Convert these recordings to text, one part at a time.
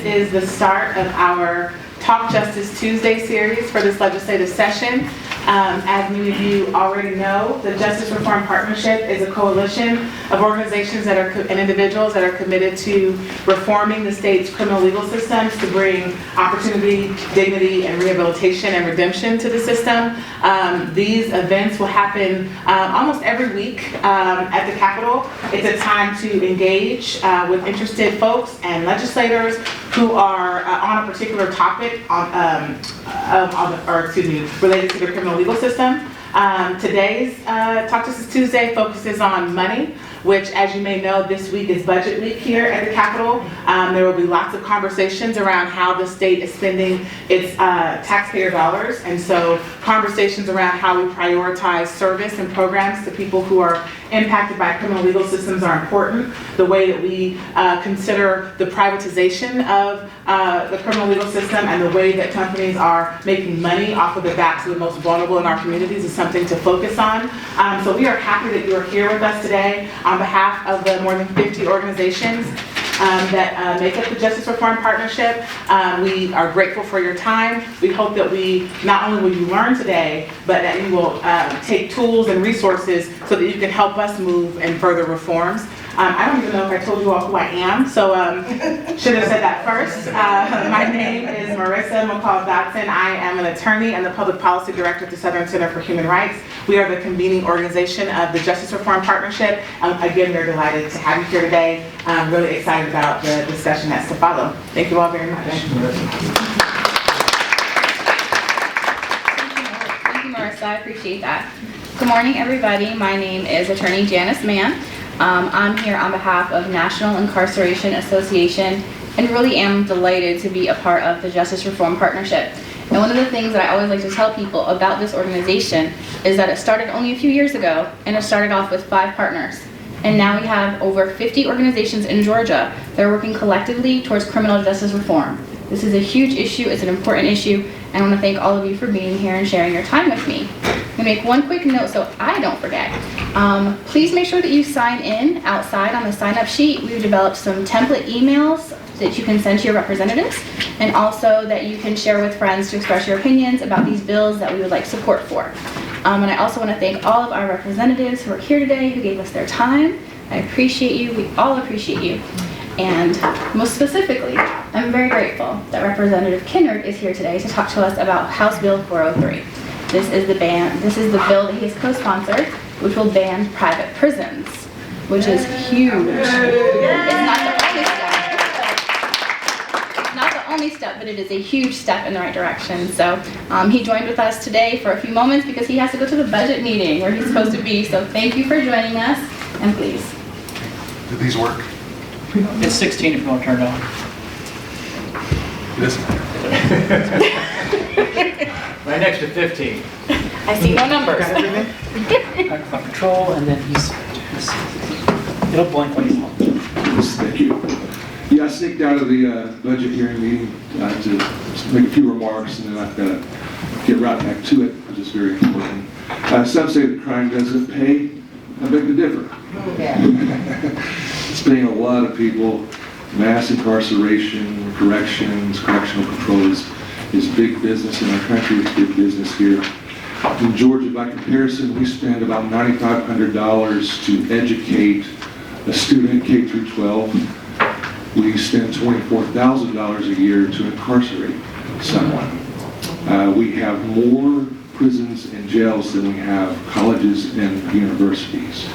is the start of our Talk Justice Tuesday series for this legislative session. As many of you already know, the Justice Reform Partnership is a coalition of organizations and individuals that are committed to reforming the state's criminal legal systems to bring opportunity, dignity, and rehabilitation and redemption to the system. These events will happen almost every week at the Capitol. It's a time to engage with interested folks and legislators who are on a particular topic related to the criminal legal system. Today's Talk Justice Tuesday focuses on money, which, as you may know, this week is budget week here at the Capitol. There will be lots of conversations around how the state is spending its taxpayer dollars, and so conversations around how we prioritize service and programs to people who are impacted by criminal legal systems are important. The way that we consider the privatization of the criminal legal system and the way that companies are making money off of the backs of the most vulnerable in our communities is something to focus on. So we are happy that you are here with us today on behalf of the more than 50 organizations that make up the Justice Reform Partnership. We are grateful for your time. We hope that not only will you learn today, but that you will take tools and resources so that you can help us move and further reforms. I don't even know if I told you all who I am, so should have said that first. My name is Marissa McCall-Dotson. I am an attorney and the Public Policy Director at the Southern Center for Human Rights. We are the convening organization of the Justice Reform Partnership. Again, we're delighted to have you here today. I'm really excited about the discussion that's to follow. Thank you all very much. Thank you, Marissa. I appreciate that. Good morning, everybody. My name is Attorney Janice Mann. I'm here on behalf of National Incarceration Association and really am delighted to be a part of the Justice Reform Partnership. And one of the things that I always like to tell people about this organization is that it started only a few years ago, and it started off with 5 partners. And now we have over 50 organizations in Georgia that are working collectively towards criminal justice reform. This is a huge issue, it's an important issue, and I want to thank all of you for being here and sharing your time with me. I'm going to make one quick note so I don't forget. Please make sure that you sign in outside on the sign-up sheet. We've developed some template emails that you can send to your representatives, and also that you can share with friends to express your opinions about these bills that we would like support for. And I also want to thank all of our representatives who are here today, who gave us their time. I appreciate you. We all appreciate you. And most specifically, I'm very grateful that Representative Kinnard is here today to talk to us about House Bill 403. This is the bill that he has co-sponsored, which will ban private prisons, which is huge. It's not the only step, but it is a huge step in the right direction. So he joined with us today for a few moments because he has to go to the budget meeting where he's supposed to be. So thank you for joining us, and please. Do these work? It's 16 if you want to turn it on. It doesn't. Right next to 15. I see no numbers. Microphone control, and then it'll blink when he's home. Thank you. Yeah, I sneaked out of the budget hearing meeting to make a few remarks, and then I've got to get right back to it, which is very important. Some say that crime doesn't pay. I beg to differ. It's paying a lot of people. Mass incarceration, corrections, correctional control is big business in our country. It's big business here. In Georgia, by comparison, we spend about $9,500 to educate a student K through 12. We spend $24,000 a year to incarcerate someone. We have more prisons and jails than we have colleges and universities.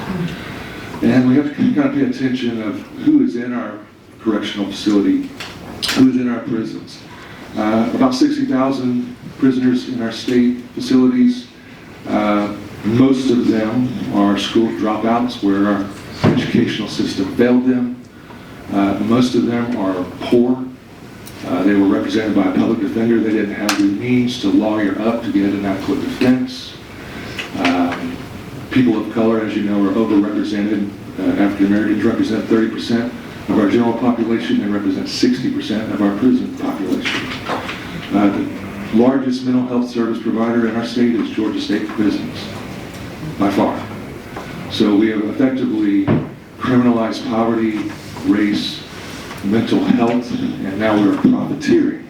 And we have to kind of pay attention of who is in our correctional facility, who is in our prisons. About 60,000 prisoners in our state facilities. Most of them are school dropouts where our educational system failed them. Most of them are poor. They were represented by a public defender. They didn't have the means to lawyer up to get an adequate defense. People of color, as you know, are overrepresented. African Americans represent 30% of our general population and represent 60% of our prison population. The largest mental health service provider in our state is Georgia State Prisons, by far. So we have effectively criminalized poverty, race, mental health, and now we're profiteering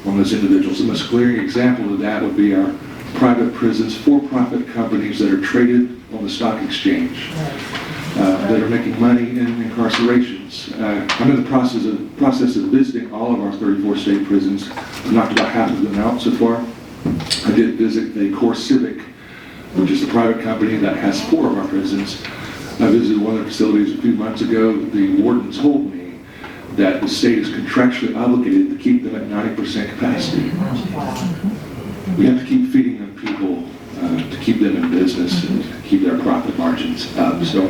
on those individuals. The most glaring example of that would be our private prisons, for-profit companies that are traded on the stock exchange, that are making money in incarcerations. I'm in the process of visiting all of our 34 state prisons. I've knocked about half of them out so far. I did visit the Core Civic, which is a private company that has 4 of our prisons. I visited one of the facilities a few months ago. The warden told me that the state is contractually obligated to keep them at 90% capacity. We have to keep feeding them people to keep them in business and keep their profit margins up. So,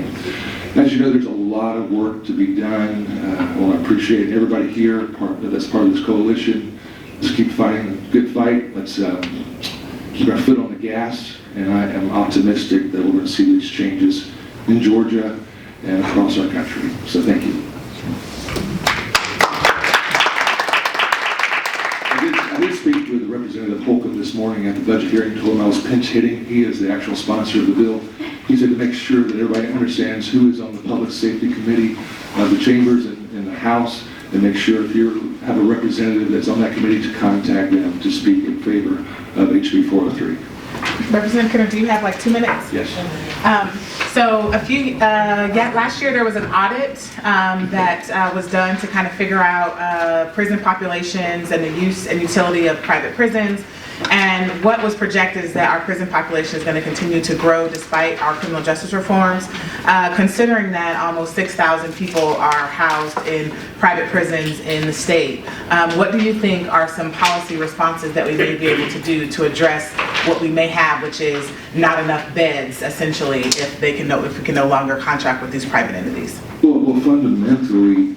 as you know, there's a lot of work to be done. Well, I appreciate everybody here that's part of this coalition. Let's keep fighting the good fight. Let's keep our foot on the gas, and I am optimistic that we're going to see these changes in Georgia and across our country. So thank you. I did speak with Representative Holcomb this morning at the budget hearing, told him I was pinch hitting. He is the actual sponsor of the bill. He said to make sure that everybody understands who is on the Public Safety Committee of the chambers and the House, and make sure if you have a representative that's on that committee to contact them to speak in favor of HB 403. Representative Kennedy, do you have like 2 minutes? Yes. So last year there was an audit that was done to kind of figure out prison populations and the use and utility of private prisons. And what was projected is that our prison population is going to continue to grow despite our criminal justice reforms, considering that almost 6,000 people are housed in private prisons in the state. What do you think are some policy responses that we may be able to do to address what we may have, which is not enough beds, essentially, if we can no longer contract with these private entities? Well, fundamentally,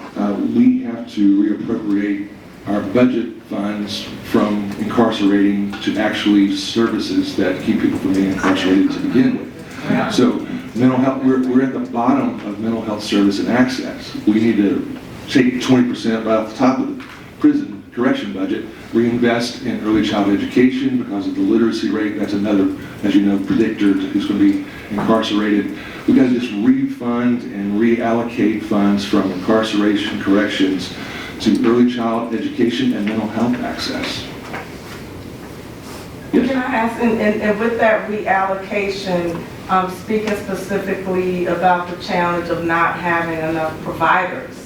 we have to reappropriate our budget funds from incarcerating to actually services that keep people from being incarcerated to begin with. So mental health, we're at the bottom of mental health service and access. We need to take 20% right off the top of the prison correction budget, reinvest in early childhood education because of the literacy rate. That's another, as you know, predictor to who's going to be incarcerated. We've got to just refund and reallocate funds from incarceration, corrections, to early child education and mental health access. Yes. Can I ask, and with that reallocation, speaking specifically about the challenge of not having enough providers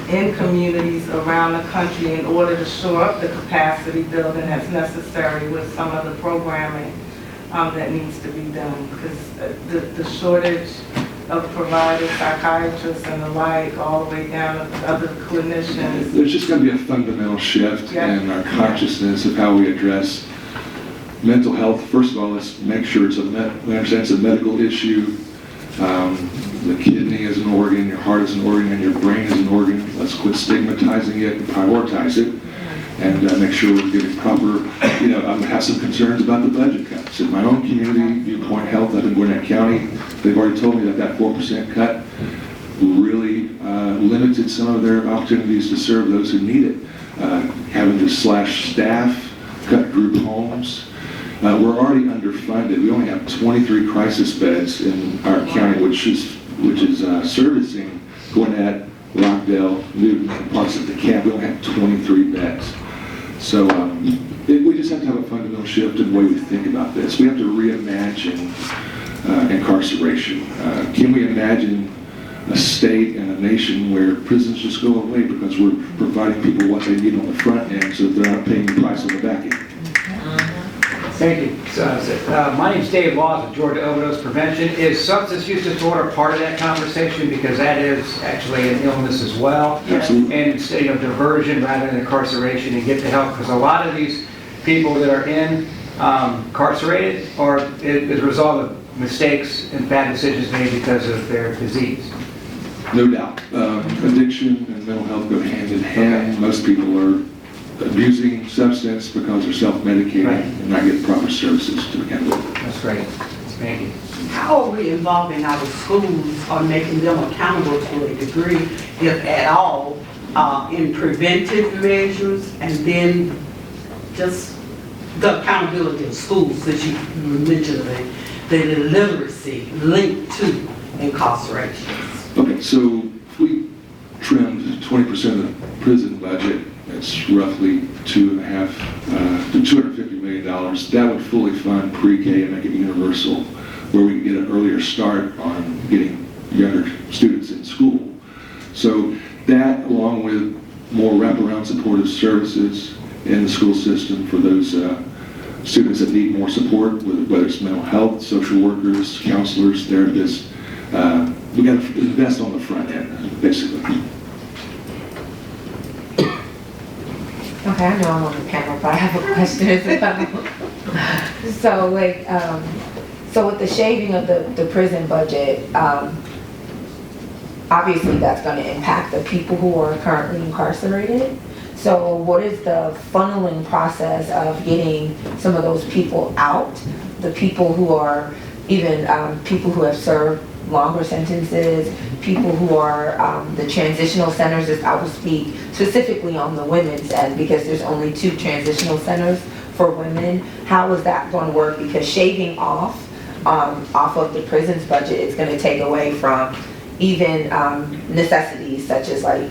in communities around the country in order to shore up the capacity building that's necessary with some of the programming that needs to be done, because the shortage of providers, psychiatrists and the like, all the way down to other clinicians. There's just going to be a fundamental shift in our consciousness of how we address mental health. First of all, let's make sure we understand it's a medical issue. The kidney is an organ, your heart is an organ, and your brain is an organ. Let's quit stigmatizing it and prioritize it, and make sure we're getting proper, I have some concerns about the budget cuts. In my own community, Viewpoint Health up in Gwinnett County, they've already told me that 4% cut really limited some of their opportunities to serve those who need it. Having to slash staff, cut group homes. We're already underfunded. We only have 23 crisis beds in our county, which is servicing Gwinnett, Rockdale, Newton, and parts of the camp. We only have 23 beds. So we just have to have a fundamental shift in the way we think about this. We have to reimagine incarceration. Can we imagine a state and a nation where prisons just go away because we're providing people what they need on the front end so that they're not paying the price on the back end? Thank you. My name is Dave Laws with Georgia Overdose Prevention. Is substance use disorder part of that conversation? Because that is actually an illness as well. Absolutely. And instead of diversion rather than incarceration, and get the help, because a lot of these people that are incarcerated are as a result of mistakes and bad decisions made because of their disease. No doubt. Addiction and mental health go hand in hand. Okay. Most people are abusing substance because they're self-medicating and not getting proper services to begin with. That's great. Thank you. How are we involving our schools or making them accountable to a degree, if at all, in preventive measures, and then just the accountability of schools, as you mentioned, the literacy linked to incarceration? Okay, so if we trimmed 20% of the prison budget, that's roughly $2.5 to $250 million. That would fully fund pre-K and make it universal, where we can get an earlier start on getting younger students in school. So that, along with more wraparound supportive services in the school system for those students that need more support, whether it's mental health, social workers, counselors, therapists, we got to invest on the front end, basically. Okay, I know I'm on the panel, but I have a question as well. So like, so with the shaving of the prison budget, obviously that's going to impact the people who are currently incarcerated. So what is the funneling process of getting some of those people out? The people who are even, people who have served longer sentences, people who are the transitional centers, as I will speak specifically on the women's end, because there's only 2 transitional centers for women. How is that going to work? Because shaving off of the prison's budget is going to take away from even necessities such as like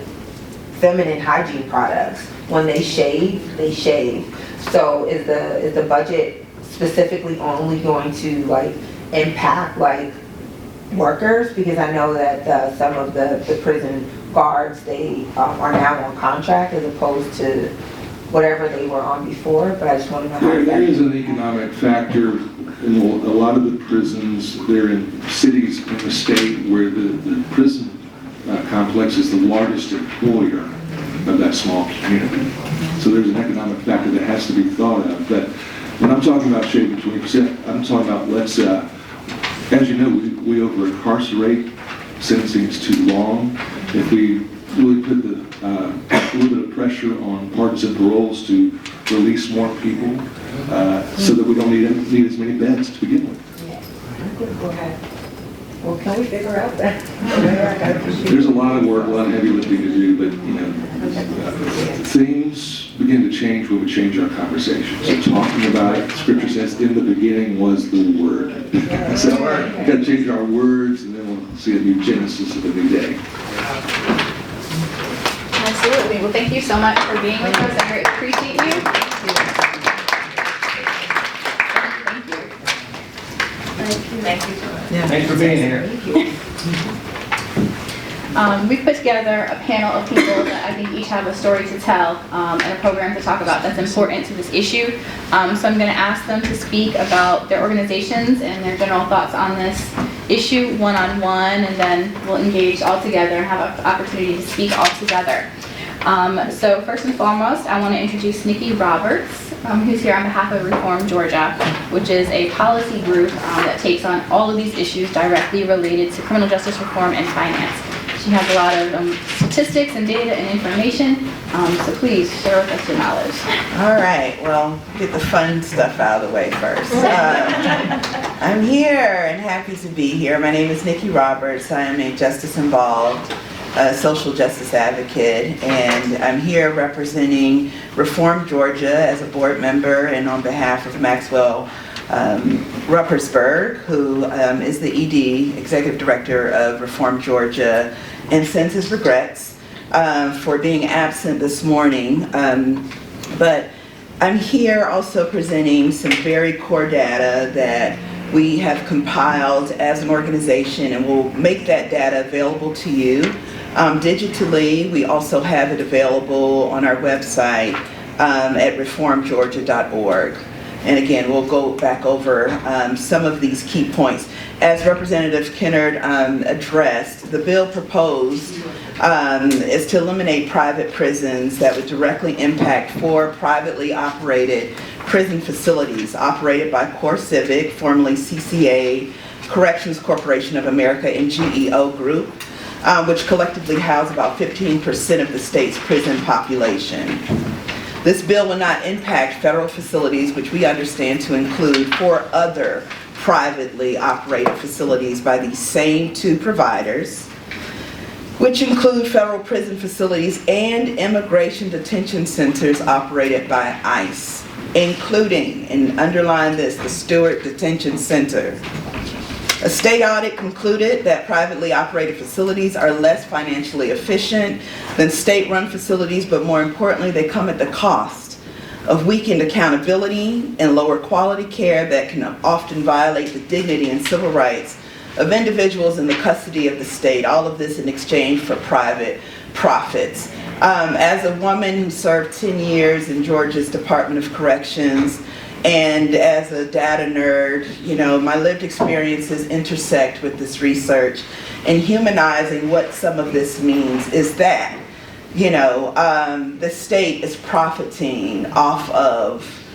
feminine hygiene products. When they shave, they shave. So is the budget specifically only going to like impact like workers? Because I know that some of the prison guards, they are now on contract as opposed to whatever they were on before, but I just want to know how There is an economic factor in a lot of the prisons. They're in cities in the state where the prison complex is the largest employer of that small community. So there's an economic factor that has to be thought of. But when I'm talking about shaving 20%, I'm talking about let's, as you know, we over-incarcerate. Sentencing is too long. If we really put a little bit of pressure on pardons and paroles to release more people so that we don't need as many beds to begin with. Go ahead. Well, can we figure out that? There's a lot of work, a lot of heavy lifting to do, but things begin to change when we change our conversation. So talking about it, Scripture says, in the beginning was the Word. So we've got to change our words, and then we'll see a new genesis of a new day. Absolutely. Well, thank you so much for being with us. I very appreciate you. Thank you. Thanks for being here. We've put together a panel of people that I think each have a story to tell and a program to talk about that's important to this issue. So I'm going to ask them to speak about their organizations and their general thoughts on this issue one-on-one, and then we'll engage all together and have an opportunity to speak all together. So first and foremost, I want to introduce Nikki Roberts, who's here on behalf of Reform Georgia, which is a policy group that takes on all of these issues directly related to criminal justice reform and finance. She has a lot of statistics and data and information, so please share with us your knowledge. All right, well, get the fun stuff out of the way first. I'm here and happy to be here. My name is Nikki Roberts. I am a justice-involved social justice advocate, and I'm here representing Reform Georgia as a board member and on behalf of Maxwell Ruppersberg, who is the ED, Executive Director of Reform Georgia, and sends his regrets for being absent this morning. But I'm here also presenting some very core data that we have compiled as an organization, and we'll make that data available to you digitally. We also have it available on our website at reformgeorgia.org. And again, we'll go back over some of these key points. As Representative Kennard addressed, the bill proposed is to eliminate private prisons that would directly impact 4 privately operated prison facilities operated by Core Civic, formerly CCA, Corrections Corporation of America, and GEO Group, which collectively house about 15% of the state's prison population. This bill will not impact federal facilities, which we understand to include 4 other privately operated facilities by these same 2 providers, which include federal prison facilities and immigration detention centers operated by ICE, including, and underline this, the Stewart Detention Center. A state audit concluded that privately operated facilities are less financially efficient than state-run facilities, but more importantly, they come at the cost of weakened accountability and lower quality care that can often violate the dignity and civil rights of individuals in the custody of the state, all of this in exchange for private profits. As a woman who served 10 years in Georgia's Department of Corrections, and as a data nerd, you know, my lived experiences intersect with this research, and humanizing what some of this means is that, you know, the state is profiting off of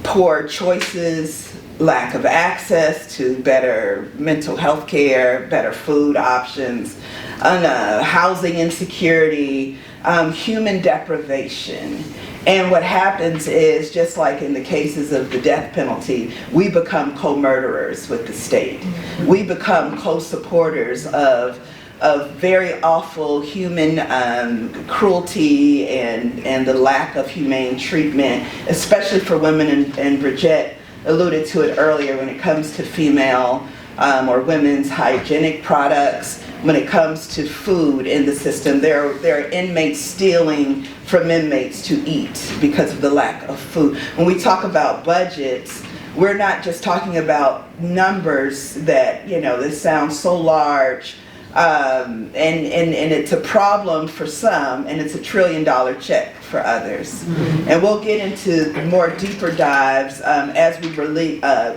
poor choices, lack of access to better mental health care, better food options, housing insecurity, human deprivation. And what happens is, just like in the cases of the death penalty, we become co-murderers with the state. We become co-supporters of very awful human cruelty and the lack of humane treatment, especially for women, and Bridget alluded to it earlier when it comes to female or women's hygienic products. When it comes to food in the system, there are inmates stealing from inmates to eat because of the lack of food. When we talk about budgets, we're not just talking about numbers that, you know, this sounds so large, and it's a problem for some, and it's $1 trillion check for others. And we'll get into more deeper dives as we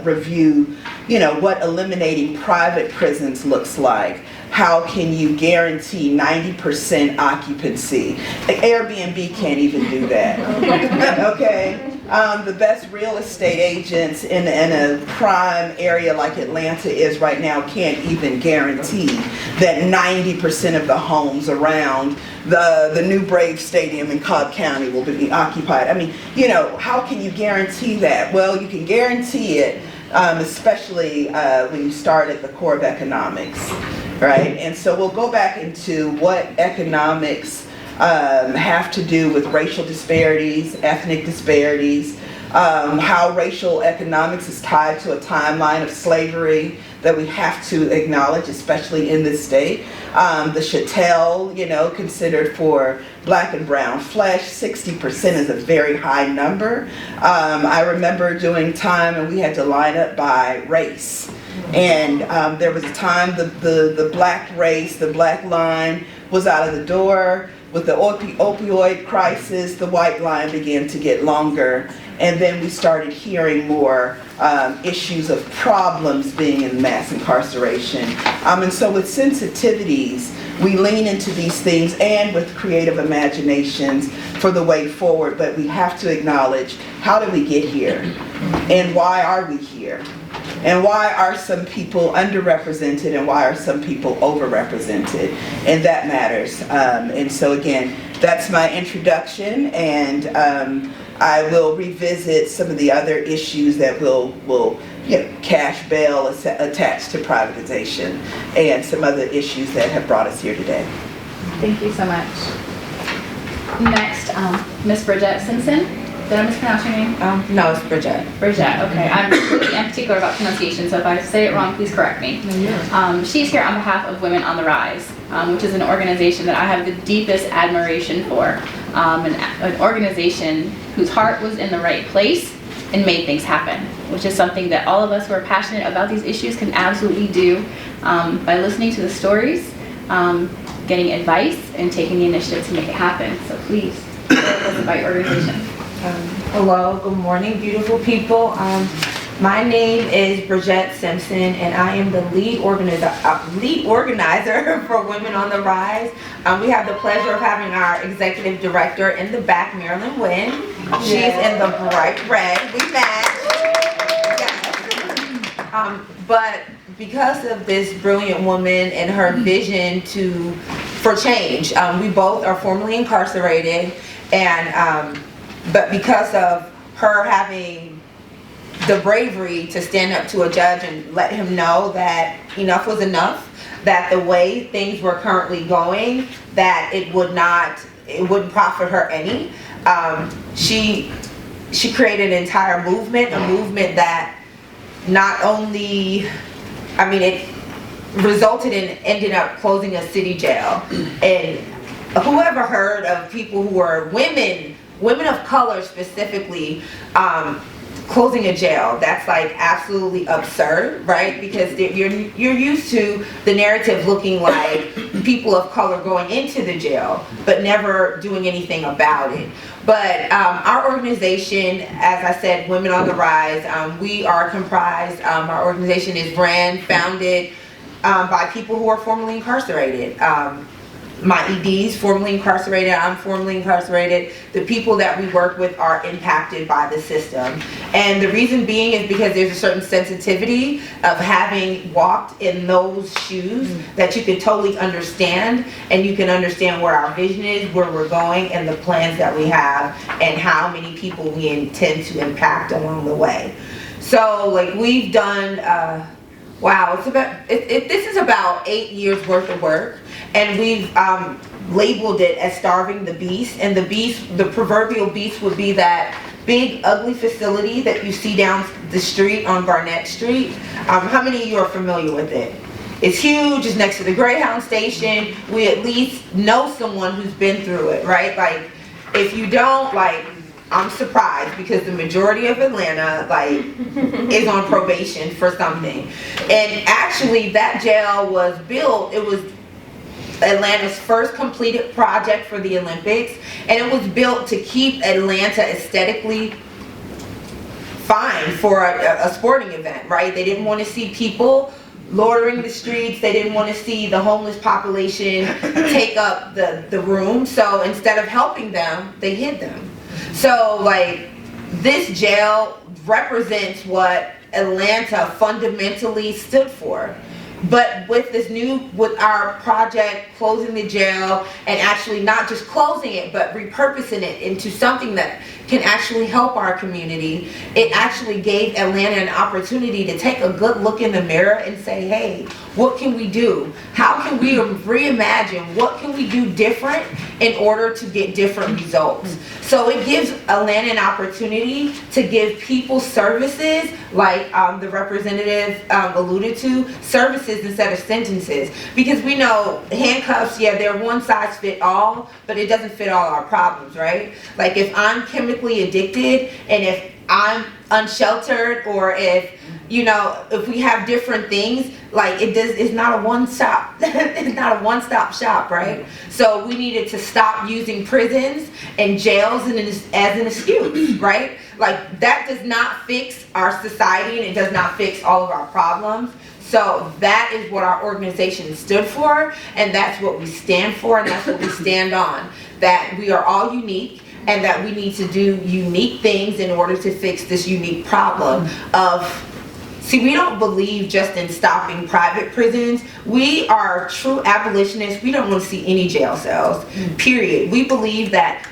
review, you know, what eliminating private prisons looks like. How can you guarantee 90% occupancy? Airbnb can't even do that, okay? The best real estate agents in a prime area like Atlanta is right now can't even guarantee that 90% of the homes around the new Brave Stadium in Cobb County will be occupied. I mean, you know, how can you guarantee that? Well, you can guarantee it, especially when you start at the core of economics, right? And so we'll go back into what economics have to do with racial disparities, ethnic disparities, how racial economics is tied to a timeline of slavery that we have to acknowledge, especially in this state. The chattel, you know, considered for black and brown flesh, 60% is a very high number. I remember doing time and we had to line up by race. And there was a time the black race, the black line was out of the door. With the opioid crisis, the white line began to get longer. And then we started hearing more issues of problems being in mass incarceration. And so with sensitivities, we lean into these things and with creative imaginations for the way forward, but we have to acknowledge, how did we get here? And why are we here? And why are some people underrepresented and why are some people overrepresented? And that matters. And so again, that's my introduction, and I will revisit some of the other issues that will you know, cash bail attached to privatization and some other issues that have brought us here today. Thank you so much. Next, Ms. Bridget Simpson. Did I mispronounce your name? No, it's Bridget. Bridget, okay. I'm really particular about pronunciation, so if I say it wrong, please correct me. She's here on behalf of Women on the Rise, which is an organization that I have the deepest admiration for. An organization whose heart was in the right place and made things happen, which is something that all of us who are passionate about these issues can absolutely do by listening to the stories, getting advice, and taking the initiative to make it happen. So please, tell us about your organization. Hello, good morning, beautiful people. My name is Bridget Simpson, and I am the lead organizer for Women on the Rise. We have the pleasure of having our executive director in the back, Marilyn Wynn. She's in the bright red. We match. Yes. But because of this brilliant woman and her vision for change, we both are formerly incarcerated, and but because of her having the bravery to stand up to a judge and let him know that enough was enough, that the way things were currently going, that it wouldn't profit her any, she created an entire movement, a movement that not only I mean, it resulted in ending up closing a city jail. And whoever heard of people who are women of color specifically, closing a jail? That's like absolutely absurd, right? Because you're used to the narrative looking like people of color going into the jail, but never doing anything about it. But our organization, as I said, Women on the Rise, we are comprised, our organization is founded by people who are formerly incarcerated. My ED's formerly incarcerated, I'm formerly incarcerated. The people that we work with are impacted by the system. And the reason being is because there's a certain sensitivity of having walked in those shoes that you can totally understand, and you can understand where our vision is, where we're going, and the plans that we have, and how many people we intend to impact along the way. So like we've done, wow, this is about 8 years worth of work, and we've labeled it as starving the beast. And the proverbial beast would be that big ugly facility that you see down the street on Barnett Street. How many of you are familiar with it? It's huge, it's next to the Greyhound station. We at least know someone who's been through it, right? Like, if you don't, like, I'm surprised, because the majority of Atlanta is on probation for something. And actually that jail was built, it was Atlanta's first completed project for the Olympics, and it was built to keep Atlanta aesthetically fine for a sporting event, right? They didn't want to see people loitering the streets. They didn't want to see the homeless population take up the room. So instead of helping them, they hid them. So like this jail represents what Atlanta fundamentally stood for. But with our project, closing the jail, and actually not just closing it, but repurposing it into something that can actually help our community, it actually gave Atlanta an opportunity to take a good look in the mirror and say, hey, what can we do? How can we reimagine? What can we do different in order to get different results? So it gives Atlanta an opportunity to give people services, like the representative alluded to, services instead of sentences. Because we know handcuffs, yeah, they're one size fit all, but it doesn't fit all our problems, right? Like if I'm chemically addicted, and if I'm unsheltered, or if we have different things, like it's not a one-stop, it's not a one-stop shop, right? So we needed to stop using prisons and jails as an excuse, right? Like that does not fix our society, and it does not fix all of our problems. So that is what our organization stood for, and that's what we stand for, and that's what we stand on. That we are all unique, and that we need to do unique things in order to fix this unique problem see, we don't believe just in stopping private prisons. We are true abolitionists. We don't want to see any jail cells, period. We believe that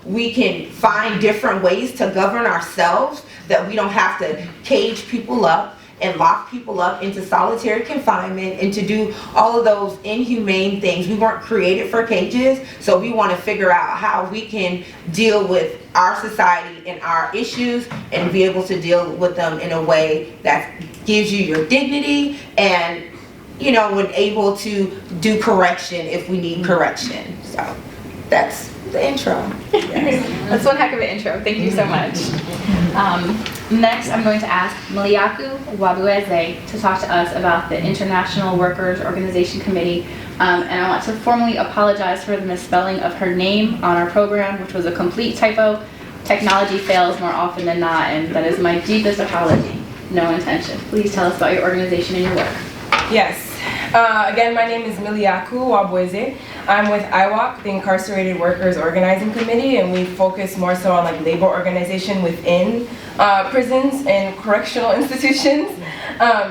we can find different ways to govern ourselves, that we don't have to cage people up and lock people up into solitary confinement and to do all of those inhumane things. We weren't created for cages, so we want to figure out how we can deal with our society and our issues and be able to deal with them in a way that gives you your dignity and, when able to do correction if we need correction. So that's the intro. Yes. That's one heck of an intro. Thank you so much. Next, I'm going to ask Miliaku Wabueze to talk to us about the International Workers Organization Committee. And I want to formally apologize for the misspelling of her name on our program, which was a complete typo. Technology fails more often than not, and that is my deepest apology. No intention. Please tell us about your organization and your work. Yes. Again, my name is Miliaku Wabueze. I'm with IWOC, the Incarcerated Workers Organizing Committee, and we focus more so on labor organization within prisons and correctional institutions.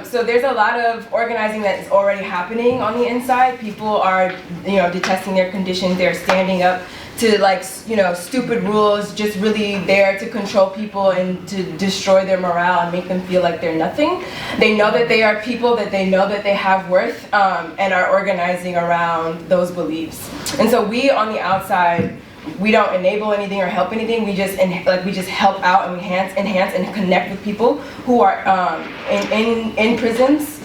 So there's a lot of organizing that is already happening on the inside. People are, detesting their conditions. They're standing up to stupid rules, just really there to control people and to destroy their morale and make them feel like they're nothing. They know that they are people, that they know that they have worth, and are organizing around those beliefs. And so we on the outside, we don't enable anything or help anything. We just help out and we enhance and connect with people who are in prisons.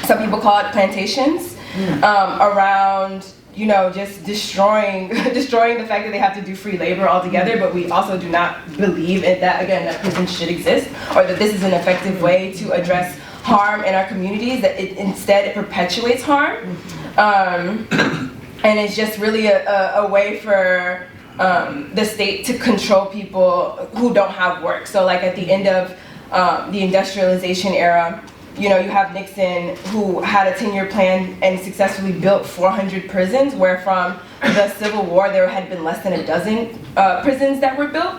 Some people call it plantations, around, you know, just destroying the fact that they have to do free labor altogether. But we also do not believe in that, again, that prisons should exist, or that this is an effective way to address harm in our communities, that instead it perpetuates harm. And it's just really a way for the state to control people who don't have work. So like at the end of the industrialization era, you know, you have Nixon, who had a 10-year plan and successfully built 400 prisons, where from the Civil War there had been less than a dozen prisons that were built.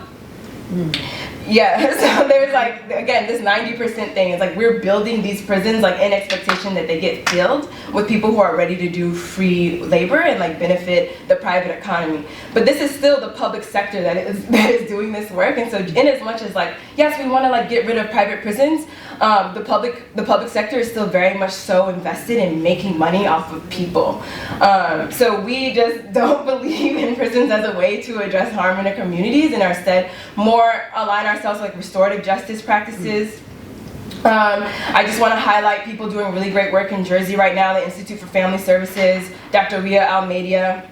Yeah, so there's like, again, this 90% thing. It's like we're building these prisons like in expectation that they get filled with people who are ready to do free labor and like benefit the private economy. But this is still the public sector that is doing this work. And so in as much as like, yes, we want to like get rid of private prisons, the public sector is still very much so invested in making money off of people. So we just don't believe in prisons as a way to address harm in our communities, and instead more align ourselves with like restorative justice practices. I just want to highlight people doing really great work in Jersey right now. The Institute for Family Services, Dr. Ria Almeida,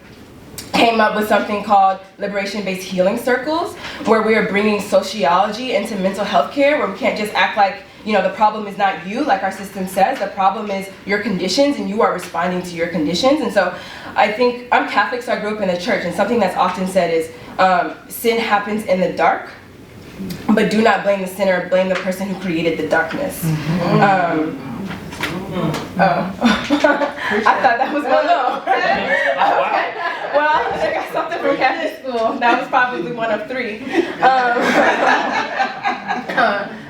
came up with something called liberation-based healing circles, where we are bringing sociology into mental health care, where we can't just act like, you know, the problem is not you, like our system says. The problem is your conditions, and you are responding to your conditions. And so I think, I'm Catholic, so I grew up in the church, and something that's often said is sin happens in the dark, but do not blame the sinner, blame the person who created the darkness. I thought that was one of okay. Well, I got something from Catholic school. That was probably one of three.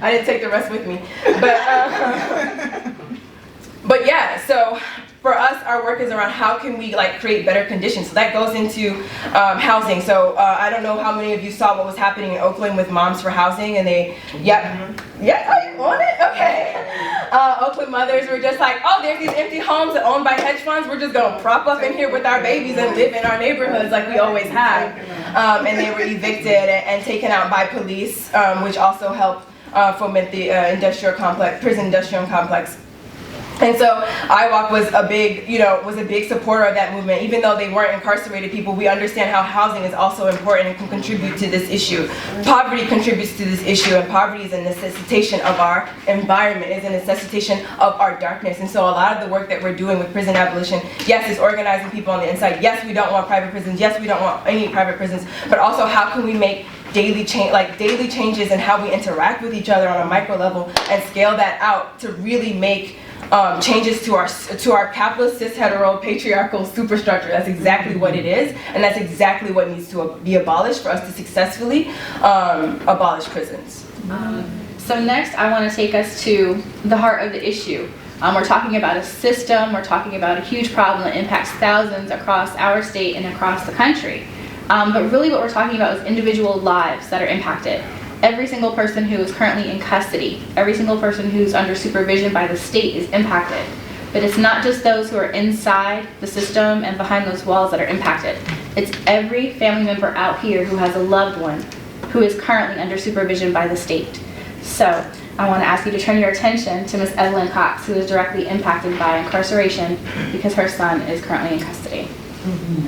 I didn't take the rest with me. But yeah, so for us, our work is around how can we like create better conditions. So that goes into housing. So I don't know how many of you saw what was happening in Oakland with Moms for Housing, and they, yeah, are you on it? Okay. Oakland mothers were just like, oh, there's these empty homes that owned by hedge funds. We're just gonna prop up in here with our babies and live in our neighborhoods like we always have. And they were evicted and taken out by police, which also helped foment the prison industrial complex. And so IWOC was a big supporter of that movement. Even though they weren't incarcerated people, we understand how housing is also important and can contribute to this issue. Poverty contributes to this issue, and poverty is a necessitation of our environment, is a necessitation of our darkness. And so a lot of the work that we're doing with prison abolition, yes, is organizing people on the inside. Yes, we don't want private prisons. Yes, we don't want any private prisons. But also, how can we make daily changes in how we interact with each other on a micro level and scale that out to really make changes to our capitalist, cis, hetero, patriarchal superstructure. That's exactly what it is, and that's exactly what needs to be abolished for us to successfully abolish prisons. So next, I want to take us to the heart of the issue. We're talking about a system, we're talking about a huge problem that impacts thousands across our state and across the country. But really what we're talking about is individual lives that are impacted. Every single person who is currently in custody, every single person who's under supervision by the state is impacted. But it's not just those who are inside the system and behind those walls that are impacted. It's every family member out here who has a loved one who is currently under supervision by the state. So I want to ask you to turn your attention to Ms. Evelyn Cox, who is directly impacted by incarceration because her son is currently in custody.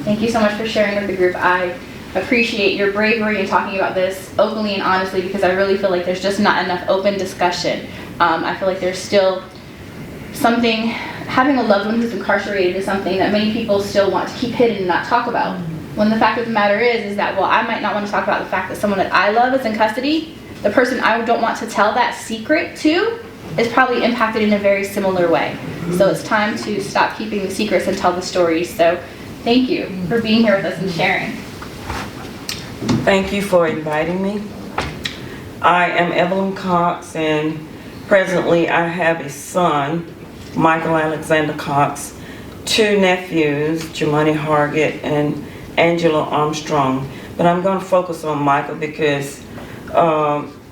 Thank you so much for sharing with the group. I appreciate your bravery in talking about this openly and honestly, because I really feel like there's just not enough open discussion. I feel like there's still something, having a loved one who's incarcerated is something that many people still want to keep hidden and not talk about. When the fact of the matter is that, well, I might not want to talk about the fact that someone that I love is in custody. The person I don't want to tell that secret to is probably impacted in a very similar way. So it's time to stop keeping the secrets and tell the stories. So thank you for being here with us and sharing. Thank you for inviting me. I am Evelyn Cox, and presently I have a son, Michael Alexander Cox, two nephews, Jamani Hargett and Angela Armstrong. But I'm going to focus on Michael because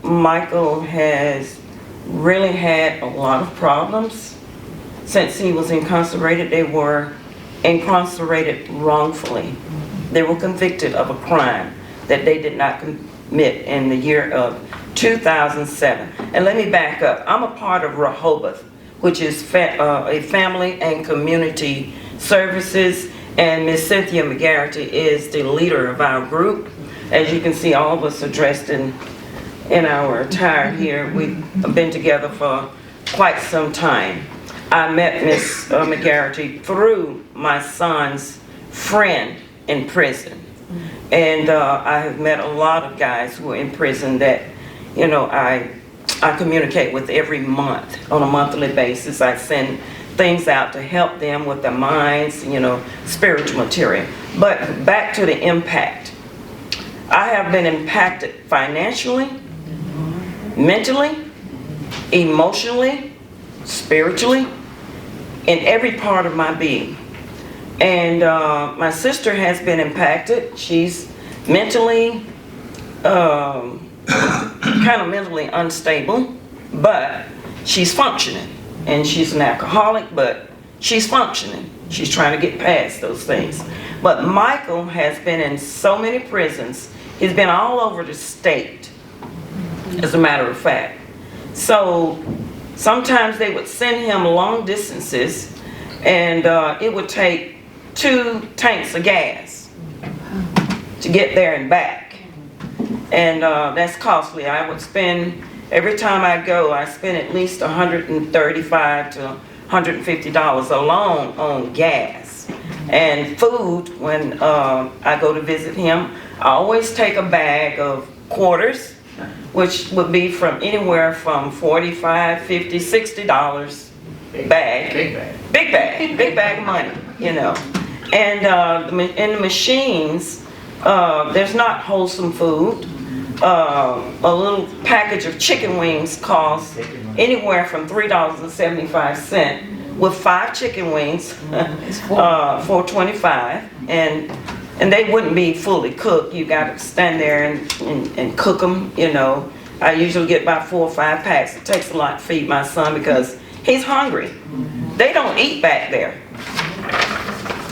Michael has really had a lot of problems since he was incarcerated. They were incarcerated wrongfully. they were convicted of a crime that they did not commit in the year of 2007. And let me back up. I'm a part of Rehoboth, which is a family and community services, and Ms. Cynthia McGarity is the leader of our group. As you can see, all of us are dressed in our attire here. We've been together for quite some time. I met Ms. McGarity through my son's friend in prison. And I have met a lot of guys who are in prison that, you know, I communicate with every month on a monthly basis. I send things out to help them with their minds, you know, spiritual material. But back to the impact. I have been impacted financially, mentally, emotionally, spiritually, in every part of my being. And my sister has been impacted. She's mentally, kind of mentally unstable, but she's functioning. And she's an alcoholic, but she's functioning. She's trying to get past those things. But Michael has been in so many prisons. He's been all over the state, as a matter of fact. So sometimes they would send him long distances, and it would take 2 tanks of gas to get there and back. And that's costly. I would spend, every time I go, I spend at least $135 to $150 alone on gas. And food, when I go to visit him, I always take a bag of quarters, which would be from anywhere from $45, $50, $60 bag. Big bag of money, you know. And in the machines, there's not wholesome food. A little package of chicken wings costs anywhere from $3.75 with 5 chicken wings, $4.25, and they wouldn't be fully cooked. You got to stand there and cook them, you know. I usually get about 4 or 5 packs. It takes a lot to feed my son because he's hungry. They don't eat back there.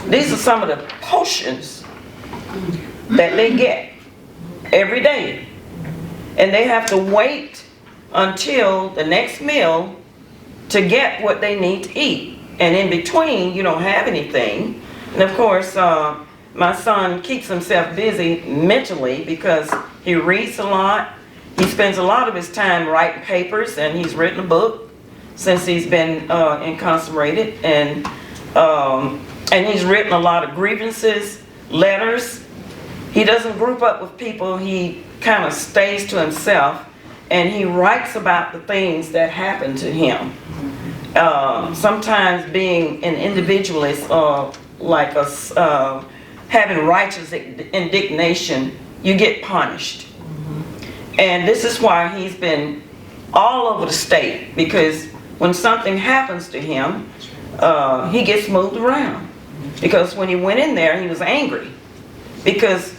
These are some of the portions that they get every day. And they have to wait until the next meal to get what they need to eat. And in between, you don't have anything. And of course, my son keeps himself busy mentally because he reads a lot. He spends a lot of his time writing papers, and he's written a book since he's been incarcerated. And he's written a lot of grievances, letters. He doesn't group up with people. He kind of stays to himself, and he writes about the things that happen to him. Sometimes being an individualist, like us, having righteous indignation, you get punished. And this is why he's been all over the state, because when something happens to him, he gets moved around. Because when he went in there, he was angry. Because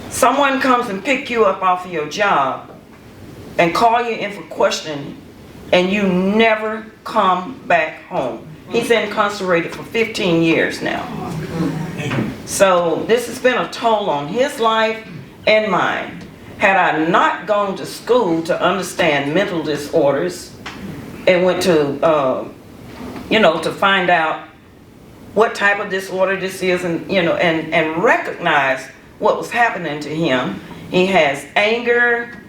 someone comes and pick you up off of your job and call you in for questioning, and you never come back home. He's incarcerated for 15 years now. So this has been a toll on his life and mine. Had I not gone to school to understand mental disorders and went to, you know, to find out what type of disorder this is, and, you know, and recognize what was happening to him. He has anger,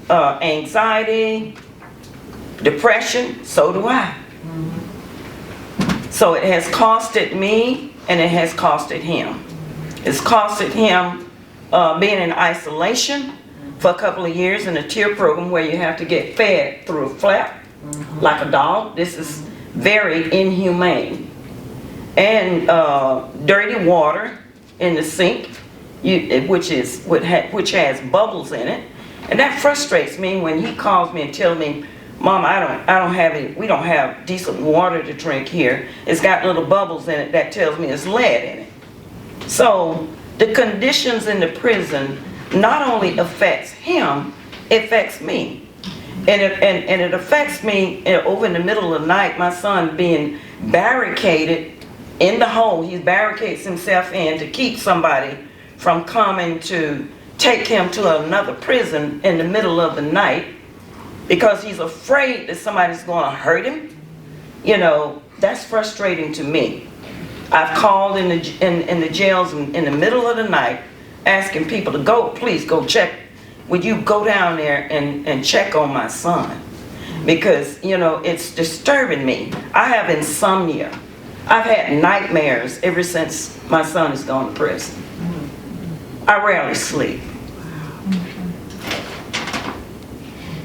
anxiety, depression. So do I. So it has costed me, and it has costed him. It's costed him being in isolation for a couple of years in a tier program where you have to get fed through a flap like a dog. This is very inhumane. And dirty water in the sink, which has bubbles in it, and that frustrates me when he calls me and tells me, "Mom, we don't have decent water to drink here. It's got little bubbles in it that tells me it's lead in it." So the conditions in the prison not only affects him, it affects me, and it affects me over in the middle of the night. My son being barricaded in the hole, he barricades himself in to keep somebody from coming to take him to another prison in the middle of the night because he's afraid that somebody's going to hurt him. You know, that's frustrating to me. I've called in the jails in the middle of the night asking people to go, please go check. Would you go down there and check on my son? Because, you know, it's disturbing me. I have insomnia. I've had nightmares ever since my son has gone to prison. I rarely sleep.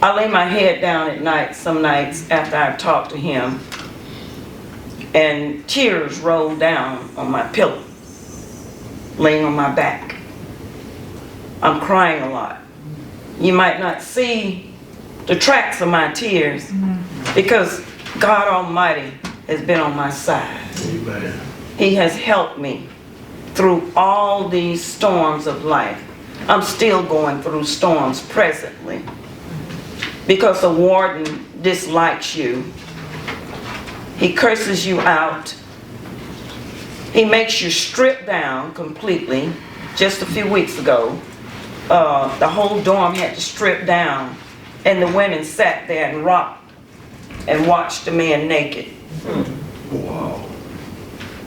I lay my head down at night some nights after I've talked to him, and tears roll down on my pillow, laying on my back. I'm crying a lot. You might not see the tracks of my tears because God Almighty has been on my side. Amen. He has helped me through all these storms of life. I'm still going through storms presently because a warden dislikes you. He curses you out. He makes you strip down completely. Just a few weeks ago, the whole dorm had to strip down, and the women sat there and rocked and watched the man naked. Wow.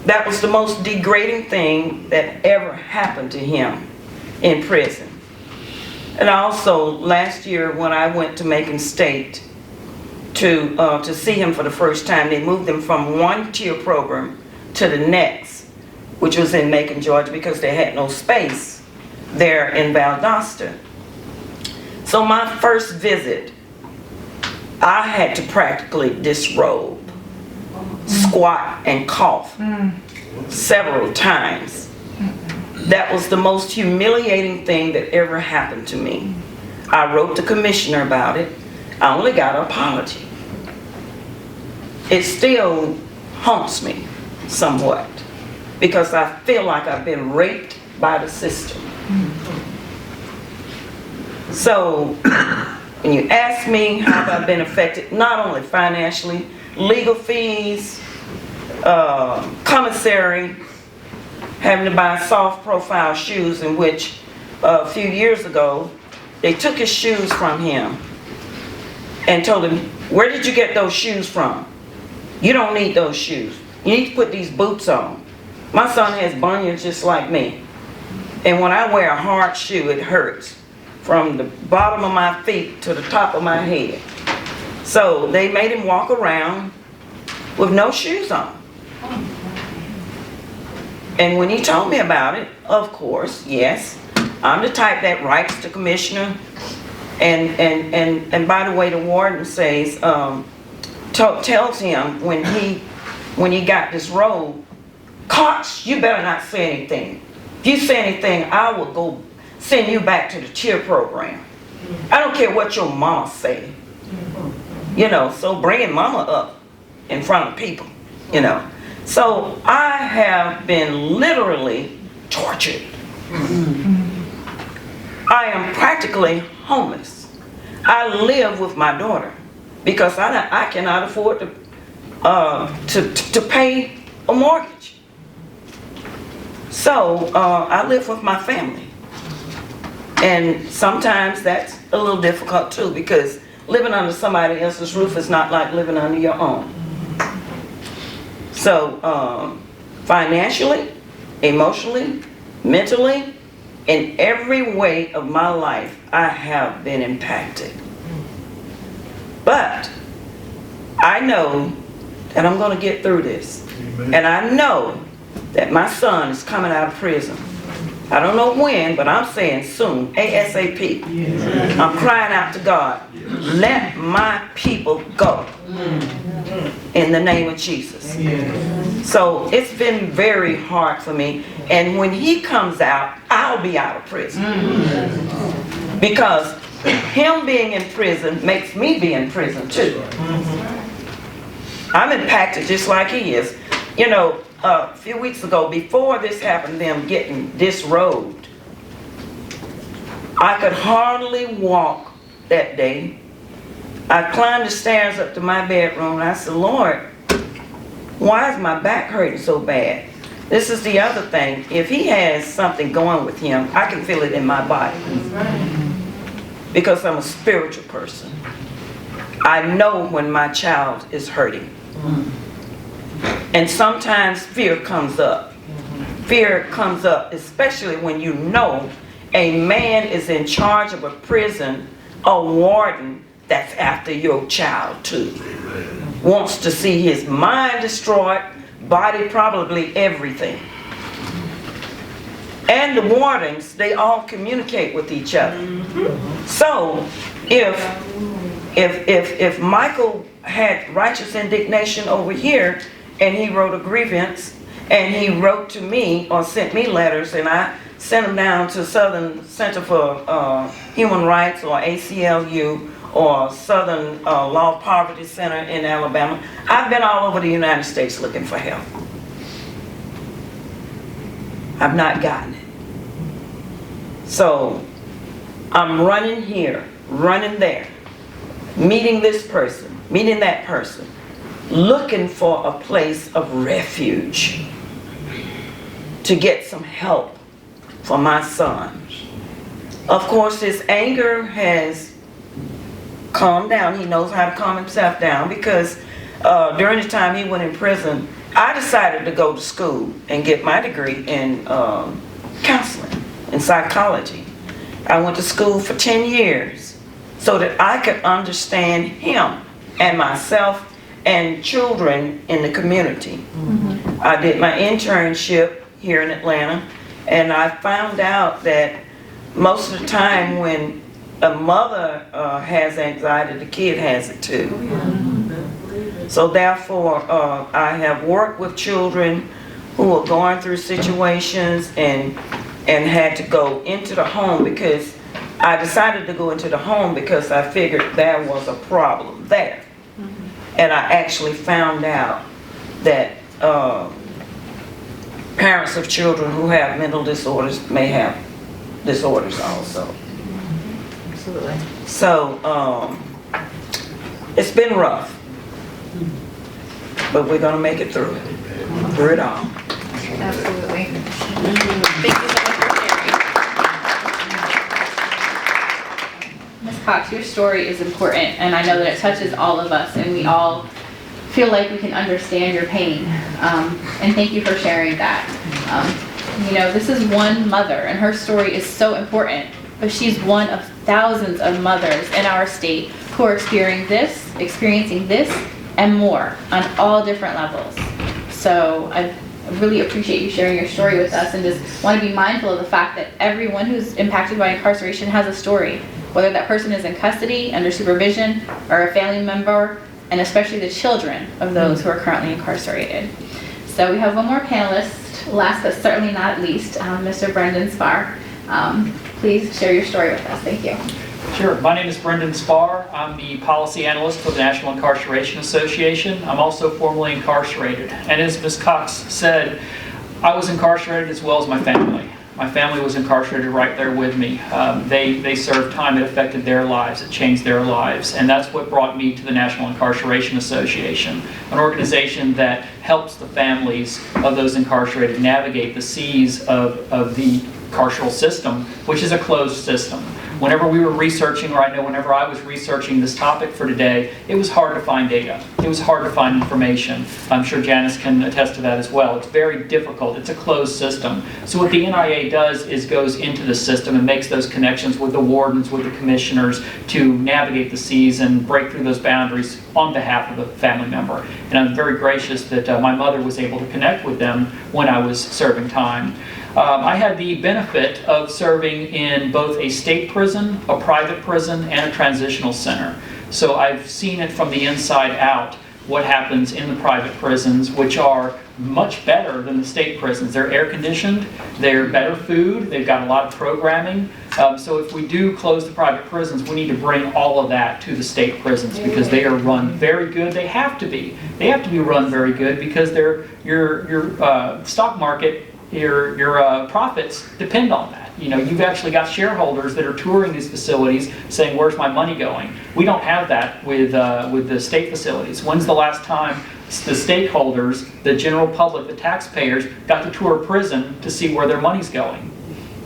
That was the most degrading thing that ever happened to him in prison. And also, last year when I went to Macon State to see him for the first time, they moved him from one tier program to the next, which was in Macon, Georgia, because they had no space there in Valdosta. So my first visit, I had to practically disrobe, squat and cough several times. That was the most humiliating thing that ever happened to me. I wrote the commissioner about it. I only got an apology. It still haunts me somewhat because I feel like I've been raped by the system. So when you ask me how have I been affected, not only financially, legal fees, commissary, having to buy soft profile shoes, in which a few years ago they took his shoes from him and told him, where did you get those shoes from? You don't need those shoes. You need to put these boots on. My son has bunions just like me. And when I wear a hard shoe, it hurts from the bottom of my feet to the top of my head. So they made him walk around with no shoes on. And when he told me about it, of course, yes, I'm the type that writes to commissioner. And by the way, the warden says, tells him when he got this robe, Cox, you better not say anything. If you say anything, I will go send you back to the cheer program. I don't care what your mama say. You know, so bringing mama up in front of people, you know. So I have been literally tortured. I am practically homeless. I live with my daughter because I cannot afford to pay a mortgage. So I live with my family. And sometimes that's a little difficult too, because living under somebody else's roof is not like living under your own. So financially, emotionally, mentally, in every way of my life, I have been impacted. But I know that I'm going to get through this. Amen. And I know that my son is coming out of prison. I don't know when, but I'm saying soon, ASAP. Yes. I'm crying out to God, let my people go in the name of Jesus. Yes. So it's been very hard for me. And when he comes out, I'll be out of prison. Because him being in prison makes me be in prison too. I'm impacted just like he is. You know, a few weeks ago, before this happened, them getting disrobed, I could hardly walk that day. I climbed the stairs up to my bedroom and I said, Lord, why is my back hurting so bad? This is the other thing. If he has something going with him, I can feel it in my body. Because I'm a spiritual person. I know when my child is hurting. And sometimes fear comes up. Fear comes up, especially when you know a man is in charge of a prison, a warden that's after your child too. Wants to see his mind destroyed, body, probably everything. And the wardens, they all communicate with each other. So if Michael had righteous indignation over here and he wrote a grievance and he wrote to me or sent me letters and I sent them down to Southern Center for Human Rights or ACLU or Southern Law Poverty Center in Alabama. I've been all over the United States looking for help. I've not gotten it. So I'm running here, running there, meeting this person, meeting that person, looking for a place of refuge to get some help for my son. Of course, his anger has calmed down. He knows how to calm himself down because during the time he went in prison, I decided to go to school and get my degree in counseling and psychology. I went to school for 10 years so that I could understand him and myself and children in the community. I did my internship here in Atlanta, and I found out that most of the time when a mother has anxiety, the kid has it too. So therefore, I have worked with children who are going through situations and had to go into the home because I decided to go into the home because I figured there was a problem there. And I actually found out that parents of children who have mental disorders may have disorders also. Absolutely. So it's been rough, but we're gonna make it through it all. Absolutely. Thank you so much for sharing. Ms. Cox, your story is important, and I know that it touches all of us, and we all feel like we can understand your pain. And thank you for sharing that. You know, this is one mother, and her story is so important, but she's one of thousands of mothers in our state who are experiencing this, and more on all different levels. So I really appreciate you sharing your story with us, and just want to be mindful of the fact that everyone who's impacted by incarceration has a story, whether that person is in custody, under supervision, or a family member, and especially the children of those who are currently incarcerated. So we have one more panelist, last but certainly not least, Mr. Brendan Spar. Please share your story with us. Thank you. Sure. My name is Brendan Spar. I'm the policy analyst for the National Incarceration Association. I'm also formerly incarcerated. And as Ms. Cox said, I was incarcerated as well as my family. My family was incarcerated right there with me. They served time. It affected their lives. It changed their lives. And that's what brought me to the National Incarceration Association, an organization that helps the families of those incarcerated navigate the seas of the carceral system, which is a closed system. Whenever we were researching, or I know whenever I was researching this topic for today, it was hard to find data. It was hard to find information. I'm sure Janice can attest to that as well. It's very difficult. It's a closed system. So what the NIA does is goes into the system and makes those connections with the wardens, with the commissioners, to navigate the seas and break through those boundaries on behalf of the family member. And I'm very gracious that my mother was able to connect with them when I was serving time. I had the benefit of serving in both a state prison, a private prison, and a transitional center. So I've seen it from the inside out, what happens in the private prisons, which are much better than the state prisons. They're air conditioned, they're better food, they've got a lot of programming. So if we do close the private prisons, we need to bring all of that to the state prisons because they are run very good. They have to be. They have to be run very good because your stock market, your profits depend on that. You know, you've actually got shareholders that are touring these facilities saying, where's my money going? We don't have that with the state facilities. When's the last time the stakeholders, the general public, the taxpayers, got to tour a prison to see where their money's going.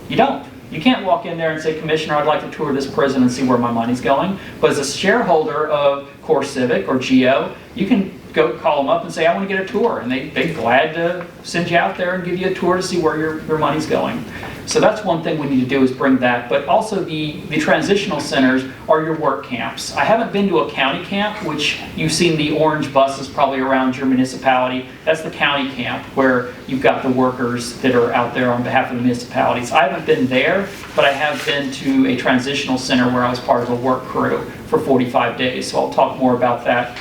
You don't. You can't walk in there and say, Commissioner, I'd like to tour this prison and see where my money's going. But as a shareholder of Core Civic or GEO, you can go call them up and say, I want to get a tour. And they're glad to send you out there and give you a tour to see where your money's going. So that's one thing we need to do, is bring that. But also the transitional centers are your work camps. I haven't been to a county camp, which you've seen the orange buses probably around your municipality. That's the county camp where you've got the workers that are out there on behalf of the municipalities. I haven't been there, but I have been to a transitional center where I was part of a work crew for 45 days. So I'll talk more about that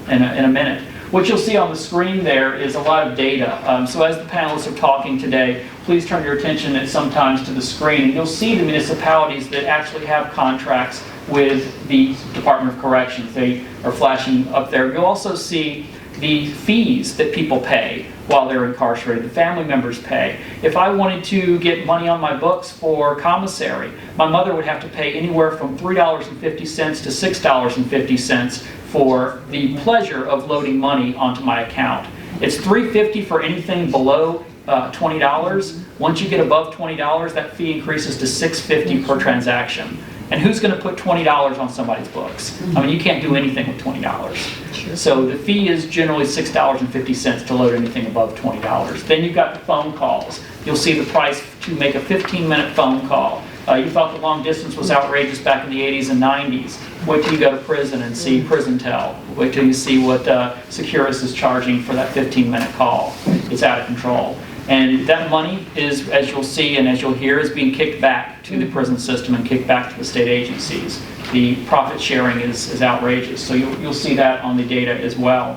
in a minute. What you'll see on the screen there is a lot of data. So as the panelists are talking today, please turn your attention sometimes to the screen, and you'll see the municipalities that actually have contracts with the Department of Corrections. They are flashing up there. You'll also see the fees that people pay while they're incarcerated, the family members pay. If I wanted to get money on my books for commissary, my mother would have to pay anywhere from $3.50 to $6.50 for the pleasure of loading money onto my account. It's $3.50 for anything below $20. Once you get above $20, that fee increases to $6.50 per transaction. And who's going to put $20 on somebody's books? I mean, you can't do anything with $20. So the fee is generally $6.50 to load anything above $20. Then you've got the phone calls. You'll see the price to make a 15-minute phone call. You thought the long distance was outrageous back in the 80s and 90s. Wait till you go to prison and see PrisonTel. Wait till you see what Securus is charging for that 15-minute call. It's out of control. And that money is, as you'll see and as you'll hear, is being kicked back to the prison system and kicked back to the state agencies. The profit sharing is outrageous. So you'll see that on the data as well.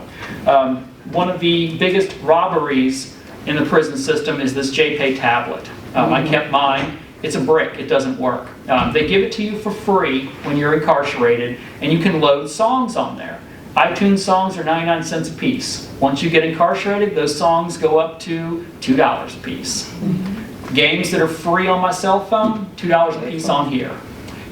One of the biggest robberies in the prison system is this JPay tablet. I kept mine. It's a brick. It doesn't work. They give it to you for free when you're incarcerated, and you can load songs on there. iTunes songs are 99 cents a piece. Once you get incarcerated, those songs go up to $2 a piece. Games that are free on my cell phone, $2 a piece on here.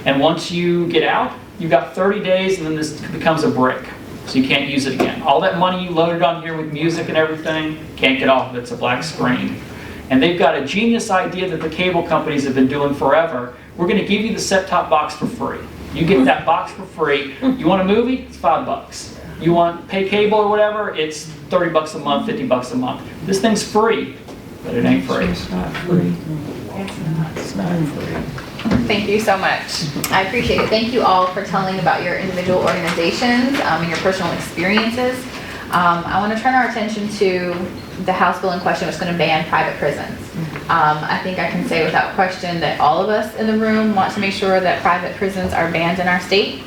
And once you get out, you've got 30 days, and then this becomes a brick. So you can't use it again. All that money you loaded on here with music and everything, can't get off of it. It's a black screen. And they've got a genius idea that the cable companies have been doing forever. We're going to give you the set-top box for free. You get that box for free. You want a movie? It's $5. You want pay cable or whatever? It's $30 a month, $50 a month. This thing's free, but it ain't free. It's not free. It's not free. Thank you so much. I appreciate it. Thank you all for telling about your individual organizations and your personal experiences. I want to turn our attention to the House bill in question, which is going to ban private prisons. I think I can say without question that all of us in the room want to make sure that private prisons are banned in our state.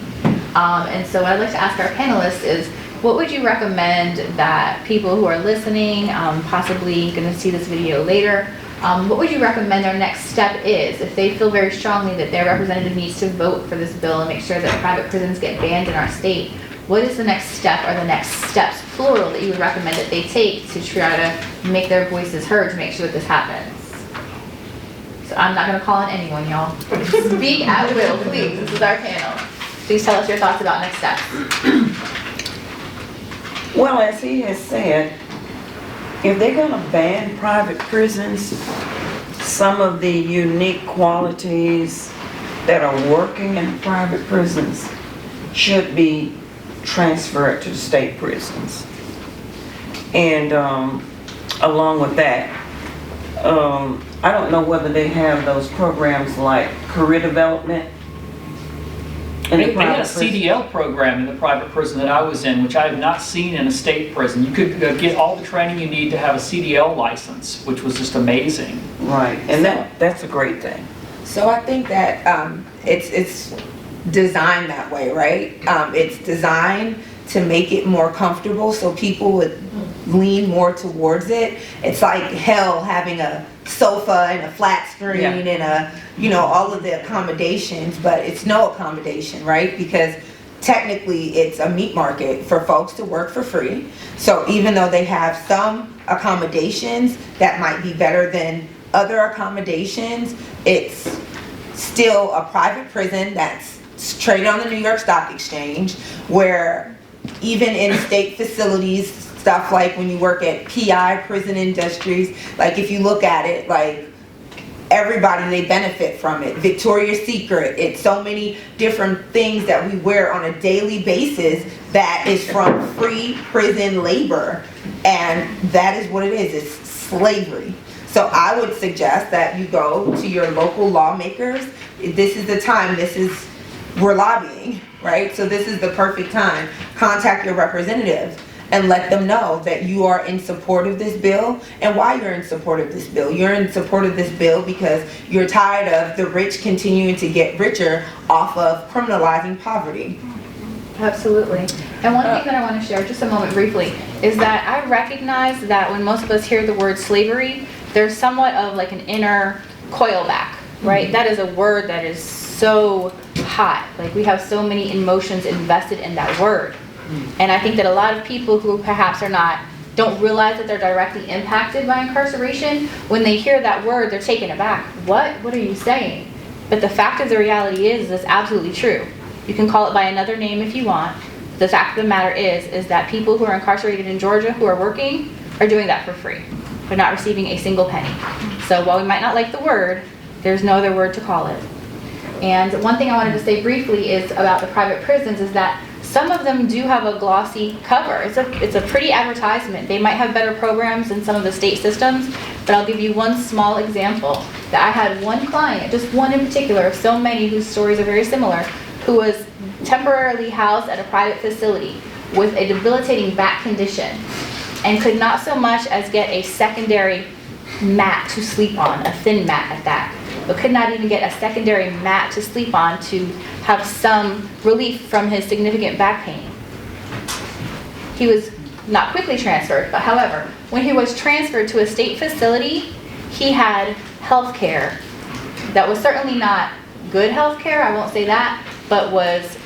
And so what I'd like to ask our panelists is, what would you recommend that people who are listening, possibly going to see this video later, what would you recommend their next step is if they feel very strongly that their representative needs to vote for this bill and make sure that private prisons get banned in our state? What is the next step or the next steps, plural, that you would recommend that they take to try to make their voices heard to make sure that this happens? So I'm not going to call on anyone, y'all. Speak at will, please. This is our panel. Please tell us your thoughts about next steps. Well, as he has said, if they're going to ban private prisons, some of the unique qualities that are working in private prisons should be transferred to the state prisons. And along with that, I don't know whether they have those programs like career development. They had a CDL program in the private prison that I was in, which I have not seen in a state prison. You could get all the training you need to have a CDL license, which was just amazing. Right, and that's a great thing. So I think that it's designed that way, right? It's designed to make it more comfortable so people would lean more towards it. It's like hell having a sofa and a flat screen and all of the accommodations, but it's no accommodation, right? Because technically it's a meat market for folks to work for free. So even though they have some accommodations that might be better than other accommodations, it's still a private prison that's traded on the New York Stock Exchange, where even in state facilities, stuff like when you work at PI, Prison Industries, like if you look at it, like everybody, they benefit from it. Victoria's Secret, it's so many different things that we wear on a daily basis that is from free prison labor. And that is what it is, it's slavery. So I would suggest that you go to your local lawmakers. This is the time, we're lobbying, right? So this is the perfect time. Contact your representatives and let them know that you are in support of this bill and why you're in support of this bill. You're in support of this bill because you're tired of the rich continuing to get richer off of criminalizing poverty. Absolutely. And one thing that I want to share, just a moment briefly, is that I recognize that when most of us hear the word slavery, there's somewhat of like an inner coil back, right? That is a word that is so hot. Like we have so many emotions invested in that word. And I think that a lot of people who perhaps don't realize that they're directly impacted by incarceration, when they hear that word, they're taken aback. What are you saying? But the fact of the reality is it's absolutely true. You can call it by another name if you want. The fact of the matter is that people who are incarcerated in Georgia who are working are doing that for free. They're not receiving a single penny. So while we might not like the word, there's no other word to call it. And one thing I wanted to say briefly is about the private prisons is that some of them do have a glossy cover. It's a pretty advertisement. They might have better programs than some of the state systems, but I'll give you one small example. That I had one client, just one in particular, of so many whose stories are very similar, who was temporarily housed at a private facility with a debilitating back condition and could not so much as get a secondary mat to sleep on, a thin mat at that, but could not even get a secondary mat to sleep on to have some relief from his significant back pain. He was not quickly transferred, but however, when he was transferred to a state facility, he had health care that was certainly not good health care, I won't say that, but was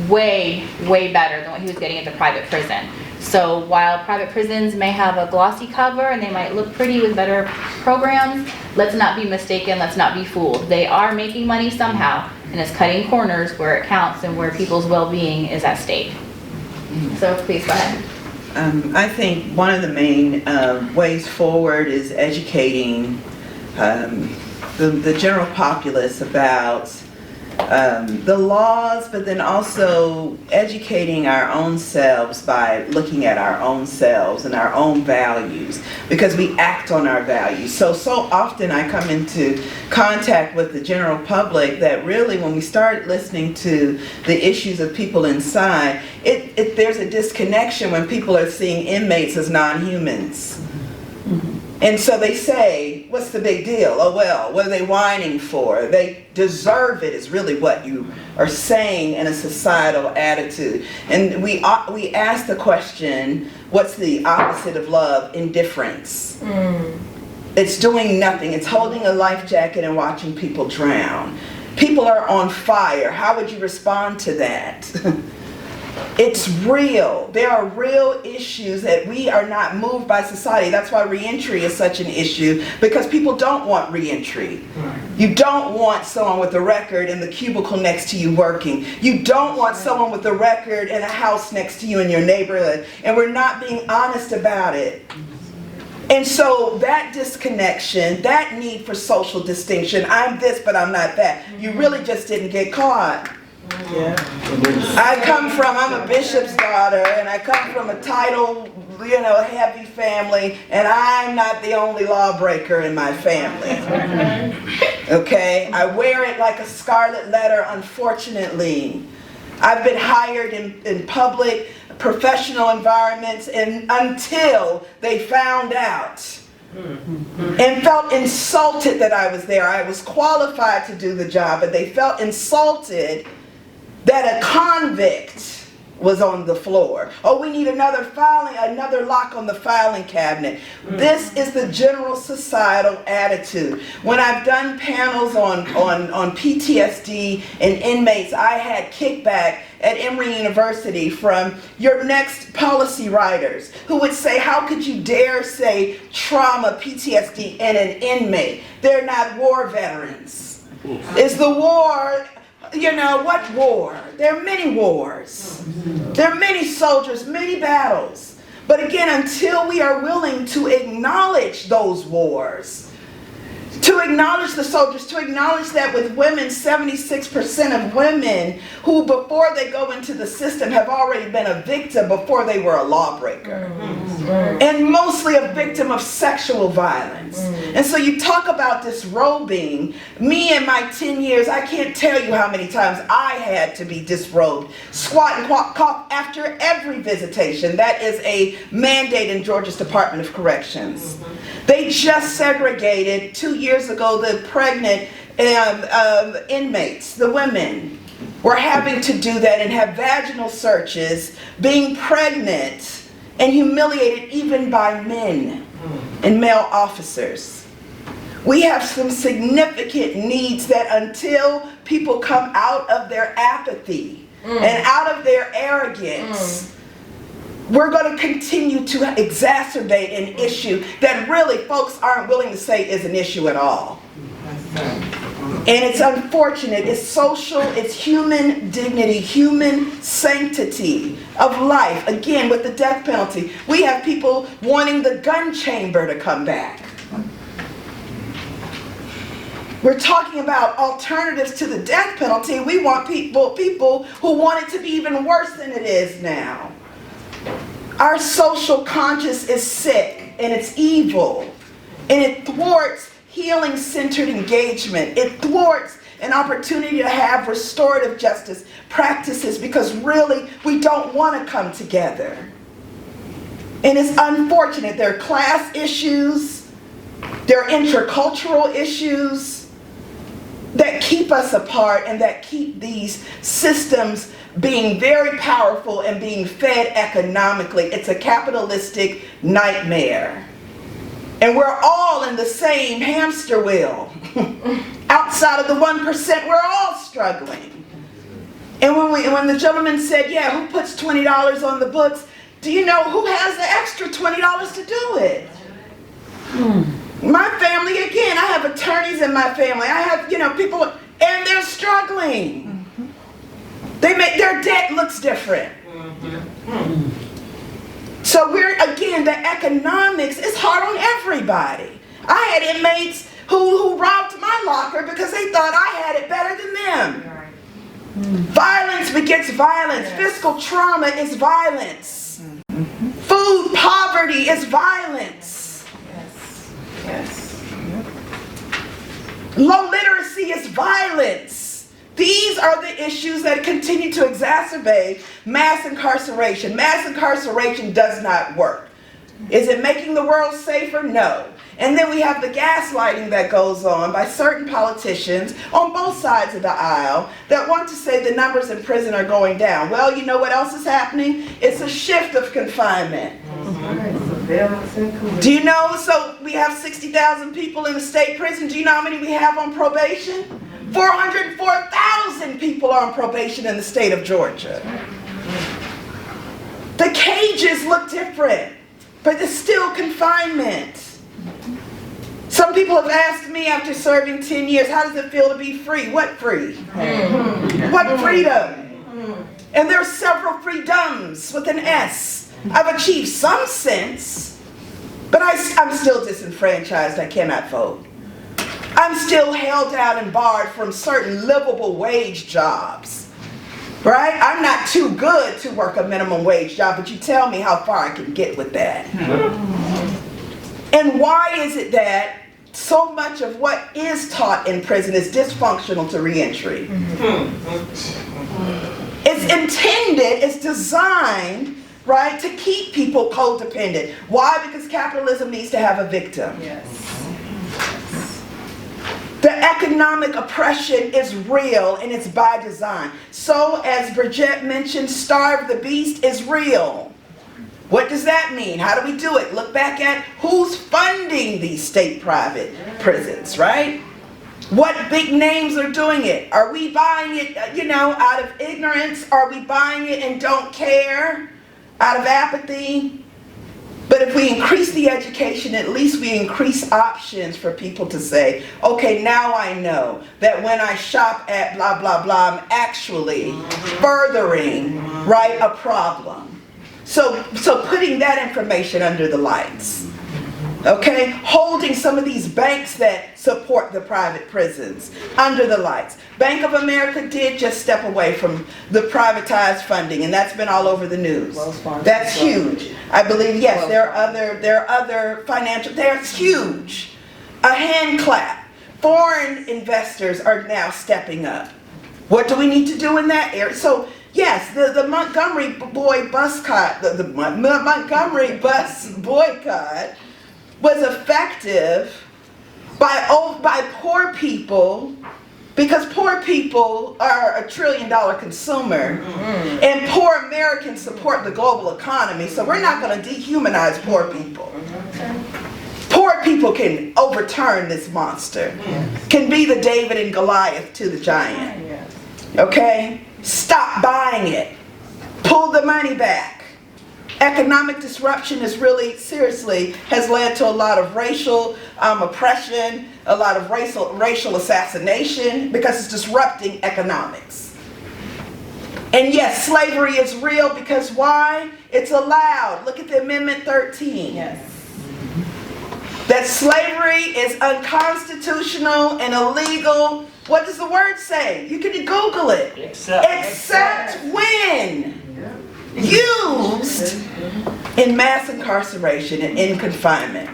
way, way better than what he was getting at the private prison. So while private prisons may have a glossy cover and they might look pretty with better programs, let's not be mistaken, let's not be fooled. They are making money somehow, and it's cutting corners where it counts and where people's well-being is at stake. So please go ahead. I think one of the main ways forward is educating the general populace about the laws, but then also educating our own selves by looking at our own selves and our own values, because we act on our values. So often I come into contact with the general public that really when we start listening to the issues of people inside, there's a disconnection when people are seeing inmates as non-humans. And so they say, what's the big deal? Oh well, what are they whining for? They deserve it is really what you are saying in a societal attitude. And we ask the question, what's the opposite of love? Indifference. It's doing nothing. It's holding a life jacket and watching people drown. People are on fire. How would you respond to that? It's real. There are real issues that we are not moved by society. That's why reentry is such an issue, because people don't want reentry. You don't want someone with a record in the cubicle next to you working. You don't want someone with a record in a house next to you in your neighborhood. And we're not being honest about it. And so that disconnection, that need for social distinction, I'm this but I'm not that, you really just didn't get caught. Yeah. I'm a bishop's daughter, and I come from a title, heavy family, and I'm not the only lawbreaker in my family. Okay? I wear it like a scarlet letter, unfortunately. I've been hired in public, professional environments, and until they found out and felt insulted that I was there. I was qualified to do the job, but they felt insulted that a convict was on the floor. Oh, we need another lock on the filing cabinet. This is the general societal attitude. When I've done panels on PTSD and inmates, I had kickback at Emory University from your next policy writers who would say, how could you dare say trauma, PTSD in an inmate? They're not war veterans. Is the war... what war? There are many wars. There are many soldiers, many battles. But again, until we are willing to acknowledge those wars, to acknowledge the soldiers, to acknowledge that with women, 76% of women who before they go into the system have already been a victim before they were a lawbreaker. And mostly a victim of sexual violence. And so you talk about disrobing. Me in my 10 years, I can't tell you how many times I had to be disrobed. Squat and cough after every visitation. That is a mandate in Georgia's Department of Corrections. They just segregated 2 years ago the pregnant inmates, the women, were having to do that and have vaginal searches, being pregnant and humiliated even by men and male officers. We have some significant needs that until people come out of their apathy and out of their arrogance, we're going to continue to exacerbate an issue that really folks aren't willing to say is an issue at all. And it's unfortunate, it's social, it's human dignity, human sanctity of life. Again, with the death penalty, we have people wanting the gun chamber to come back. We're talking about alternatives to the death penalty. We want people who want it to be even worse than it is now. Our social conscience is sick and it's evil, and it thwarts healing-centered engagement. It thwarts an opportunity to have restorative justice practices because really we don't want to come together. And it's unfortunate. There are class issues, there are intercultural issues that keep us apart and that keep these systems being very powerful and being fed economically. It's a capitalistic nightmare. And we're all in the same hamster wheel. Outside of the 1%, we're all struggling. And when the gentleman said, yeah, who puts $20 on the books? Do you know who has the extra $20 to do it? My family, again, I have attorneys in my family. I have, people, and they're struggling. Their debt looks different. So again, the economics is hard on everybody. I had inmates who robbed my locker because they thought I had it better than them. Violence begets violence. Fiscal trauma is violence. Food poverty is violence. Yes. Low literacy is violence. These are the issues that continue to exacerbate mass incarceration. Mass incarceration does not work. Is it making the world safer? No. And then we have the gaslighting that goes on by certain politicians on both sides of the aisle that want to say the numbers in prison are going down. Well, you know what else is happening? It's a shift of confinement. Do you know, so we have 60,000 people in the state prison. Do you know how many we have on probation? 404,000 people are on probation in the state of Georgia. The cages look different, but there's still confinement. Some people have asked me after serving 10 years, how does it feel to be free? What free? What freedom? And there are several freedoms with an S. I've achieved some sense, but I'm still disenfranchised. I cannot vote. I'm still held out and barred from certain livable wage jobs, right? I'm not too good to work a minimum wage job, but you tell me how far I can get with that. And why is it that so much of what is taught in prison is dysfunctional to reentry? It's intended, it's designed, right, to keep people codependent. Why? Because capitalism needs to have a victim. Yes. The economic oppression is real and it's by design. So, as Bridget mentioned, starve the beast is real. What does that mean? How do we do it? Look back at who's funding these state-private prisons, right? What big names are doing it? Are we buying it, out of ignorance? Are we buying it and don't care out of apathy? But if we increase the education, at least we increase options for people to say, okay, now I know that when I shop at blah, blah, blah, I'm actually furthering, right, a problem. So putting that information under the lights. Okay, holding some of these banks that support the private prisons under the lights. Bank of America did just step away from the privatized funding, and that's been all over the news. That's huge. I believe, yes, there are other financial, that's huge. A hand clap. Foreign investors are now stepping up. What do we need to do in that area? So yes, the Montgomery Montgomery bus boycott was effective by poor people, because poor people are $1 trillion consumer, and poor Americans support the global economy, so we're not going to dehumanize poor people. Poor people can overturn this monster, can be the David and Goliath to the giant. Okay? Stop buying it. Pull the money back. Economic disruption is really, seriously, has led to a lot of racial oppression, a lot of racial assassination, because it's disrupting economics. And yes, slavery is real, because why? It's allowed. Look at the Amendment 13. Yes. That slavery is unconstitutional and illegal. What does the word say? You can Google it. Except when used in mass incarceration and in confinement.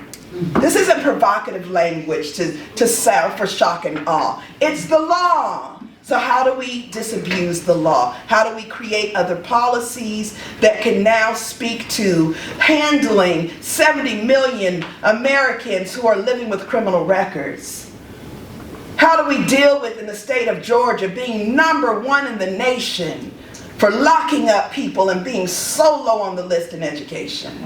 This isn't provocative language to sound for shock and awe. It's the law. So how do we disabuse the law? How do we create other policies that can now speak to handling 70 million Americans who are living with criminal records? How do we deal with, in the state of Georgia, being #1 in the nation for locking up people and being so low on the list in education?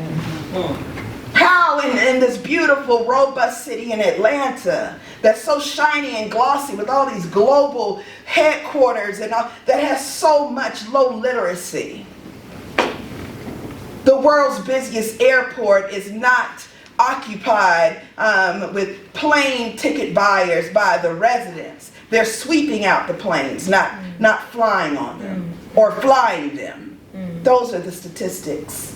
How in this beautiful, robust city in Atlanta, that's so shiny and glossy with all these global headquarters and all, that has so much low literacy, the world's busiest airport is not occupied with plane ticket buyers by the residents. They're sweeping out the planes, not flying on them or flying them. Those are the statistics.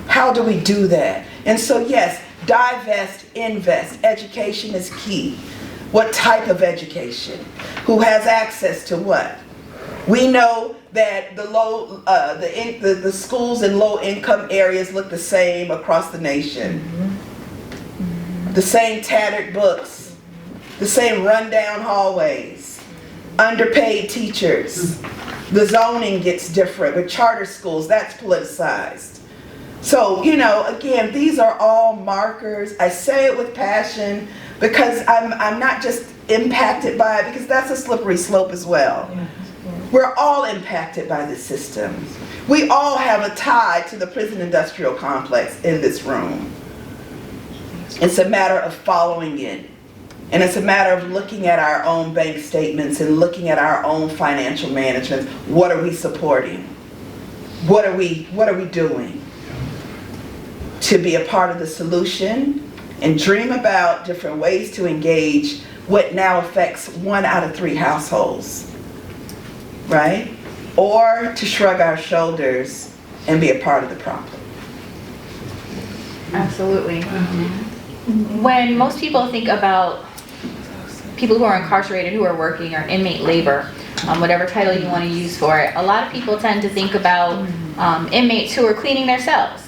How do we do that? And so yes, divest, invest. Education is key. What type of education? Who has access to what? We know that the schools in low-income areas look the same across the nation. The same tattered books, the same rundown hallways, underpaid teachers. The zoning gets different with charter schools, that's politicized. So, you know, again, these are all markers. I say it with passion because I'm not just impacted by it, because that's a slippery slope as well. We're all impacted by this system. We all have a tie to the prison industrial complex in this room. It's a matter of following it. And it's a matter of looking at our own bank statements and looking at our own financial management. What are we supporting? What are we doing to be a part of the solution and dream about different ways to engage what now affects 1 out of 3 households, right? Or to shrug our shoulders and be a part of the problem. Absolutely. When most people think about people who are incarcerated, who are working, or inmate labor, whatever title you want to use for it, a lot of people tend to think about inmates who are cleaning their cells,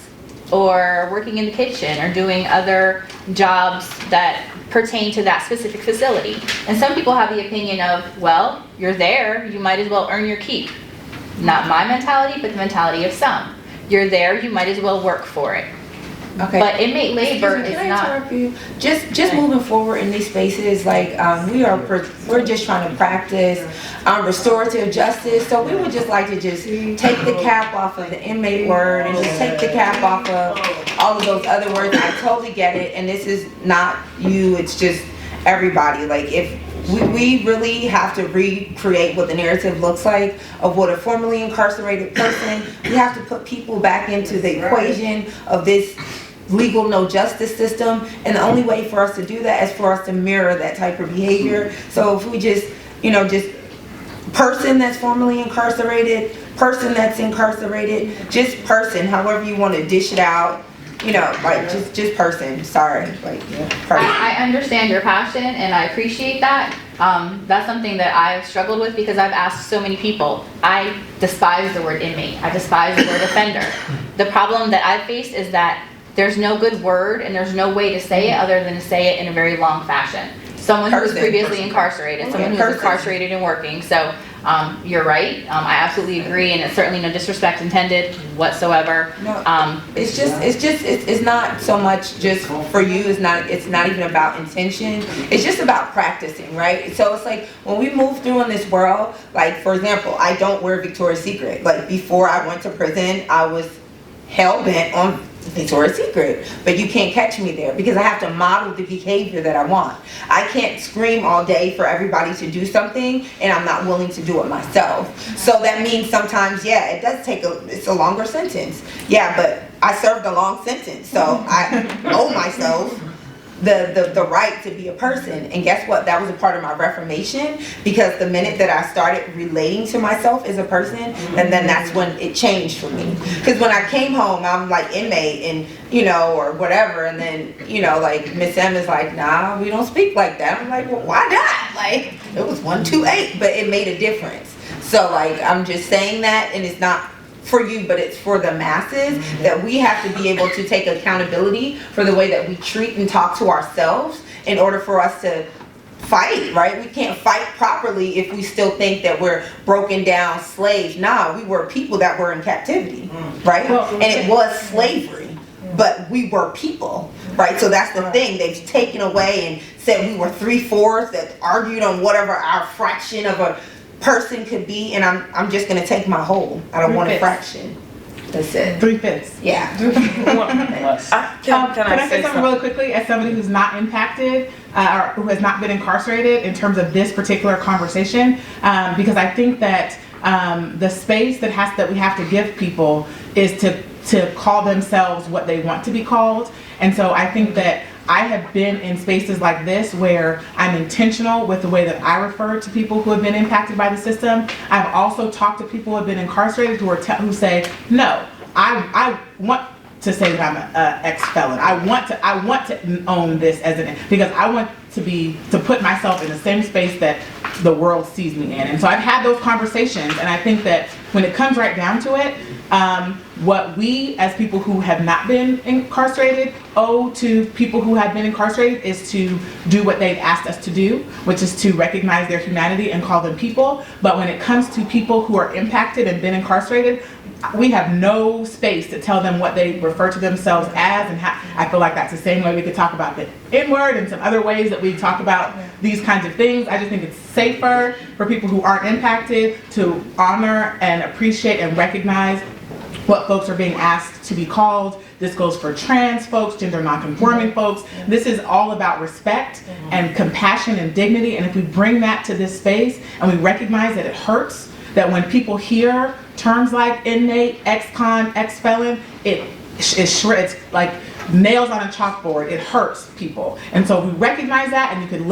or working in the kitchen, or doing other jobs that pertain to that specific facility. And some people have the opinion of, well, you're there, you might as well earn your keep. Not my mentality, but the mentality of some. You're there, you might as well work for it. Okay. But inmate labor is Can I not. interrupt you? Just moving forward in these spaces, like we're just trying to practice restorative justice. So we would just like to just take the cap off of the inmate word and just take the cap off of all of those other words. I totally get it, and this is not you. It's just everybody. Like if we really have to recreate what the narrative looks like of what a formerly incarcerated person. We have to put people back into the equation of this legal no justice system, and the only way for us to do that is for us to mirror that type of behavior. So if we just person that's formerly incarcerated, person that's incarcerated, just person, however you want to dish it out, you know, like just person, sorry, like, yeah, person. I understand your passion and I appreciate that. That's something that I've struggled with because I've asked so many people. I despise the word inmate. I despise the word offender. The problem that I've faced is that there's no good word and there's no way to say it other than to say it in a very long fashion. Someone who was previously incarcerated, someone who was incarcerated and working. So you're right. I absolutely agree, and it's certainly no disrespect intended whatsoever. No, it's not so much just for you. It's not even about intention. It's just about practicing, right? So it's like when we move through in this world, like for example, I don't wear Victoria's Secret. Like before I went to prison, I was hell bent on Victoria's Secret, but you can't catch me there because I have to model the behavior that I want. I can't scream all day for everybody to do something and I'm not willing to do it myself. So that means sometimes, yeah, it does take it's a longer sentence. Yeah, but I served a long sentence, so I owe myself the right to be a person. And guess what? That was a part of my reformation, because the minute that I started relating to myself as a person, and then that's when it changed for me. Because when I came home, I'm like inmate and, you know, or whatever, and then, you know, like Miss M is like, nah, we don't speak like that. I'm like, well, why not? Like, it was 128, but it made a difference. So like, I'm just saying that, and it's not for you, but it's for the masses, that we have to be able to take accountability for the way that we treat and talk to ourselves in order for us to fight, right? We can't fight properly if we still think that we're broken down slaves. Nah, we were people that were in captivity, right? And it was slavery, but we were people, right? So that's the thing. They've taken away and said we were 3/4 that argued on whatever our fraction of a person could be, and I'm just gonna take my whole. I don't want a fraction. That's it. 3/5. Yeah. Can I say something really quickly as somebody who's not impacted or who has not been incarcerated in terms of this particular conversation? Because I think that the space that we have to give people is to call themselves what they want to be called. And so I think that I have been in spaces like this where I'm intentional with the way that I refer to people who have been impacted by the system. I've also talked to people who have been incarcerated who say, no, I want to say that I'm an ex-felon. I want to own this because I want to put myself in the same space that the world sees me in. And so I've had those conversations, and I think that when it comes right down to it, what we as people who have not been incarcerated owe to people who have been incarcerated is to do what they've asked us to do, which is to recognize their humanity and call them people. But when it comes to people who are impacted and been incarcerated, we have no space to tell them what they refer to themselves as, and I feel like that's the same way we could talk about the N-word and some other ways that we talk about these kinds of things. I just think it's safer for people who aren't impacted to honor and appreciate and recognize what folks are being asked to be called. This goes for trans folks, gender nonconforming folks. This is all about respect and compassion and dignity, and if we bring that to this space and we recognize that it hurts, that when people hear terms like inmate, ex-con, ex-felon, it's like nails on a chalkboard. It hurts people. And so if we recognize that, and you could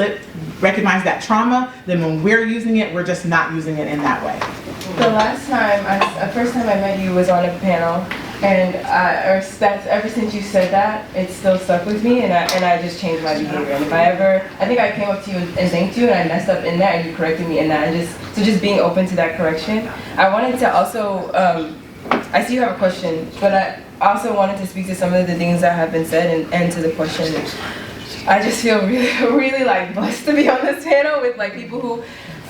recognize that trauma, then when we're using it, we're just not using it in that way. The first time I met you was on a panel, and ever since you said that, it still stuck with me, and I just changed my behavior. And I think I came up to you and thanked you, and I messed up in that, and you corrected me in that, and just being open to that correction. I wanted to also, I see you have a question, but I also wanted to speak to some of the things that have been said and to the question. I just feel really, really like blessed to be on this panel with like people who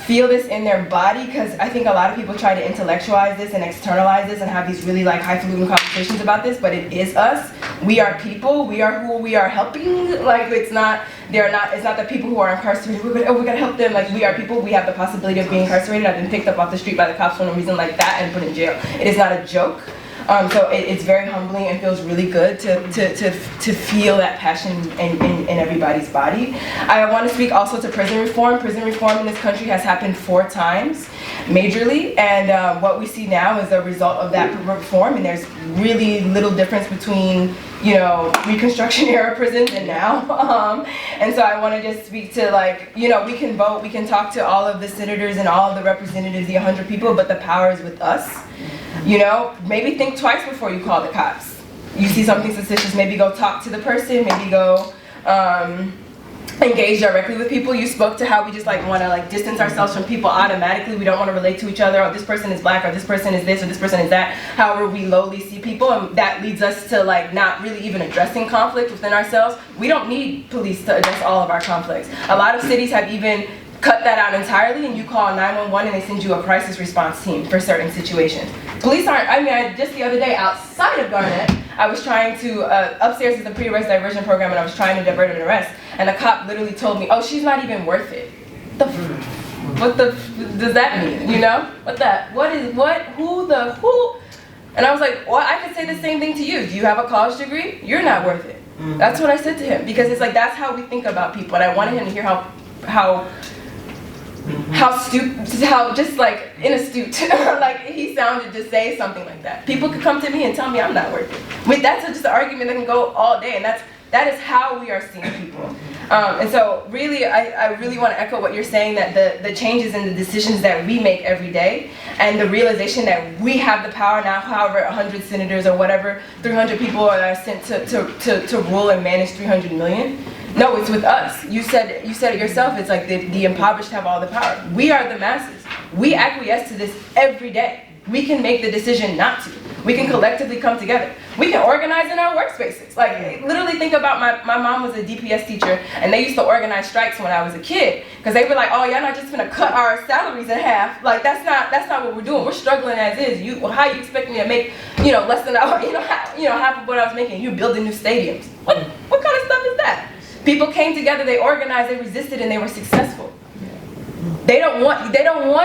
feel this in their body, because I think a lot of people try to intellectualize this and externalize this and have these really like highfalutin conversations about this, but it is us. We are people. We are who we are helping. Like it's not the people who are incarcerated. We're gonna help them. Like we are people. We have the possibility of being incarcerated. I've been picked up off the street by the cops for no reason like that and put in jail. It is not a joke. So it's very humbling and feels really good to feel that passion in everybody's body. I want to speak also to prison reform. Prison reform in this country has happened 4 times, majorly, and what we see now is a result of that reform, and there's really little difference between, you know, Reconstruction era prisons and now. And so I want to just speak to, like, you know, we can vote, we can talk to all of the senators and all of the representatives, the 100 people, but the power is with us. You know, maybe think twice before you call the cops. You see something suspicious, maybe go talk to the person, maybe go engage directly with people. You spoke to how we just like want to like distance ourselves from people automatically. We don't want to relate to each other. Oh, this person is black, or this person is this, or this person is that. However, we lowly see people, and that leads us to like not really even addressing conflict within ourselves. We don't need police to address all of our conflicts. A lot of cities have even cut that out entirely, and you call 911 and they send you a crisis response team for certain situations. Police aren't, just the other day outside of Garnett, I was trying to, upstairs is a pre-arrest diversion program, and I was trying to divert an arrest, and a cop literally told me, oh, she's not even worth it. What does that mean, you know? Who? And I was like, well, I could say the same thing to you. Do you have a college degree? You're not worth it. That's what I said to him, because it's like, that's how we think about people, and I wanted him to hear how just like astute, like he sounded to say something like that. People could come to me and tell me I'm not worth it. That's just an argument that can go all day, and that is how we are seeing people. And so really, I really want to echo what you're saying, that the changes in the decisions that we make every day, and the realization that we have the power now, however 100 senators or whatever, 300 people are sent to rule and manage 300 million. No, it's with us. You said it yourself. It's like the impoverished have all the power. We are the masses. We acquiesce to this every day. We can make the decision not to. We can collectively come together. We can organize in our workspaces. Like, literally think about my mom was a DPS teacher, and they used to organize strikes when I was a kid, because they were like, oh, y'all not just gonna cut our salaries in half. Like, that's not what we're doing. We're struggling as is. How you expect me to make, less than half of what I was making? You're building new stadiums. What kind of stuff is that? People came together, they organized, they resisted, and they were successful. They don't want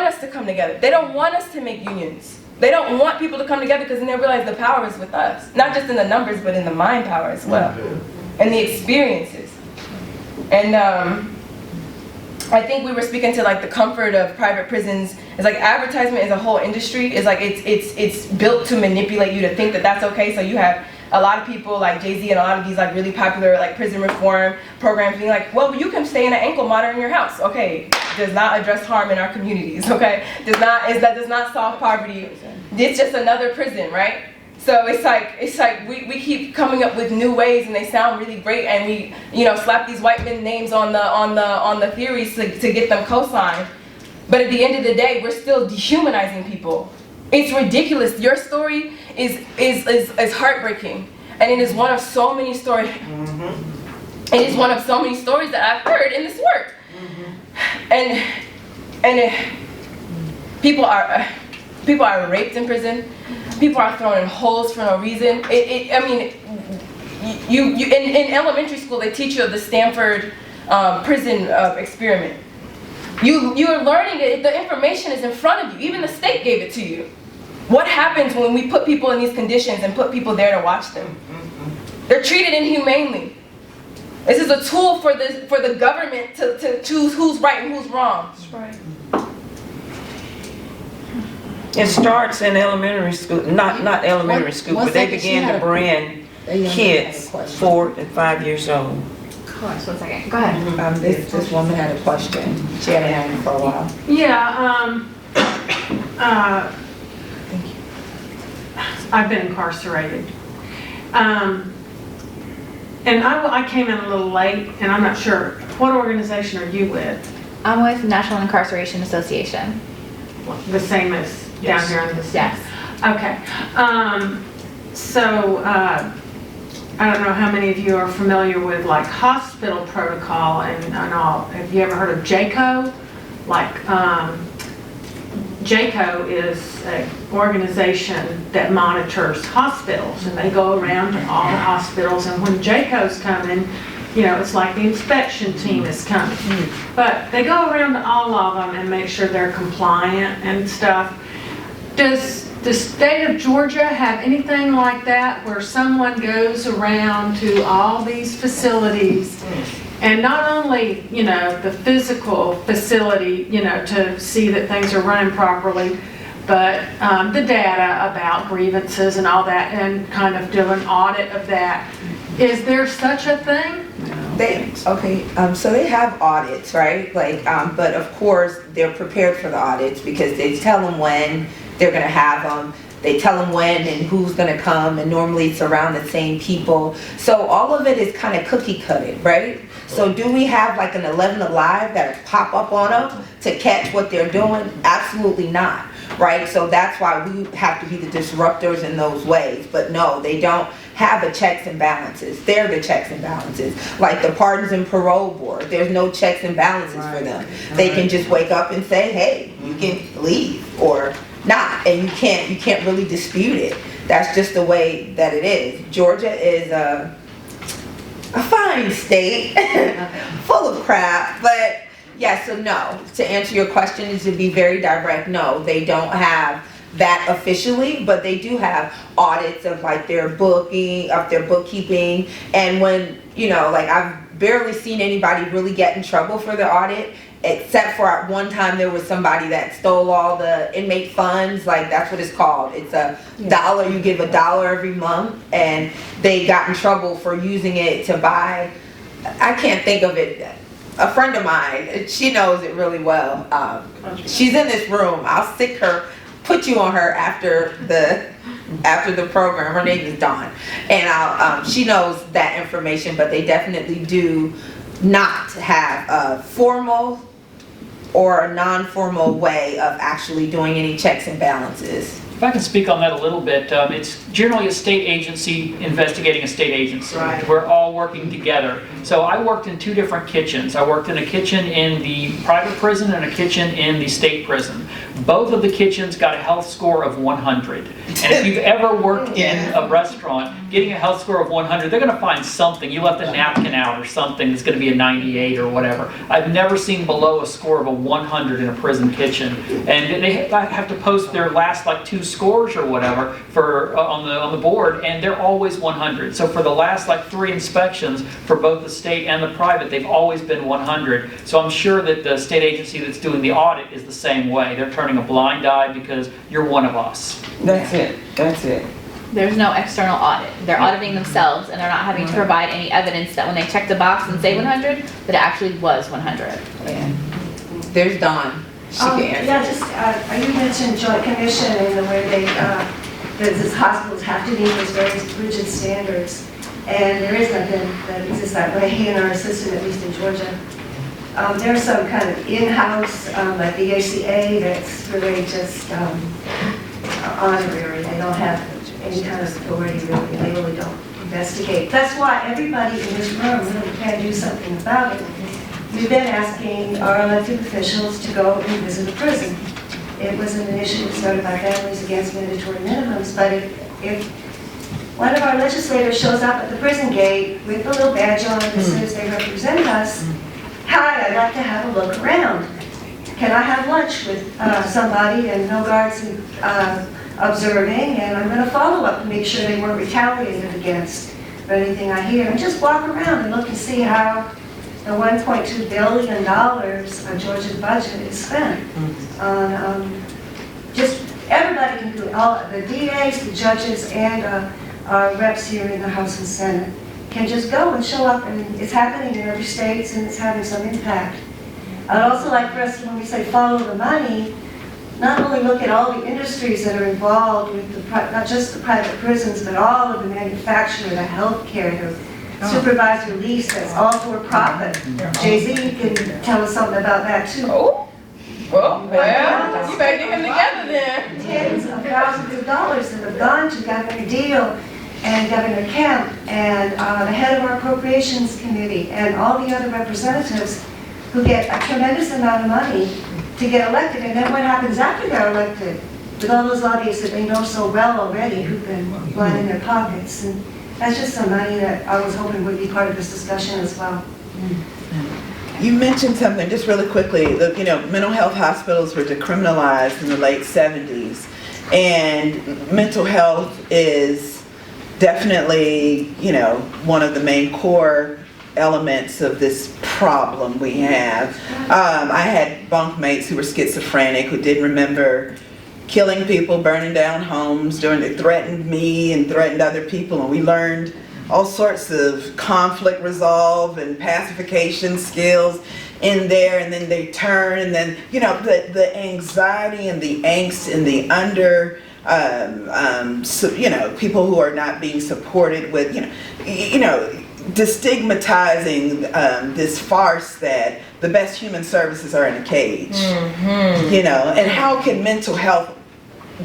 us to come together. They don't want us to make unions. They don't want people to come together, because then they realize the power is with us. Not just in the numbers, but in the mind power as well. And the experiences. And I think we were speaking to like the comfort of private prisons. It's like advertisement is a whole industry. It's like it's built to manipulate you to think that that's okay. So you have a lot of people like Jay-Z and a lot of these like really popular like prison reform programs being like, well, you can stay in an ankle monitor in your house. Okay, does not address harm in our communities. Okay, that does not solve poverty. It's just another prison, right? So it's like we keep coming up with new ways, and they sound really great, and we slap these white men names on the theories to get them co-signed. But at the end of the day, we're still dehumanizing people. It's ridiculous. Your story is heartbreaking, and it is one of so many stories. It is one of so many stories that I've heard in this work. People are raped in prison. People are thrown in holes for no reason. In elementary school they teach you the Stanford prison experiment. You are learning it. The information is in front of you. Even the state gave it to you. What happens when we put people in these conditions and put people there to watch them? They're treated inhumanely. This is a tool for the government to choose who's right and who's wrong. That's right. It starts in elementary school, not elementary school, but they begin to brand kids 4 and 5 years old. Of course, 1 second. Go ahead. This woman had a question. She had it on for a while. Yeah, I've been incarcerated. And I came in a little late, and I'm not sure. What organization are you with? I'm with National Incarceration Association. The same as down here in the city? Yes. Okay. So, I don't know how many of you are familiar with like hospital protocol and all. Have you ever heard of JCO? Like, JCO is an organization that monitors hospitals, and they go around to all the hospitals, and when JCO's coming, it's like the inspection team is coming. But they go around to all of them and make sure they're compliant and stuff. Does Does the state of Georgia have anything like that where someone goes around to all these facilities and not only, you know, the physical facility, you know, to see that things are running properly, but the data about grievances and all that, and kind of do an audit of that? Is there such a thing? So they have audits, right? Like, but of course, they're prepared for the audits because they tell them when they're gonna have them. They tell them when and who's gonna come, and normally it's around the same people. So all of it is kind of cookie cutted, right? So do we have like an 11 Alive that pop up on them to catch what they're doing? Absolutely not, right? So that's why we have to be the disruptors in those ways. But no, they don't have a checks and balances. They're the checks and balances. Like the Pardons and Parole Board, there's no checks and balances for them. They can just wake up and say, hey, you can leave or not, and you can't really dispute it. That's just the way that it is. Georgia is a fine state, full of crap, but yeah, so no. To answer your question is to be very direct, no, they don't have that officially, but they do have audits of like their booking, of their bookkeeping, and when, you know, like I've barely seen anybody really get in trouble for the audit, except for at one time there was somebody that stole all the inmate funds, like that's what it's called. It's a dollar, you give $1 every month, and they got in trouble for using it to buy, I can't think of it, a friend of mine, she knows it really well. She's in this room, I'll put you on her after the program. Her name is Dawn, and she knows that information, but they definitely do not have a formal or a non-formal way of actually doing any checks and balances. If I can speak on that a little bit, it's generally a state agency investigating a state agency. Right. We're all working together. So I worked in 2 different kitchens. I worked in a kitchen in the private prison and a kitchen in the state prison. Both of the kitchens got a health score of 100. And if you've ever worked in a restaurant, getting a health score of 100, they're going to find something. You left a napkin out or something that's going to be a 98 or whatever. I've never seen below a score of a 100 in a prison kitchen. And they have to post their last like 2 scores or whatever for on the board, and they're always 100. So for the last like 3 inspections for both the state and the private, they've always been 100. So I'm sure that the state agency that's doing the audit is the same way. They're turning a blind eye because you're one of us. That's it. There's no external audit. They're auditing themselves, and they're not having to provide any evidence that when they check the box and say 100, that it actually was 100. Yeah. There's Dawn. She can answer. Yeah, you mentioned joint commission and the way they, the hospitals have to meet those very rigid standards. And there is nothing that exists that way in our system, at least in Georgia. There's some kind of in-house, like the ACA, that's really just honorary. They don't have any kind of authority, really. They really don't investigate. That's why everybody in this room really can do something about it. We've been asking our elected officials to go and visit a prison. It was an initiative started by Families Against Mandatory Minimums, but if one of our legislators shows up at the prison gate with a little badge on that says they represent us, hi, I'd like to have a look around. Can I have lunch with somebody and no guards observing, and I'm going to follow up and make sure they weren't retaliated against or anything I hear, and just walk around and look and see how the $1.2 billion on Georgia's budget is spent on just everybody can do it. All the DAs, the judges, and our reps here in the House and Senate can just go and show up, and it's happening in other states, and it's having some impact. I'd also like for us, when we say follow the money, not only look at all the industries that are involved with the, not just the private prisons, but all of the manufacturing, the healthcare, the supervised release, that's all for profit. Jay-Z can tell us something about that too. Oh, well, you better get him together then. Tens of thousands of dollars that have gone to Governor Deal and Governor Kemp and the head of our appropriations committee and all the other representatives who get a tremendous amount of money to get elected. And then what happens after they're elected with all those lobbyists that they know so well already who've been lining their pockets? And that's just some money that I was hoping would be part of this discussion as well. You mentioned something just really quickly. Mental health hospitals were decriminalized in the late 70s. And mental health is definitely, one of the main core elements of this problem we have. I had bunkmates who were schizophrenic, who didn't remember killing people, burning down homes, they threatened me and threatened other people, and we learned all sorts of conflict resolve and pacification skills in there, and then they turn, and then, the anxiety and the angst and the people who are not being supported with, destigmatizing this farce that the best human services are in a cage. And how can mental health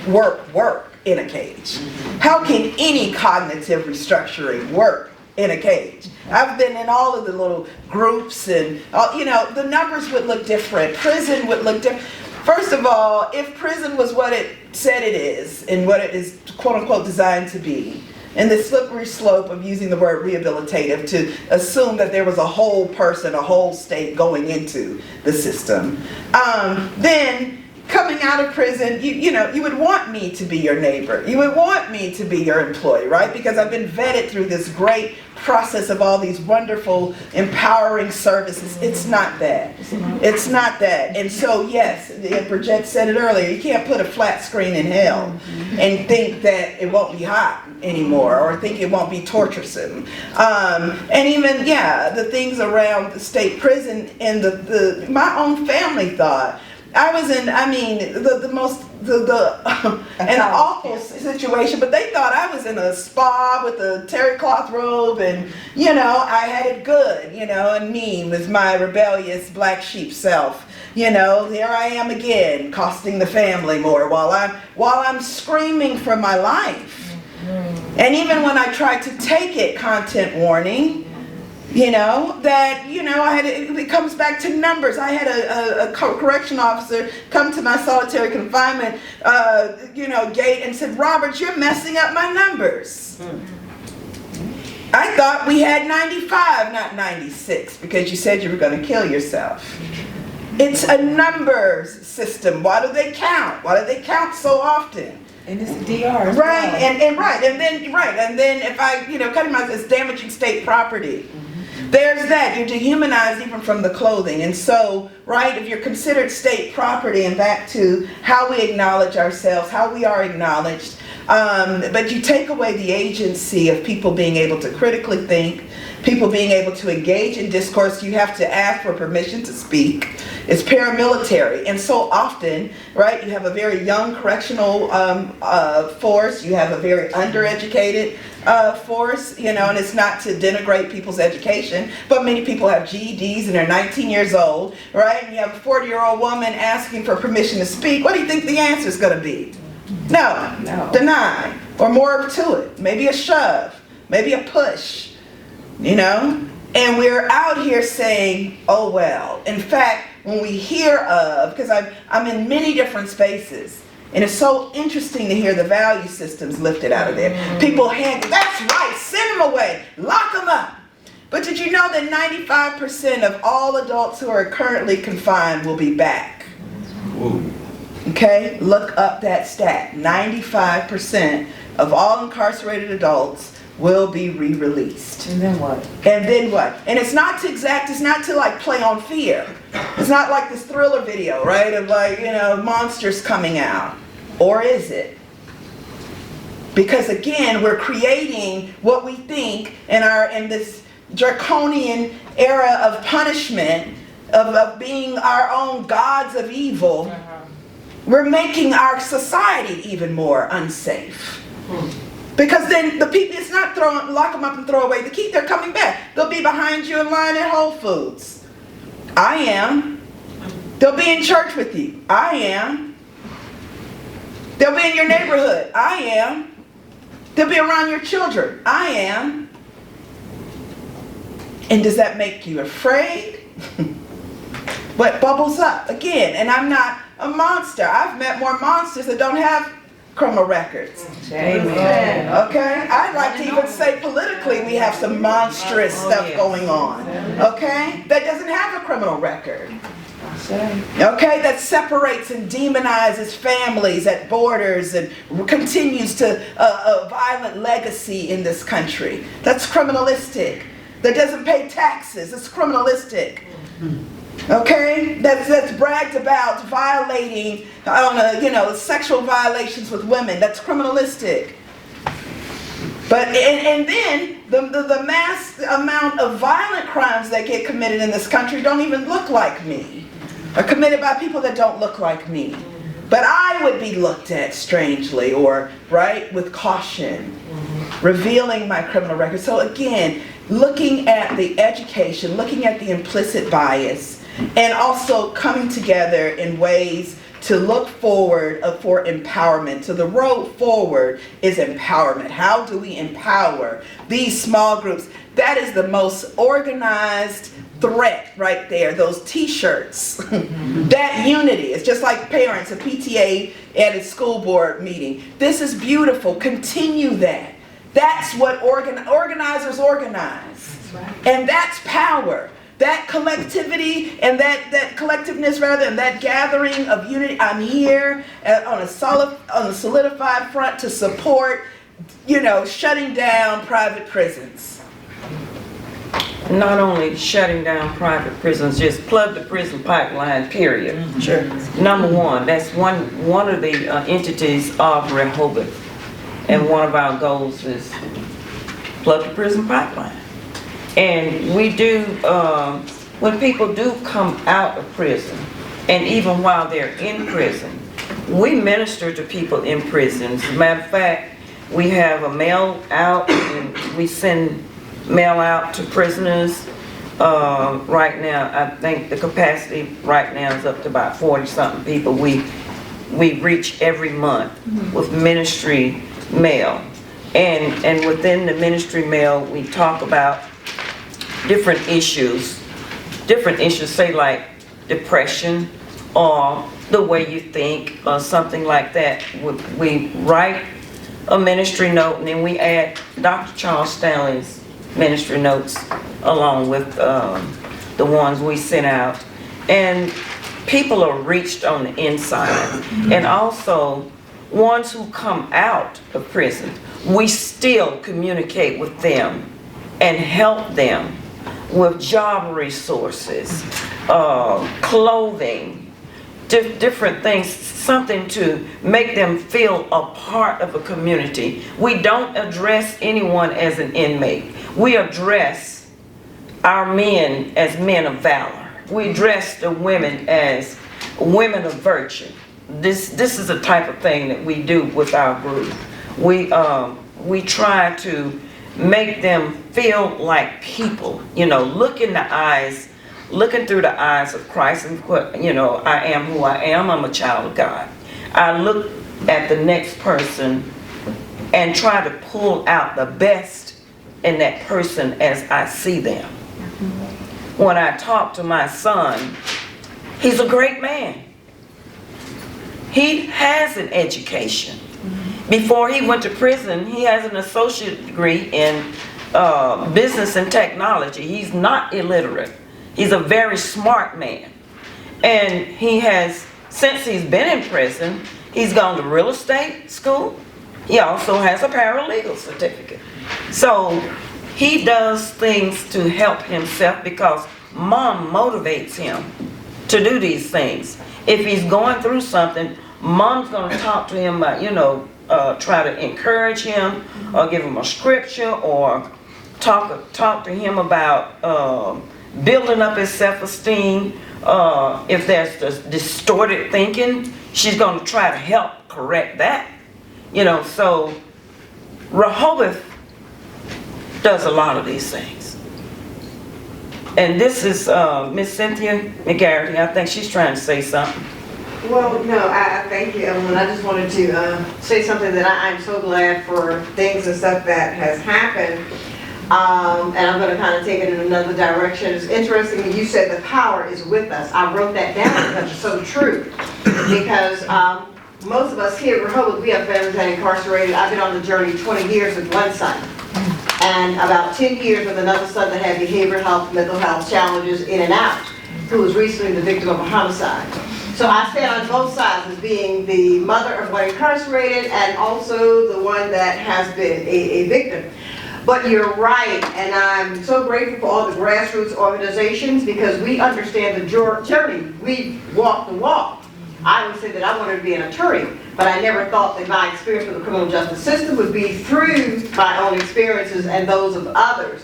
work in a cage? How can any cognitive restructuring work in a cage? I've been in all of the little groups, and the numbers would look different. Prison would look different. First of all, if prison was what it said it is, and what it is quote unquote designed to be, and the slippery slope of using the word rehabilitative to assume that there was a whole person, a whole state going into the system, then coming out of prison, you would want me to be your neighbor. You would want me to be your employee, right? Because I've been vetted through this great process of all these wonderful, empowering services. It's not that. It's not that. And so, yes, Bridget said it earlier, you can't put a flat screen in hell and think that it won't be hot anymore, or think it won't be torturesome. And even, the things around the state prison and my own family thought, I was in, an awful situation, but they thought I was in a spa with a terry cloth robe, and, I had it good, and me with my rebellious black sheep self. Here I am again, costing the family more while I'm screaming for my life. And even when I tried to take it, content warning, it comes back to numbers. I had a correction officer come to my solitary confinement, gate and said, "Robert, you're messing up my numbers." I thought we had 95, not 96, because you said you were going to kill yourself. It's a numbers system. Why do they count? Why do they count so often? And it's a DR. Right, and then if I, cutting my, it's damaging state property. There's that. You're dehumanized even from the clothing. And so, if you're considered state property, and back to how we acknowledge ourselves, how we are acknowledged, but you take away the agency of people being able to critically think, people being able to engage in discourse. You have to ask for permission to speak. It's paramilitary. And so often, you have a very young correctional force, you have a very undereducated force, and it's not to denigrate people's education, but many people have GEDs and they're 19 years old, and you have a 40-year-old woman asking for permission to speak. What do you think the answer is going to be? No, deny, or more to it, maybe a shove, maybe a push, and we're out here saying, oh well. In fact, when we hear of, because I'm in many different spaces, and it's so interesting to hear the value systems lifted out of there. People that's right, send them away, lock them up. But did you know that 95% of all adults who are currently confined will be back? Whoa. Okay, look up that stat. 95% of all incarcerated adults will be re-released. And then what? And it's not to play on fear. It's not like this Thriller video, of monsters coming out. Or is it? Because again, we're creating what we think in this draconian era of punishment, of being our own gods of evil. We're making our society even more unsafe. Because then the people, it's not lock them up and throw away the key. They're coming back. They'll be behind you in line at Whole Foods. I am. They'll be in church with you. I am. They'll be in your neighborhood. I am. They'll be around your children. I am. And does that make you afraid? What bubbles up? Again, and I'm not a monster. I've met more monsters that don't have criminal records. Amen. Okay? I'd like to even say politically we have some monstrous stuff going on. Okay? That doesn't have a criminal record. Okay, that separates and demonizes families at borders and continues to a violent legacy in this country. That's criminalistic. That doesn't pay taxes. It's criminalistic. Okay, that's bragged about violating sexual violations with women. That's criminalistic. But and then the mass amount of violent crimes that get committed in this country don't even look like me, are committed by people that don't look like me. But I would be looked at strangely, or right, with caution, revealing my criminal record. So again, looking at the education, looking at the implicit bias, and also coming together in ways to look forward for empowerment. So the road forward is empowerment. How do we empower these small groups? That is the most organized threat right there, those t-shirts. That unity, it's just like parents, a PTA at a school board meeting. This is beautiful, continue that. That's what organizers organize. And that's power. That collectivity and that collectiveness rather, and that gathering of unity. I'm here on a solidified front to support, shutting down private prisons. Not only shutting down private prisons, just plug the prison pipeline, period. Sure. Number one, that's one of the entities of Rehoboth. And one of our goals is plug the prison pipeline. And we do, when people do come out of prison, and even while they're in prison, we minister to people in prisons. As a matter of fact, we have a mail out, and we send mail out to prisoners. Right now, I think the capacity right now is up to about 40-something people we reach every month with ministry mail. And within the ministry mail, we talk about different issues, say like depression or the way you think or something like that. We write a ministry note, and then we add Dr. Charles Stanley's ministry notes along with the ones we sent out. And people are reached on the inside. And also, ones who come out of prison, we still communicate with them and help them with job resources, clothing, different things, something to make them feel a part of a community. We don't address anyone as an inmate. We address our men as men of valor. We address the women as women of virtue. This is the type of thing that we do with our group. We try to make them feel like people, looking through the eyes of Christ. And I am who I am. I'm a child of God. I look at the next person and try to pull out the best in that person as I see them. When I talk to my son, he's a great man. He has an education. Before he went to prison, he has an associate degree in business and technology. He's not illiterate. He's a very smart man. And he has, since he's been in prison, he's gone to real estate school. He also has a paralegal certificate. So he does things to help himself because mom motivates him to do these things. If he's going through something, mom's going to talk to him about, try to encourage him or give him a scripture or talk to him about building up his self-esteem. If there's this distorted thinking, she's going to try to help correct that. So Rehoboth does a lot of these things. And this is Miss Cynthia McGarity. I think she's trying to say something. Well, no, I thank you, Evelyn. I just wanted to say something that I'm so glad for things and stuff that has happened. And I'm going to kind of take it in another direction. It's interesting that you said the power is with us. I wrote that down because it's so true. Because most of us here at Rehoboth, we have families that are incarcerated. I've been on the journey 20 years with one son. And about 10 years with another son that had behavioral health, mental health challenges in and out. who was recently the victim of a homicide. So I stand on both sides as being the mother of one incarcerated and also the one that has been a victim. But you're right, and I'm so grateful for all the grassroots organizations because we understand the journey. We walk the walk. I would say that I wanted to be an attorney, but I never thought that my experience with the criminal justice system would be through my own experiences and those of others.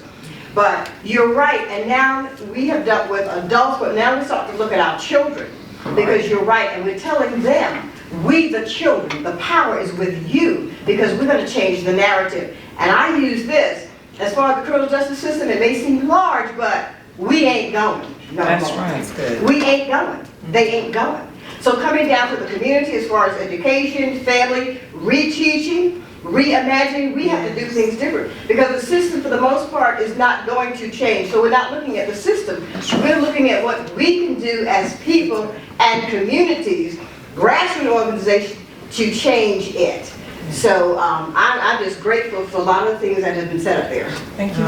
But you're right, and now we have dealt with adults, but now we start to look at our children. Because you're right, and we're telling them, we the children, the power is with you, because we're going to change the narrative. And I use this, as far as the criminal justice system, it may seem large, but we ain't going. No That's more. right. Good. We ain't going. They ain't going. So coming down to the community as far as education, family, reteaching, reimagining, we have to do things different. Because the system, for the most part, is not going to change. So we're not looking at the system. We're looking at what we can do as people and communities, grassroots organizations, to change it. So I'm just grateful for a lot of the things that have been said up there. Thank you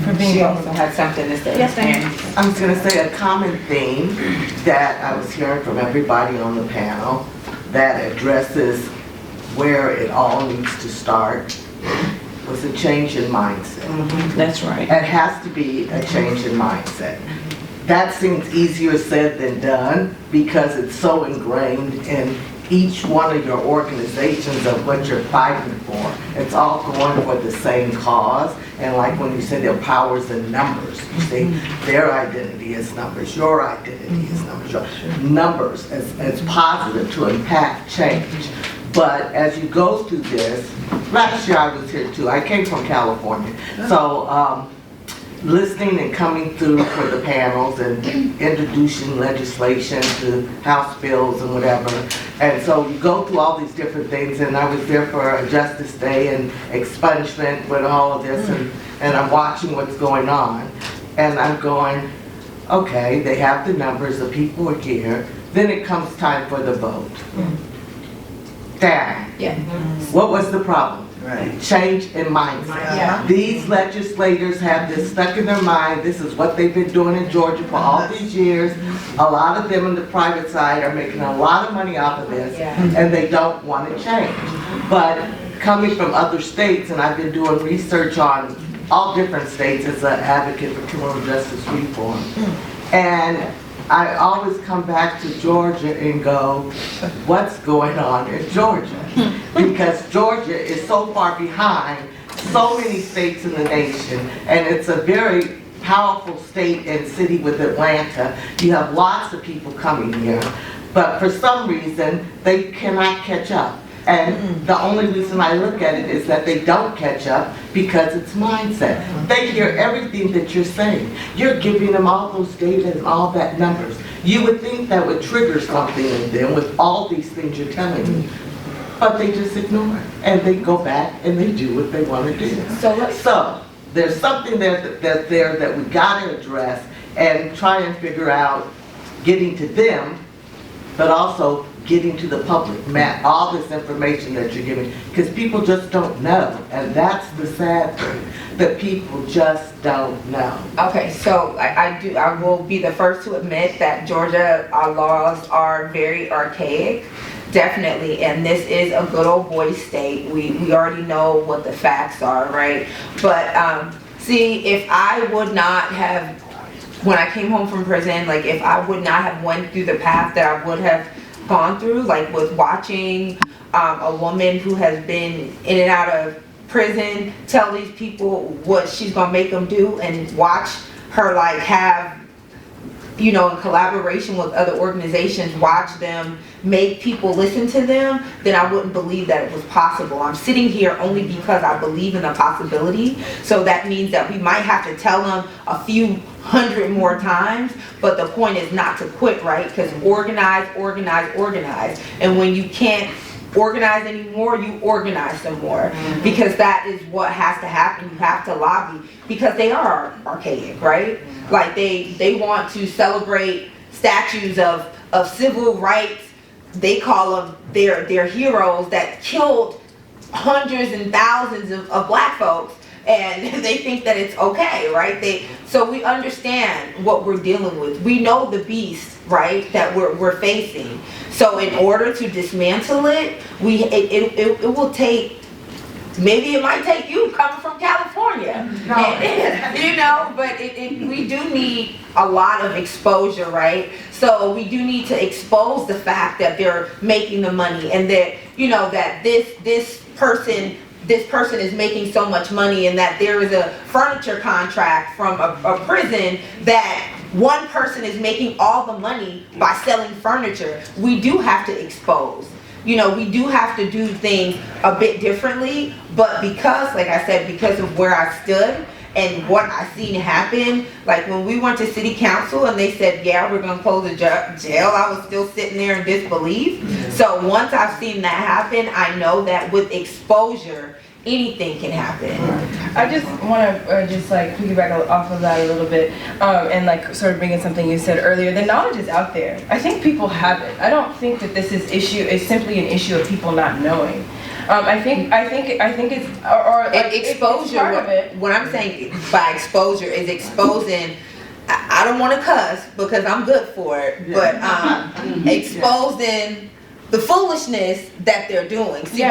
for being She here. also had something to say. Yes, ma'am. I was going to say a common theme that I was hearing from everybody on the panel that addresses where it all needs to start was a change in mindset. That's right. It has to be a change in mindset. That seems easier said than done because it's so ingrained in each one of your organizations of what you're fighting for. It's all going for the same cause. And like when you said their powers in numbers, you see, their identity is numbers, your identity is numbers. Numbers as positive to impact change. But as you go through this, last year I was here too. I came from California. So listening and coming through for the panels and introducing legislation to House bills and whatever. And so you go through all these different things, and I was there for a Justice Day and expungement with all of this, and I'm watching what's going on. And I'm going, okay, they have the numbers, the people are here. Then it comes time for the vote. Damn. Yeah. What was the problem? Right. Change in mindset. Yeah. These legislators have this stuck in their mind. This is what they've been doing in Georgia for all these years. A lot of them on the private side are making a lot of money off of this, and they don't want to change. But coming from other states, and I've been doing research on all different states as an advocate for criminal justice reform, and I always come back to Georgia and go, what's going on in Georgia? Because Georgia is so far behind so many states in the nation, and it's a very powerful state and city with Atlanta. You have lots of people coming here, but for some reason, they cannot catch up. And the only reason I look at it is that they don't catch up because it's mindset. They hear everything that you're saying. You're giving them all those data and all that numbers. You would think that would trigger something in them with all these things you're telling me. But they just ignore it. And they go back and they do what they want to do. So there's something that's there that we got to address and try and figure out getting to them, but also getting to the public, all this information that you're giving, because people just don't know, and that's the sad thing, that people just don't know. Okay, so I will be the first to admit that Georgia laws are very archaic, definitely, and this is a good old boy state. We already know what the facts are, right? But see, if I would not have, when I came home from prison, like if I would not have went through the path that I would have gone through, like with watching a woman who has been in and out of prison tell these people what she's gonna make them do, and watch her like have, you know, in collaboration with other organizations, watch them make people listen to them, then I wouldn't believe that it was possible. I'm sitting here only because I believe in the possibility. So that means that we might have to tell them a few hundred more times, but the point is not to quit, right? Because organize, organize, organize. And when you can't organize anymore, you organize some more, because that is what has to happen. You have to lobby, because they are archaic, right? Like they want to celebrate statues of civil rights. They call them their heroes that killed hundreds and thousands of black folks, and they think that it's okay, right? So we understand what we're dealing with. We know the beast, right, that we're facing. So in order to dismantle it, it will take, maybe it might take you coming from California, you know, but we do need a lot of exposure, right? So we do need to expose the fact that they're making the money, and that, you know, that this person is making so much money, and that there is a furniture contract from a prison that one person is making all the money by selling furniture. We do have to expose. You know, we do have to do things a bit differently, but because, like I said, because of where I stood and what I seen happen, like when we went to city council and they said, yeah, we're gonna close the jail, I was still sitting there in disbelief. So once I've seen that happen, I know that with exposure, anything can happen. I just want to just like piggyback off of that a little bit, and like sort of bring in something you said earlier. The knowledge is out there. I think people have it. I don't think that this is simply an issue of people not knowing. I think it's exposure. What I'm saying by exposure is exposing. I don't want to cuss because I'm good for it, but exposing the foolishness that they're doing. See,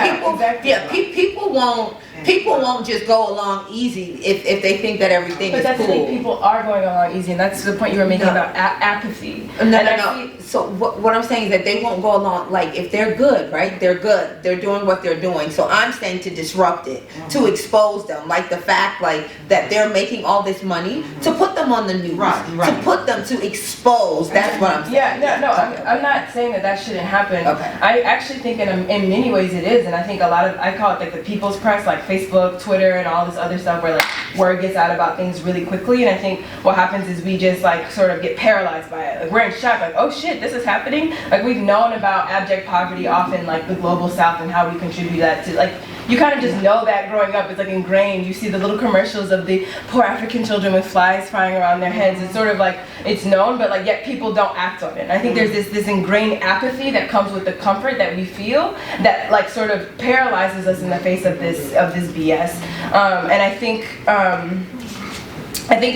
people won't just go along easy if they think that everything is cool. But that's the thing, people are going along easy, and that's the point you were making about apathy. No. So what I'm saying is that they won't go along, like if they're good, right? They're good. They're doing what they're doing. So I'm saying to disrupt it, to expose them, like the fact like that they're making all this money, to put them on the news, to put them, to expose. That's what I'm saying. I'm not saying that shouldn't happen. Okay. I actually think in many ways it is, and I think I call it like the people's press, like Facebook, Twitter, and all this other stuff where like word gets out about things really quickly, and I think what happens is we just like sort of get paralyzed by it. Like we're in shock, like, oh shit, this is happening. Like we've known about abject poverty often, like the global south, and how we contribute that to, like, you kind of just know that growing up. It's like ingrained. You see the little commercials of the poor African children with flies flying around their heads. It's sort of like, it's known, but like yet people don't act on it. And I think there's this ingrained apathy that comes with the comfort that we feel that like sort of paralyzes us in the face of this BS. And I think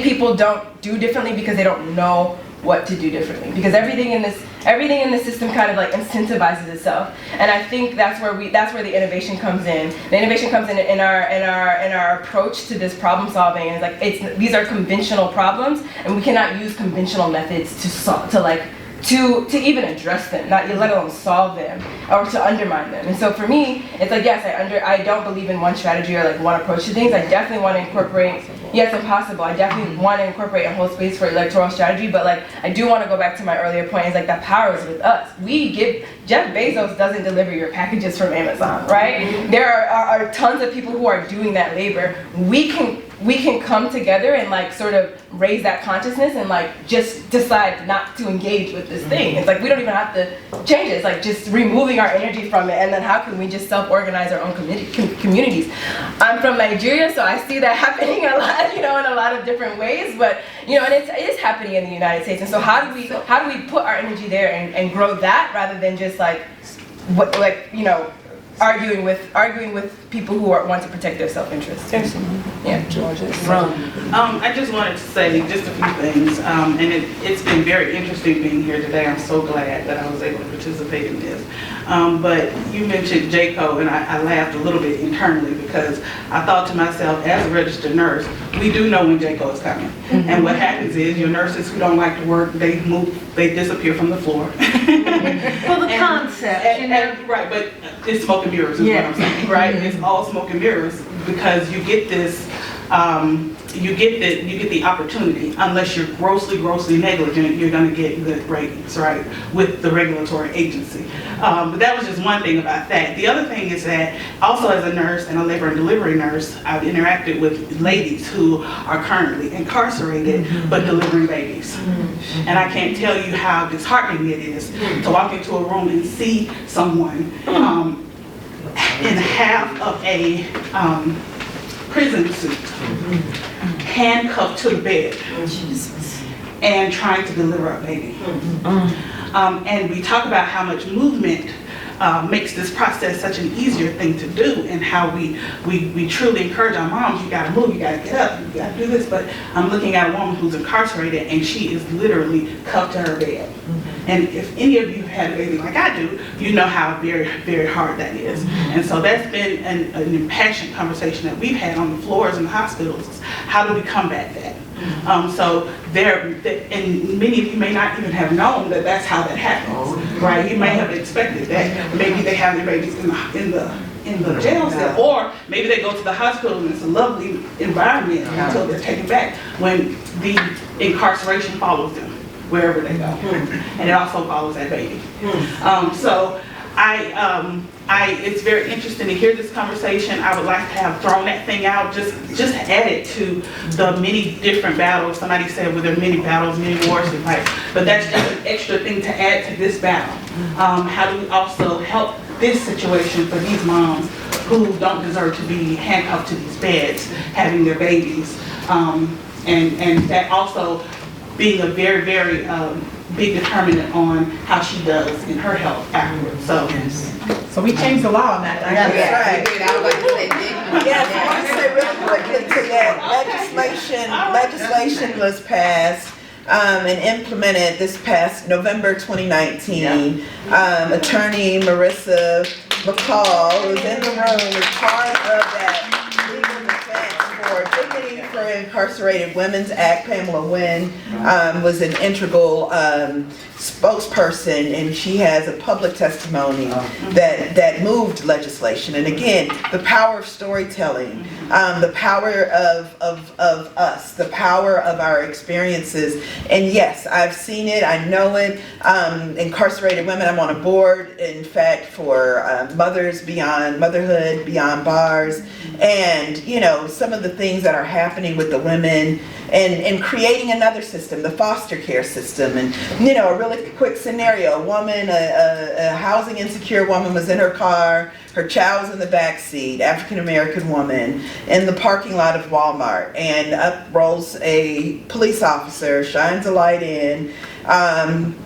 people don't do differently because they don't know what to do differently, because everything in the system kind of like incentivizes itself, and I think that's where the innovation comes in. The innovation comes in our approach to this problem solving. And it's like these are conventional problems, and we cannot use conventional methods to even address them, not let alone solve them or to undermine them. And so for me, it's like, yes, I don't believe in one strategy or like one approach to things. I definitely want to incorporate, yes, impossible, I definitely want to incorporate a whole space for electoral strategy, but like I do want to go back to my earlier point, is like the power is with us. Jeff Bezos doesn't deliver your packages from Amazon, right? There are tons of people who are doing that labor. We can come together and like sort of raise that consciousness and like just decide not to engage with this thing. It's like we don't even have to change it. It's like just removing our energy from it, and then how can we just self-organize our own communities? I'm from Nigeria, so I see that happening a lot, you know, in a lot of different ways. But you know, and it is happening in the United States. And so how do we put our energy there and grow that rather than just like arguing with people who want to protect their self-interest. Yeah, Georgia. I just wanted to say just a few things, and it's been very interesting being here today. I'm so glad that I was able to participate in this. But you mentioned JCO, and I laughed a little bit internally because I thought to myself, as a registered nurse, we do know when JCO is coming. Mm-hmm. And what happens is your nurses who don't like to work, they disappear from the floor. Well, the concept, you know. Right, but it's smoke and mirrors is what I'm saying, right? It's all smoke and mirrors because you get this, you get the opportunity. Unless you're grossly negligent, you're going to get good ratings, right, with the regulatory agency. But that was just one thing about that. The other thing is that also as a nurse and a labor and delivery nurse, I've interacted with ladies who are currently incarcerated but delivering babies. And I can't tell you how disheartening it is to walk into a room and see someone in half of a prison suit, handcuffed to the bed, and trying to deliver a baby. And we talk about how much movement makes this process such an easier thing to do, and how we truly encourage our moms, you gotta move, you gotta get up, you gotta do this. But I'm looking at a woman who's incarcerated and she is literally cuffed to her bed. And if any of you had a baby like I do, you know how very, very hard that is. And so that's been an impassioned conversation that we've had on the floors in the hospitals. Is how do we combat that? So and many of you may not even have known that that's how that happens, right? You may have expected that. Maybe they have their babies in the jail cell, or maybe they go to the hospital and it's a lovely environment until they're taken back, when the incarceration follows them wherever they go, and it also follows that baby. So it's very interesting to hear this conversation. I would like to have thrown that thing out, just added to the many different battles. Somebody said, well, there are many battles, many wars to fight, but that's just an extra thing to add to this battle. How do we also help this situation for these moms who don't deserve to be handcuffed to these beds, having their babies, and that also being a very, very big determinant on how she does in her health afterwards. So we changed the law on that. Yes, I want to say really quickly to that, legislation was passed and implemented this past November 2019. Attorney Marissa McCall, who's in the room, is part of that legal defense for Dignity for Incarcerated Women's Act. Pamela Wynn was an integral spokesperson, and she has a public testimony that moved legislation. And again, the power of storytelling, the power of us, the power of our experiences. And yes, I've seen it, I know it. Incarcerated women, I'm on a board, in fact, for Mothers Beyond Motherhood, Beyond Bars, and you know, some of the things that are happening with the women, and creating another system, the foster care system. And you know, a really quick scenario, a woman, a housing insecure woman was in her car, her child was in the back seat, African American woman, in the parking lot of Walmart, and up rolls a police officer, shines a light in.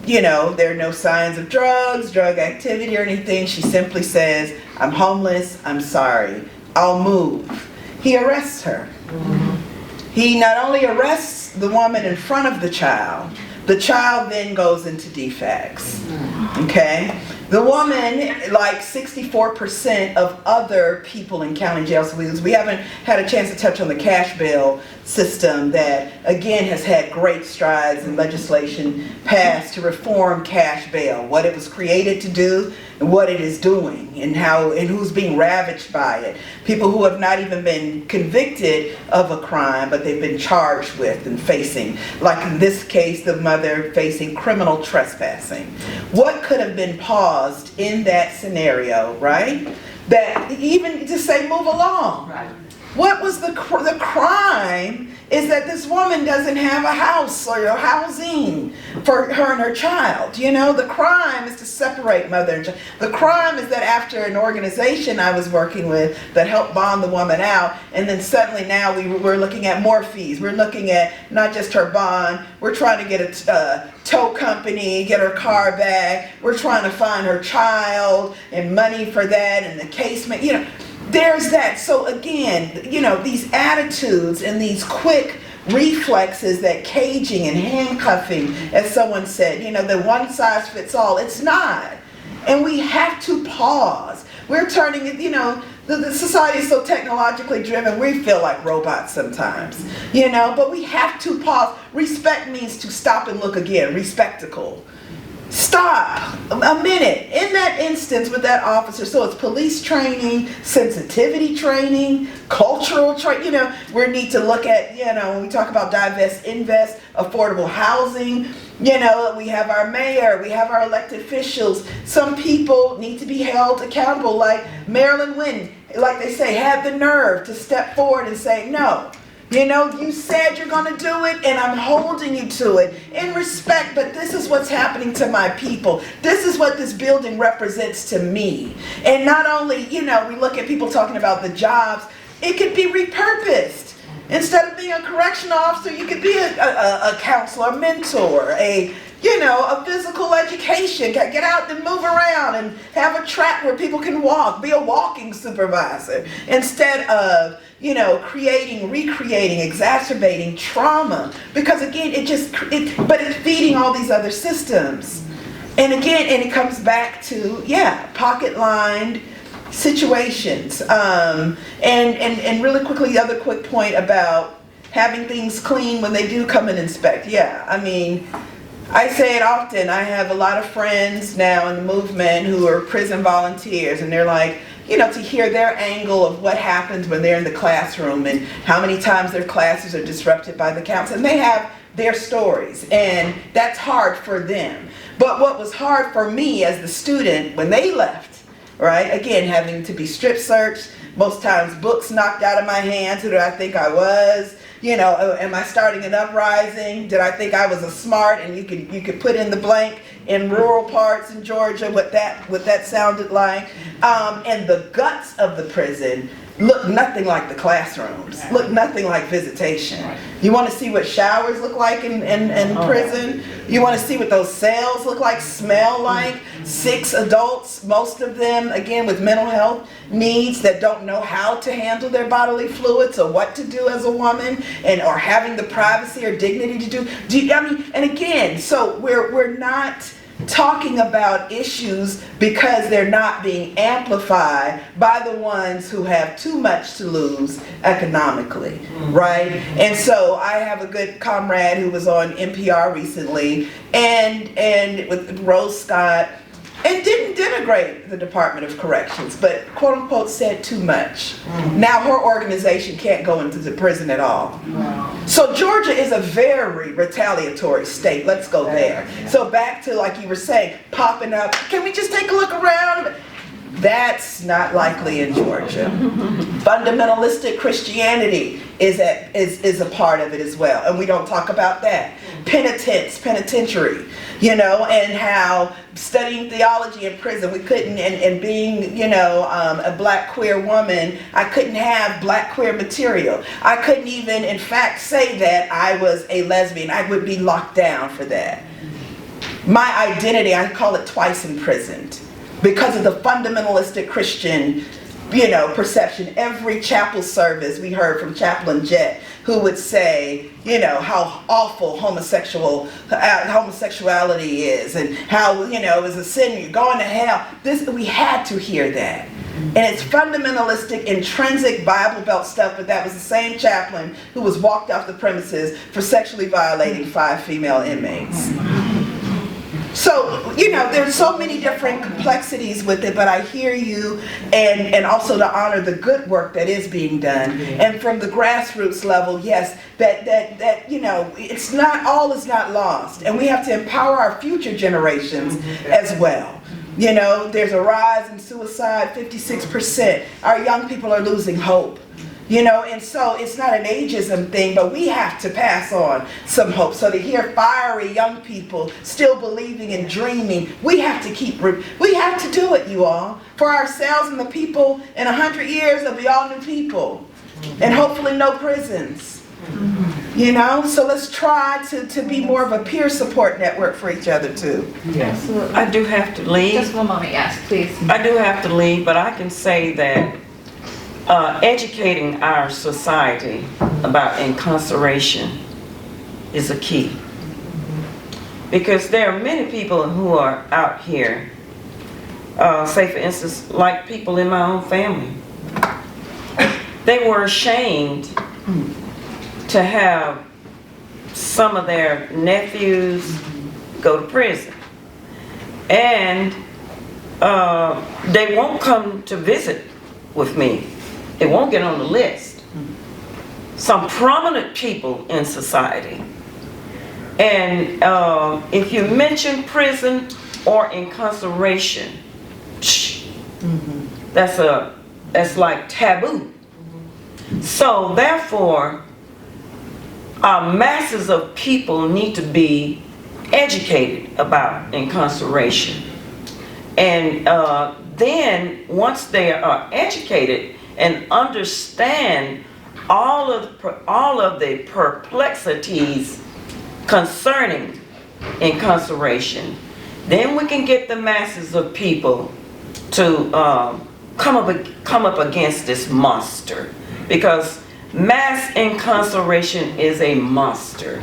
You know, there are no signs of drug activity or anything. She simply says, I'm homeless, I'm sorry, I'll move. He arrests her. He not only arrests the woman in front of the child then goes into defects, okay? The woman, like 64% of other people in county jails, we haven't had a chance to touch on the cash bail system that, again, has had great strides and legislation passed to reform cash bail, what it was created to do and what it is doing, and who's being ravaged by it. People who have not even been convicted of a crime, but they've been charged with and facing, like in this case, the mother facing criminal trespassing. What could have been paused in that scenario, right? That even to say move along. Right. What was the crime is that this woman doesn't have a house or housing for her and her child. You know, the crime is to separate mother and child. The crime is that after an organization I was working with that helped bond the woman out, and then suddenly now we're looking at more fees. We're looking at not just her bond, we're trying to get a tow company, get her car back. We're trying to find her child and money for that, and the casement, you know. There's that. So again, you know, these attitudes and these quick reflexes, that caging and handcuffing, as someone said, you know, the one size fits all, it's not. And we have to pause. We're turning it, you know, the society is so technologically driven, we feel like robots sometimes, you know, but we have to pause. Respect means to stop and look again, respectacle. Stop a minute. In that instance with that officer, so it's police training, sensitivity training, cultural training, you know, we need to look at, you know, when we talk about divest, invest, affordable housing, you know, we have our mayor, we have our elected officials. Some people need to be held accountable, like Marilyn Wynn, like they say, had the nerve to step forward and say, no. You know, you said you're going to do it, and I'm holding you to it in respect, but this is what's happening to my people. This is what this building represents to me. And not only, you know, we look at people talking about the jobs, it could be repurposed. Instead of being a correctional officer, you could be a counselor, a mentor, a a physical education, get out and move around and have a track where people can walk, be a walking supervisor, instead of, recreating, exacerbating trauma. Because again, but it's feeding all these other systems. And again, it comes back to, pocket-lined situations. And really quickly, the other quick point about having things clean when they do come and inspect. I say it often. I have a lot of friends now in the movement who are prison volunteers, and they're like, to hear their angle of what happens when they're in the classroom and how many times their classes are disrupted by the counselor. And they have their stories, and that's hard for them. But what was hard for me as the student when they left, right? Again, having to be strip searched, most times books knocked out of my hands. Who did I think I was? Am I starting an uprising? Did I think I was a smart? And you could put in the blank in rural parts in Georgia what that sounded like. And the guts of the prison look nothing like the classrooms, look nothing like visitation. You want to see what showers look like in prison? You want to see what those cells look like, smell like? 6 adults, most of them, again, with mental health needs that don't know how to handle their bodily fluids or what to do as a woman, or having the privacy or dignity to do. And again, so we're not talking about issues because they're not being amplified by the ones who have too much to lose economically, right? And so I have a good comrade who was on NPR recently and with Rose Scott, and didn't denigrate the Department of Corrections, but quote unquote said too much. Now her organization can't go into the prison at all. So Georgia is a very retaliatory state. Let's go there. So back to, like you were saying, popping up, can we just take a look around? That's not likely in Georgia. Fundamentalistic Christianity is a part of it as well, and we don't talk about that. Penitentiary, and how studying theology in prison, we couldn't, and being, a black queer woman, I couldn't have black queer material. I couldn't even, in fact, say that I was a lesbian. I would be locked down for that. My identity, I call it twice imprisoned, because of the fundamentalistic Christian, perception. Every chapel service we heard from Chaplain Jett, who would say, how awful homosexuality is, and how, it was a sin, you're going to hell. We had to hear that. And it's fundamentalistic, intrinsic Bible Belt stuff, but that was the same chaplain who was walked off the premises for sexually violating 5 female inmates. So, there's so many different complexities with it, but I hear you, and also to honor the good work that is being done. And from the grassroots level, yes, that it's not, all is not lost. And we have to empower our future generations as well. There's a rise in suicide, 56%. Our young people are losing hope. And so it's not an ageism thing, but we have to pass on some hope. So to hear fiery young people still believing and dreaming, we have to do it, you all. For ourselves and the people, in 100 years, there'll be all new people. And hopefully no prisons. So let's try to be more of a peer support network for each other too. Yes. I do have to leave. Just one moment, yes, please. I do have to leave, but I can say that educating our society about incarceration is a key. Because there are many people who are out here, say for instance, like people in my own family. They were ashamed to have some of their nephews go to prison. And they won't come to visit with me. It won't get on the list. Some prominent people in society. And if you mention prison or incarceration, that's like taboo. So therefore, our masses of people need to be educated about incarceration. And then once they are educated and understand all of the perplexities concerning incarceration, then we can get the masses of people to come up against this monster, because mass incarceration is a monster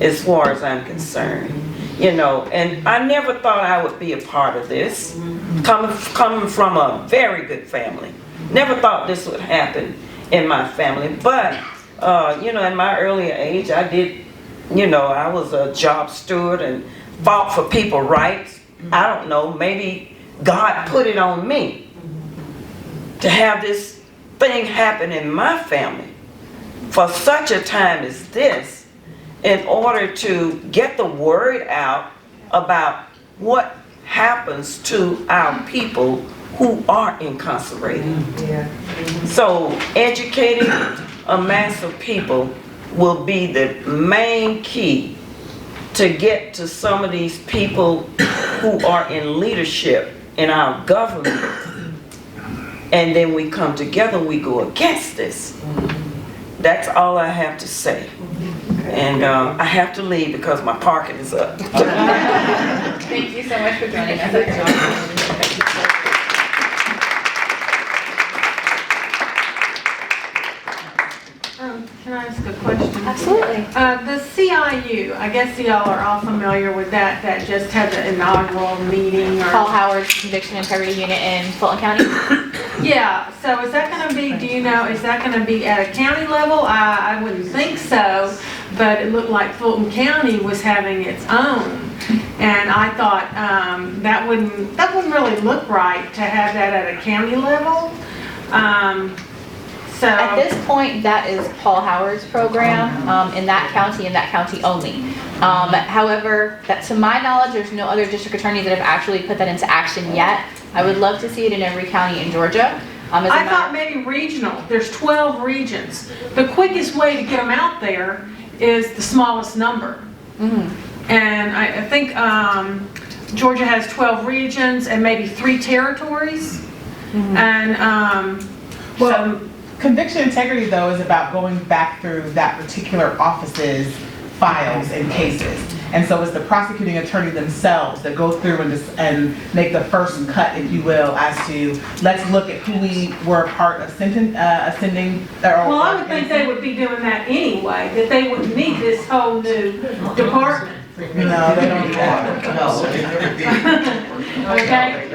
as far as I'm concerned. You know, and I never thought I would be a part of this, coming from a very good family. Never thought this would happen in my family, but you know, in my earlier age, I did, you know, I was a job steward and fought for people's rights. I don't know, maybe God put it on me to have this thing happen in my family for such a time as this, in order to get the word out about what happens to our people who are incarcerated. So educating a mass of people will be the main key to get to some of these people who are in leadership in our government. And then we come together and we go against this. That's all I have to say. And I have to leave because my parking is up. Thank you so much for joining us. Can I ask a question? Absolutely. The CIU, I guess y'all are all familiar with that, that just had the inaugural meeting. Or Paul Howard's Conviction Integrity Unit in Fulton County. Yeah, so is that going to be, do you know, is that going to be at a county level? I wouldn't think so, but it looked like Fulton County was having its own. And I thought that wouldn't really look right to have that at a county level. So at this point, that is Paul Howard's program in that county only. However, that to my knowledge, there's no other district attorneys that have actually put that into action yet. I would love to see it in every county in Georgia. I thought maybe regional. There's 12 regions. The quickest way to get them out there is the smallest number. And I think Georgia has 12 regions and maybe 3 territories. And conviction integrity, though, is about going back through that particular office's files and cases. And so it's the prosecuting attorney themselves that go through and make the first cut, if you will, as to let's look at who we were a part of sending. Well, I would think they would be doing that anyway, that they wouldn't need this whole new department. No, they don't do that. Okay?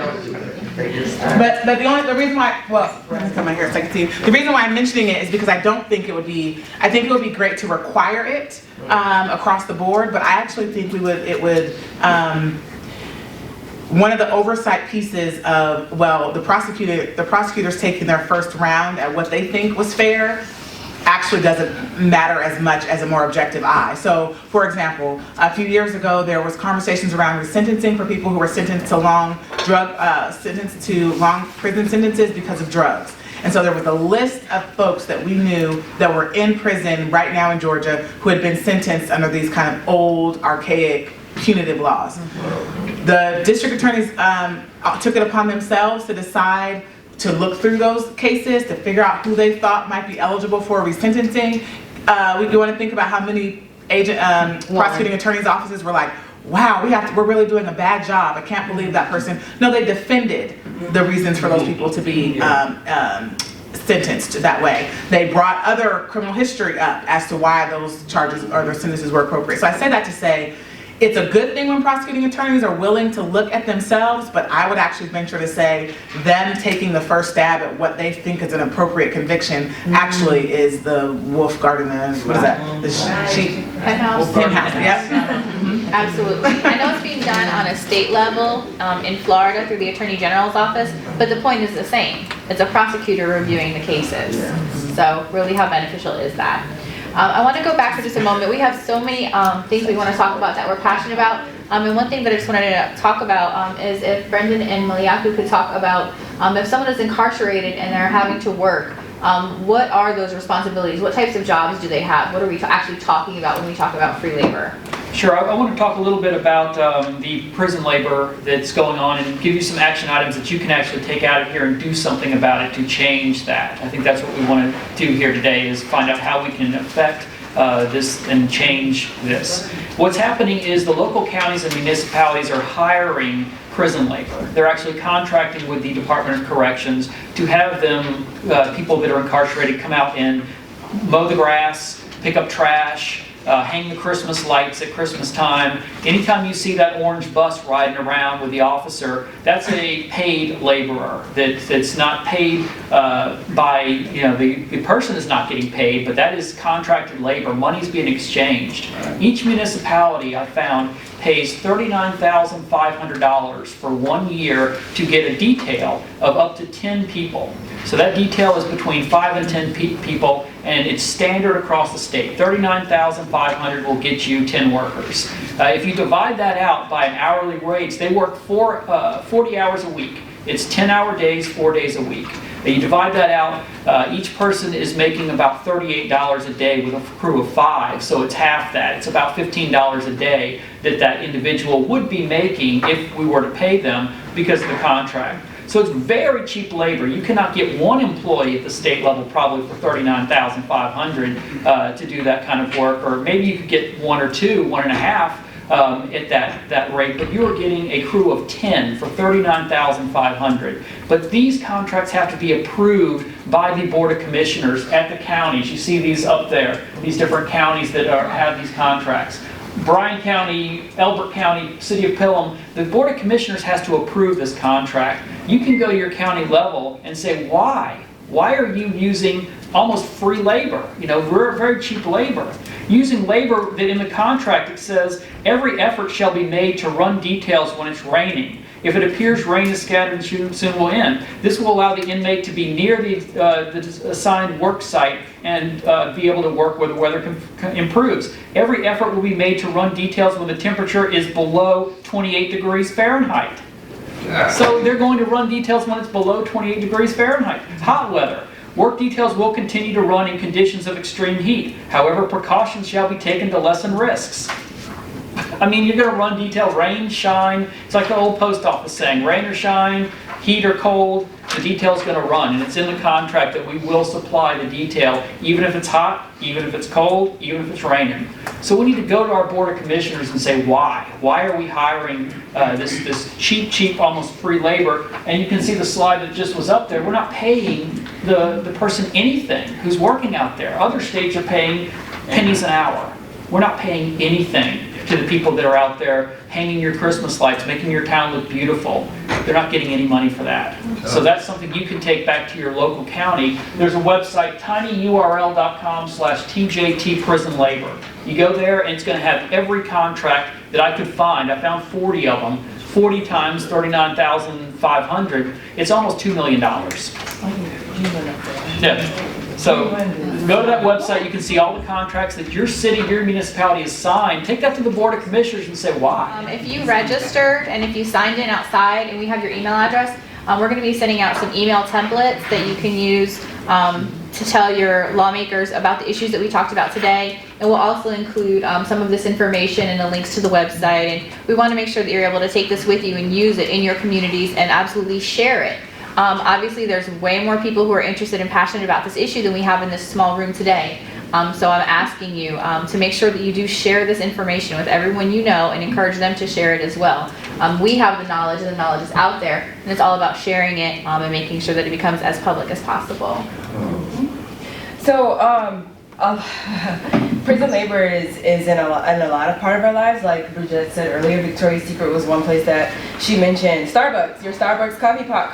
But the reason why, well, let's come out here a second team. The reason why I'm mentioning it is because I don't think it would be, I think it would be great to require it across the board, but I actually think it would, one of the oversight pieces of, well, the prosecutors taking their first round at what they think was fair actually doesn't matter as much as a more objective eye. So, for example, a few years ago, there was conversations around resentencing for people who were sentenced to long prison sentences because of drugs. And so there was a list of folks that we knew that were in prison right now in Georgia who had been sentenced under these kind of old, archaic, punitive laws. The district attorneys took it upon themselves to decide to look through those cases to figure out who they thought might be eligible for resentencing. We want to think about how many prosecuting attorneys' offices were like, wow, we're really doing a bad job. I can't believe that person. No, they defended the reasons for those people to be sentenced that way. They brought other criminal history up as to why those charges or their sentences were appropriate. So I say that to say, it's a good thing when prosecuting attorneys are willing to look at themselves, but I would actually venture to say them taking the first stab at what they think is an appropriate conviction actually is the wolf guarding the, what is that? The sheep? Henhouse. Henhouse, yep. Absolutely. I know it's being done on a state level in Florida through the Attorney General's office, but the point is the same. It's a prosecutor reviewing the cases. So really, how beneficial is that? I want to go back for just a moment. We have so many things we want to talk about that we're passionate about. And one thing that I just wanted to talk about is if Brendan and Miliaku could talk about if someone is incarcerated and they're having to work, what are those responsibilities? What types of jobs do they have? What are we actually talking about when we talk about free labor? Sure, I want to talk a little bit about the prison labor that's going on and give you some action items that you can actually take out of here and do something about it to change that. I think that's what we want to do here today, is find out how we can affect this and change this. What's happening is the local counties and municipalities are hiring prison labor. They're actually contracting with the Department of Corrections to have them, people that are incarcerated, come out and mow the grass, pick up trash, hang the Christmas lights at Christmas time. Anytime you see that orange bus riding around with the officer, that's a paid laborer. That's not paid by, the person is not getting paid, but that is contracted labor. Money's being exchanged. Each municipality, I found, pays $39,500 for 1 year to get a detail of up to 10 people. So that detail is between 5 and 10 people, and it's standard across the state. $39,500 will get you 10 workers. If you divide that out by an hourly wage, they work 40 hours a week. It's 10-hour days, 4 days a week. You divide that out, each person is making about $38 a day with a crew of 5, so it's half that. It's about $15 a day that individual would be making if we were to pay them because of the contract. So it's very cheap labor. You cannot get one employee at the state level probably for $39,500 to do that kind of work, or maybe you could get 1 or 2, 1.5 at that rate, but you are getting a crew of 10 for $39,500. But these contracts have to be approved by the Board of Commissioners at the counties. You see these up there, these different counties that have these contracts. Bryan County, Elbert County, City of Pelham, the Board of Commissioners has to approve this contract. You can go to your county level and say, why? Why are you using almost free labor? Very cheap labor. Using labor that in the contract it says, every effort shall be made to run details when it's raining. If it appears rain is scattered and soon will end. This will allow the inmate to be near the assigned work site and be able to work where the weather improves. Every effort will be made to run details when the temperature is below 28 degrees Fahrenheit. So they're going to run details when it's below 28 degrees Fahrenheit. Hot weather. Work details will continue to run in conditions of extreme heat. However, precautions shall be taken to lessen risks. I mean, you're going to run detail, rain, shine. It's like the old post office saying, rain or shine, heat or cold, the detail's going to run. And it's in the contract that we will supply the detail, even if it's hot, even if it's cold, even if it's raining. So we need to go to our Board of Commissioners and say, why? Why are we hiring this cheap, almost free labor? And you can see the slide that just was up there. We're not paying the person anything who's working out there. Other states are paying pennies an hour. We're not paying anything to the people that are out there hanging your Christmas lights, making your town look beautiful. They're not getting any money for that. So that's something you can take back to your local county. There's a website, tinyurl.com/TJTPrisonLabor. You go there and it's going to have every contract that I could find. I found 40 of them. 40 times $39,500. It's almost $2 million. Yeah. So go to that website, you can see all the contracts that your city, your municipality has signed. Take that to the Board of Commissioners and say why. If you registered and if you signed in outside and we have your email address, we're going to be sending out some email templates that you can use to tell your lawmakers about the issues that we talked about today. And we'll also include some of this information and the links to the website. And we want to make sure that you're able to take this with you and use it in your communities and absolutely share it. Obviously, there's way more people who are interested and passionate about this issue than we have in this small room today. So I'm asking you to make sure that you do share this information with everyone you know and encourage them to share it as well. We have the knowledge and the knowledge is out there, and it's all about sharing it and making sure that it becomes as public as possible. So, prison labor is in a lot of part of our lives. Like Bridget said earlier, Victoria's Secret was one place that she mentioned. Starbucks, your Starbucks coffee pot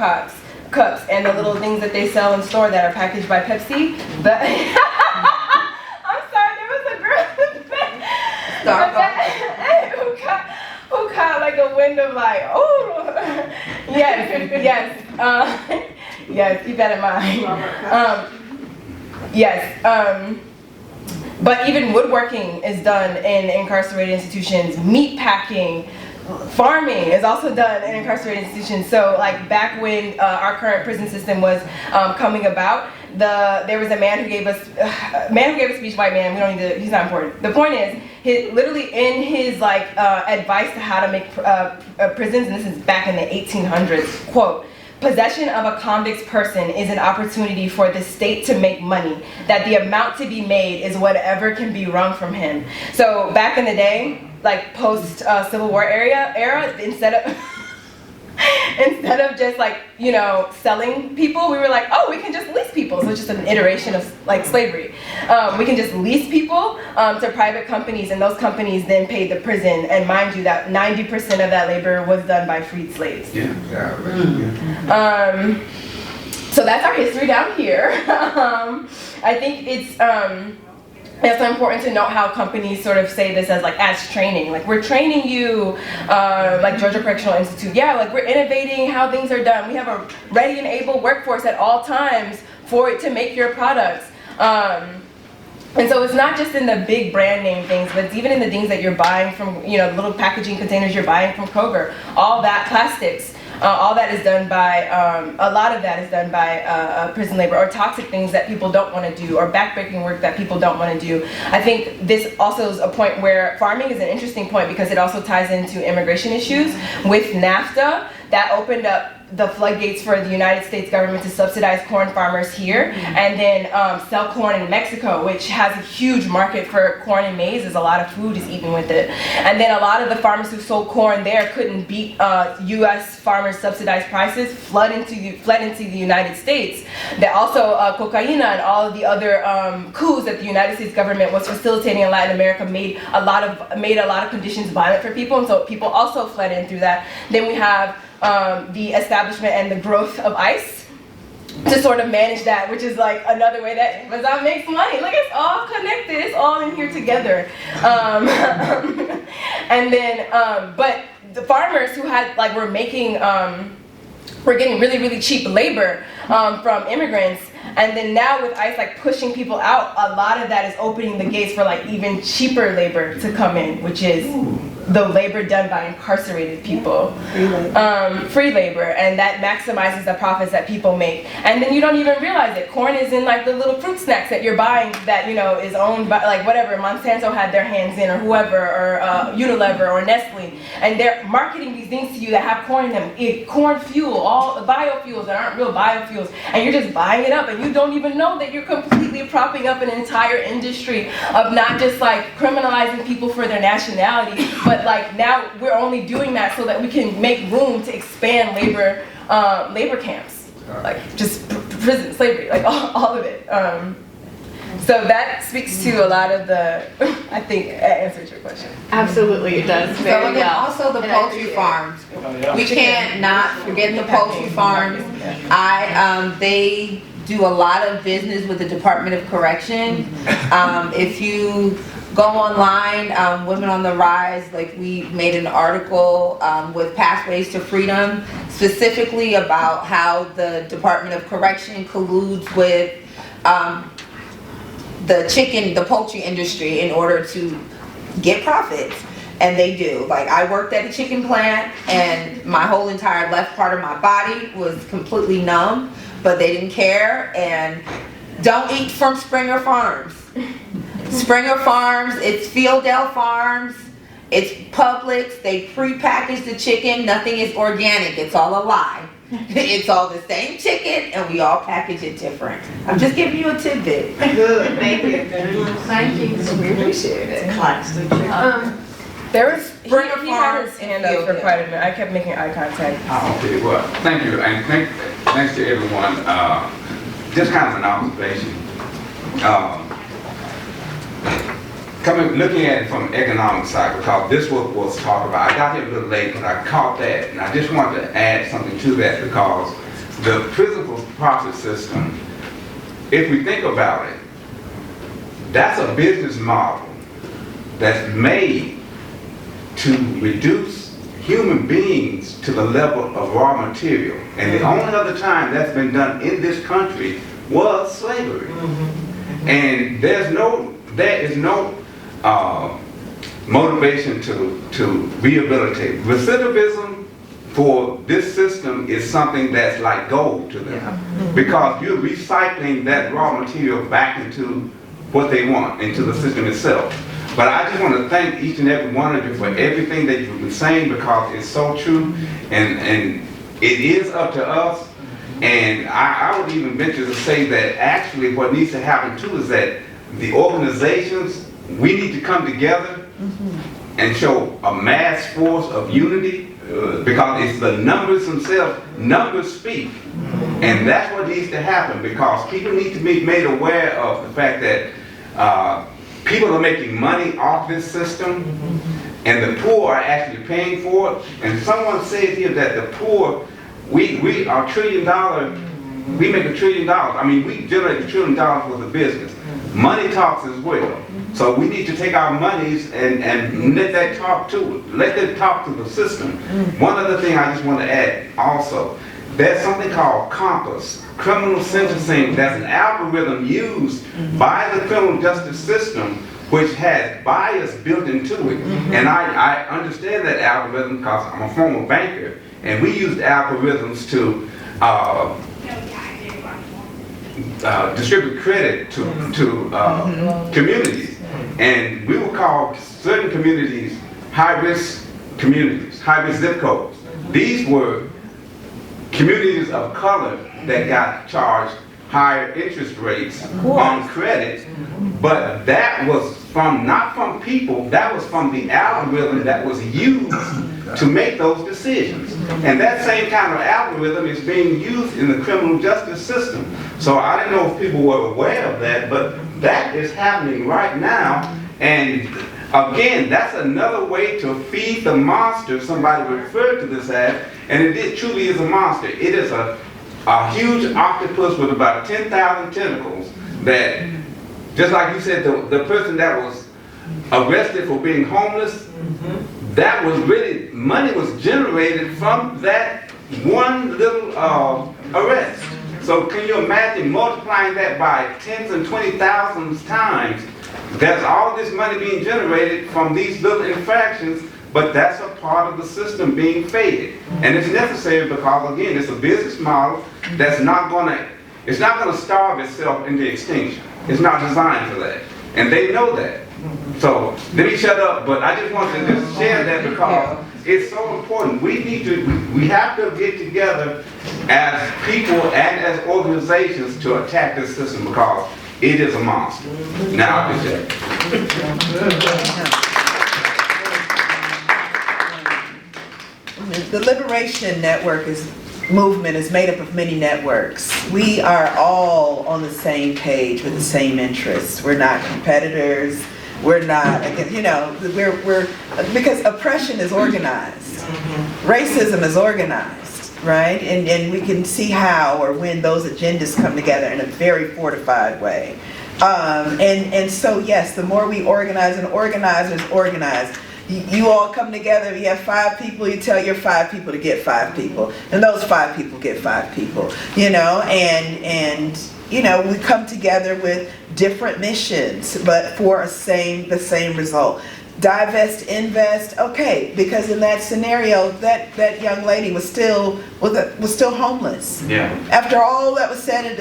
cups, and the little things that they sell in store that are packaged by Pepsi. But I'm sorry, there was a girl who caught like a wind of like, oh, yes, keep that in mind. But even woodworking is done in incarcerated institutions. Meat packing, farming is also done in incarcerated institutions. So like back when our current prison system was coming about, there was a man who gave us a speech, white man, we don't need to, he's not important. The point is, literally in his like advice to how to make prisons, and this is back in the 1800s, quote, possession of a convict person is an opportunity for the state to make money, that the amount to be made is whatever can be wrung from him. So back in the day, like post Civil War era, instead of just like, you know, selling people, we were like, oh, we can just lease people. So it's just an iteration of like slavery. We can just lease people to private companies, and those companies then paid the prison. And mind you, that 90% of that labor was done by freed slaves. Yeah. So that's our history down here. I think it's important to note how companies sort of say this as training. Like, we're training you, like Georgia Correctional Institute. Yeah, like we're innovating how things are done. We have a ready and able workforce at all times for it to make your products. And so it's not just in the big brand name things, but it's even in the things that you're buying from, you know, little packaging containers you're buying from Kroger. All that plastics. All that is done by, a lot of that is done by prison labor, or toxic things that people don't want to do, or backbreaking work that people don't want to do. I think this also is a point where farming is an interesting point, because it also ties into immigration issues. With NAFTA, that opened up the floodgates for the United States government to subsidize corn farmers here, and then sell corn in Mexico, which has a huge market for corn and maize, as a lot of food is eaten with it. And then a lot of the farmers who sold corn there couldn't beat U.S. farmers' subsidized prices, fled into the United States. That also cocaine and all of the other coups that the United States government was facilitating in Latin America made a lot of conditions violent for people, and so people also fled in through that. Then we have the establishment and the growth of ICE to sort of manage that, which is like another way that Amazon makes money. Look, it's all connected, it's all in here together. And then, but the farmers who had, like, were getting really, really cheap labor from immigrants. And then now with ICE like pushing people out, a lot of that is opening the gates for like even cheaper labor to come in, which is the labor done by incarcerated people. Free labor, and that maximizes the profits that people make. And then you don't even realize it. Corn is in like the little fruit snacks that you're buying that, you know, is owned by like whatever Monsanto had their hands in, or whoever, or Unilever or Nestle, and they're marketing these things to you that have corn in them. Corn fuel, all the biofuels that aren't real biofuels, and you're just buying it up, and you don't even know that you're completely propping up an entire industry of not just like criminalizing people for their nationality, but like now we're only doing that so that we can make room to expand labor camps, like just prison slavery, like all of it. So that speaks to a lot of the, I think it answers your question. Absolutely, it does very So, and then well. also the poultry farms. We can't not forget the poultry farms. They do a lot of business with the Department of Correction. If you go online, Women on the Rise, like we made an article with Pathways to Freedom, specifically about how the Department of Correction colludes with the poultry industry in order to get profits. And they do. Like, I worked at a chicken plant, and my whole entire left part of my body was completely numb, but they didn't care. And don't eat from Springer Farms. Springer Farms, it's Fieldale Farms, it's Publix. They pre-package the chicken. Nothing is organic. It's all a lie. It's all the same chicken, and we all package it different. I'm just giving you a tidbit. Good, thank you. Thank you. We appreciate it. There was, he had his hand up for quite a minute. I kept making eye contact. Okay, well, thank you, and thanks to everyone. Just kind of an observation. Looking at it from the economic side, because this was talked about. I got here a little late, but I caught that, and I just wanted to add something to that, because the physical profit system, if we think about it, that's a business model that's made to reduce human beings to the level of raw material. And the only other time that's been done in this country was slavery. And there is no motivation to rehabilitate. Recidivism for this system is something that's like gold to them, because you're recycling that raw material back into what they want, into the system itself. But I just want to thank each and every one of you for everything that you've been saying, because it's so true, and it is up to us And I would even venture to say that actually what needs to happen too is that the organizations, we need to come together and show a mass force of unity, because it's the numbers themselves, numbers speak. And that's what needs to happen, because people need to be made aware of the fact that people are making money off this system, and the poor are actually paying for it. And someone said here that the poor, we are $1 trillion, we make $1 trillion. I mean, we generate $1 trillion worth of business. Money talks as well. So we need to take our monies and let that talk to it. Let them talk to the system. One other thing I just want to add also, there's something called COMPAS, criminal sentencing. That's an algorithm used by the criminal justice system which has bias built into it. And I understand that algorithm because I'm a former banker, and we used algorithms to distribute credit to communities. And we would call certain communities high-risk communities, high-risk zip codes. These were communities of color that got charged higher interest rates on credit, but that was not from people, that was from the algorithm that was used to make those decisions. And that same kind of algorithm is being used in the criminal justice system. So I didn't know if people were aware of that, but that is happening right now. And again, that's another way to feed the monster. Somebody referred to this as, and it truly is a monster. It is a huge octopus with about 10,000 tentacles that, just like you said, the person that was arrested for being homeless, that was really, money was generated from that one little arrest. So can you imagine multiplying that by tens and 20,000 times? There's all this money being generated from these little infractions, but that's a part of the system being fed. And it's necessary because, again, it's a business model that's not gonna starve itself into extinction. It's not designed for that. And they know that. So let me shut up, but I just wanted to just share that because it's so important. We have to get together as people and as organizations to attack this system because it is a monster. Now I can share. The Liberation Network movement is made up of many networks. We are all on the same page with the same interests. We're not competitors. We're not, we're because oppression is organized. Racism is organized, right? And we can see how or when those agendas come together in a very fortified way. And so yes, the more we organize and organizers organize, you all come together, you have 5 people, you tell your 5 people to get 5 people, and those 5 people get 5 people, and we come together with different missions, but for the same result. Divest, invest, okay, because in that scenario, that young lady was still homeless. Yeah. After all that was said,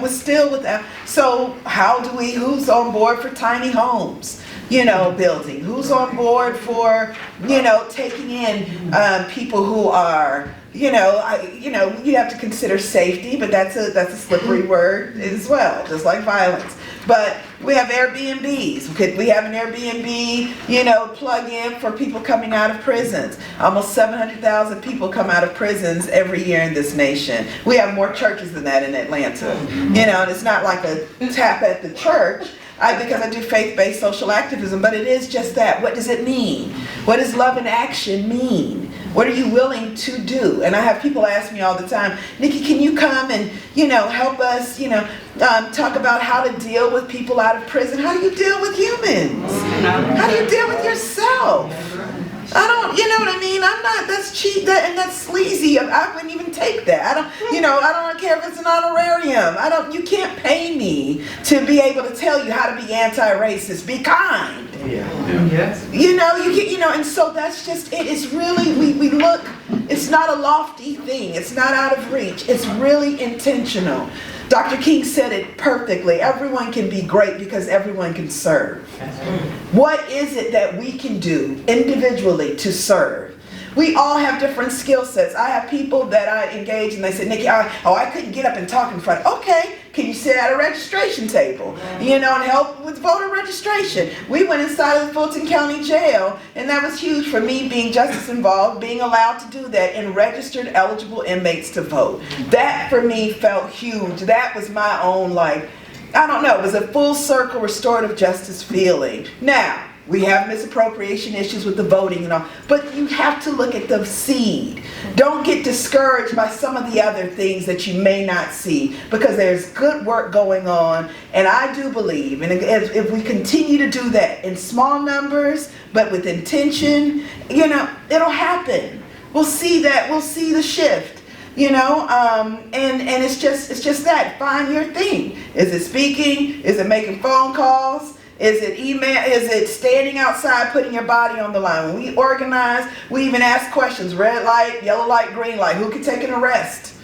was still with them. So who's on board for tiny homes? Building. Who's on board for, taking in people who are, you have to consider safety, but that's a slippery word as well, just like violence. But we have Airbnbs. Could we have an Airbnb, plug-in for people coming out of prisons? Almost 700,000 people come out of prisons every year in this nation. We have more churches than that in Atlanta. And it's not like a tap at the church. Because I do faith-based social activism, but it is just that. What does it mean? What does love in action mean? What are you willing to do? And I have people ask me all the time, Nikki, can you come and, help us, talk about how to deal with people out of prison? How do you deal with humans? How do you deal with yourself? I don't, you know what I mean? That's cheap, and that's sleazy. I wouldn't even take that. I don't care if it's an honorarium. You can't pay me to be able to tell you how to be anti-racist. Be kind. Yes. And so that's just, it is really, we look, it's not a lofty thing. It's not out of reach. It's really intentional. Dr. King said it perfectly. Everyone can be great because everyone can serve. What is it that we can do individually to serve? We all have different skill sets. I have people that I engage and they say, Nikki, I couldn't get up and talk in front. Okay, can you sit at a registration table, you know, and help with voter registration? We went inside of the Fulton County Jail, and that was huge for me being justice involved, being allowed to do that and registered eligible inmates to vote. That for me felt huge. That was my own, like, I don't know, it was a full circle restorative justice feeling. Now, we have misappropriation issues with the voting and all, but you have to look at the seed. Don't get discouraged by some of the other things that you may not see, because there's good work going on, and I do believe, and if we continue to do that in small numbers, but with intention, you know, it'll happen. We'll see that, we'll see the shift. You know, and it's just that. Find your thing. Is it speaking? Is it making phone calls? Is it email? Is it standing outside putting your body on the line? When we organize, we even ask questions. Red light, yellow light, green light. Who can take an arrest?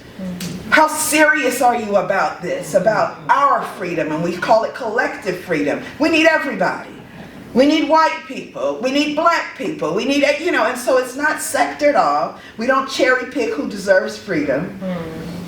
How serious are you about this? About our freedom? And we call it collective freedom. We need everybody. We need white people. We need black people. We need, you know, and so it's not sectored off. We don't cherry pick who deserves freedom.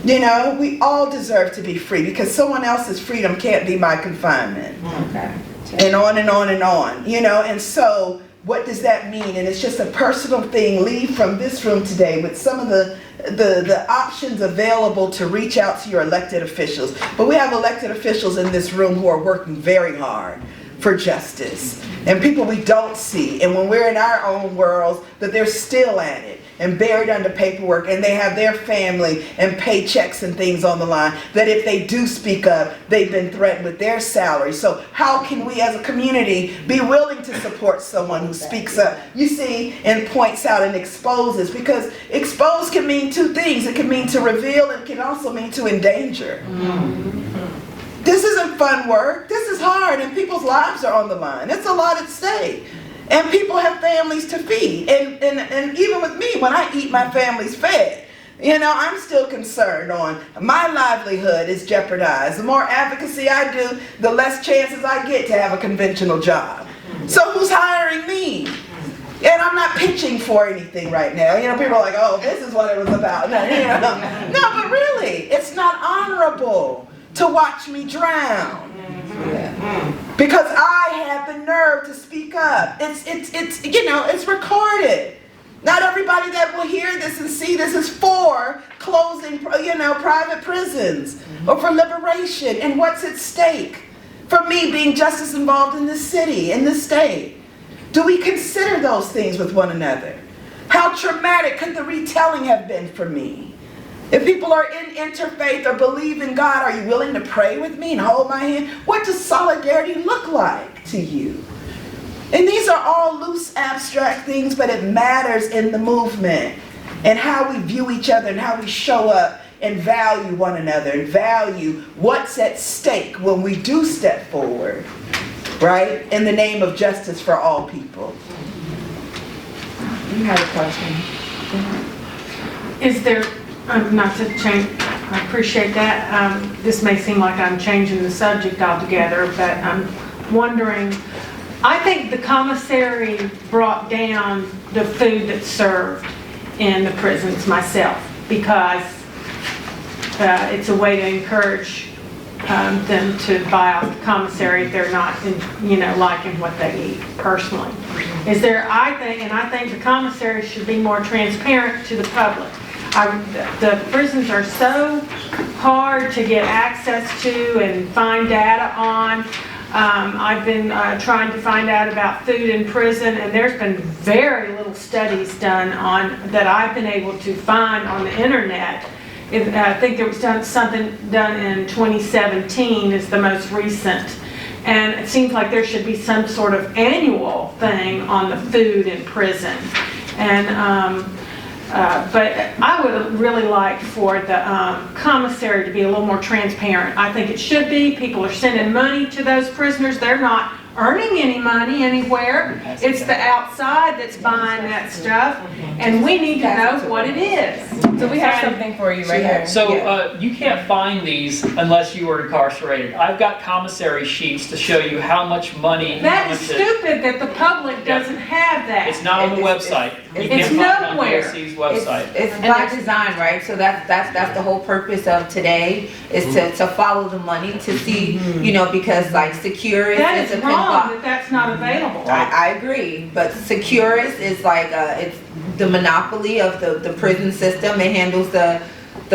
You know, we all deserve to be free, because someone else's freedom can't be my confinement. Okay. And on and on and on, you know, and so what does that mean? And it's just a personal thing. Leave from this room today with some of the options available to reach out to your elected officials. But we have elected officials in this room who are working very hard for justice, and people we don't see, and when we're in our own worlds, that they're still at it and buried under paperwork, and they have their family and paychecks and things on the line, that if they do speak up, they've been threatened with their salary. So how can we as a community be willing to support someone who speaks up, you see, and points out and exposes? Because expose can mean two things. It can mean to reveal, and it can also mean to endanger. This isn't fun work. This is hard, and people's lives are on the line. It's a lot at stake. And people have families to feed. And even with me, when I eat, my family's fed. You know, I'm still concerned on my livelihood is jeopardized. The more advocacy I do, the less chances I get to have a conventional job. So who's hiring me? And I'm not pitching for anything right now. You know, people are like, oh, this is what it was about. No, you know. No, but really, it's not honorable to watch me drown. Because I had the nerve to speak up. It's you know, it's recorded. Not everybody that will hear this and see this is for closing, you know, private prisons or for liberation. And what's at stake for me being justice involved in this city, in this state? Do we consider those things with one another? How traumatic could the retelling have been for me? If people are in interfaith or believe in God, are you willing to pray with me and hold my hand? What does solidarity look like to you? And these are all loose, abstract things, but it matters in the movement and how we view each other and how we show up and value one another and value what's at stake when we do step forward, right? In the name of justice for all people. You had a question. Is there, not to change, I appreciate that. This may seem like I'm changing the subject altogether, but I'm wondering, I think the commissary brought down the food that's served in the prisons myself, because it's a way to encourage them to buy off the commissary if they're not, you know, liking what they eat personally. Is there, I think the commissary should be more transparent to the public. The prisons are so hard to get access to and find data on. I've been trying to find out about food in prison, and there's been very little studies done on that I've been able to find on the internet. I think there was something done in 2017 is the most recent, and it seems like there should be some sort of annual thing on the food in prison. And but I would really like for the commissary to be a little more transparent. I think it should be. People are sending money to those prisoners. They're not earning any money anywhere. It's the outside that's buying that stuff, and we need to know what it is. So we have something for you right here. So you can't find these unless you were incarcerated. I've got commissary sheets to show you how much money. That is stupid that the public doesn't have that. It's not on the website. You It's can find it on nowhere. DOC's website. It's by design, right? So that's the whole purpose of today, is to follow the money, to see, you know, because like Securus That is is a wrong pinball. that that's not available. I agree, but Securus is like, it's the monopoly of the prison system. It handles the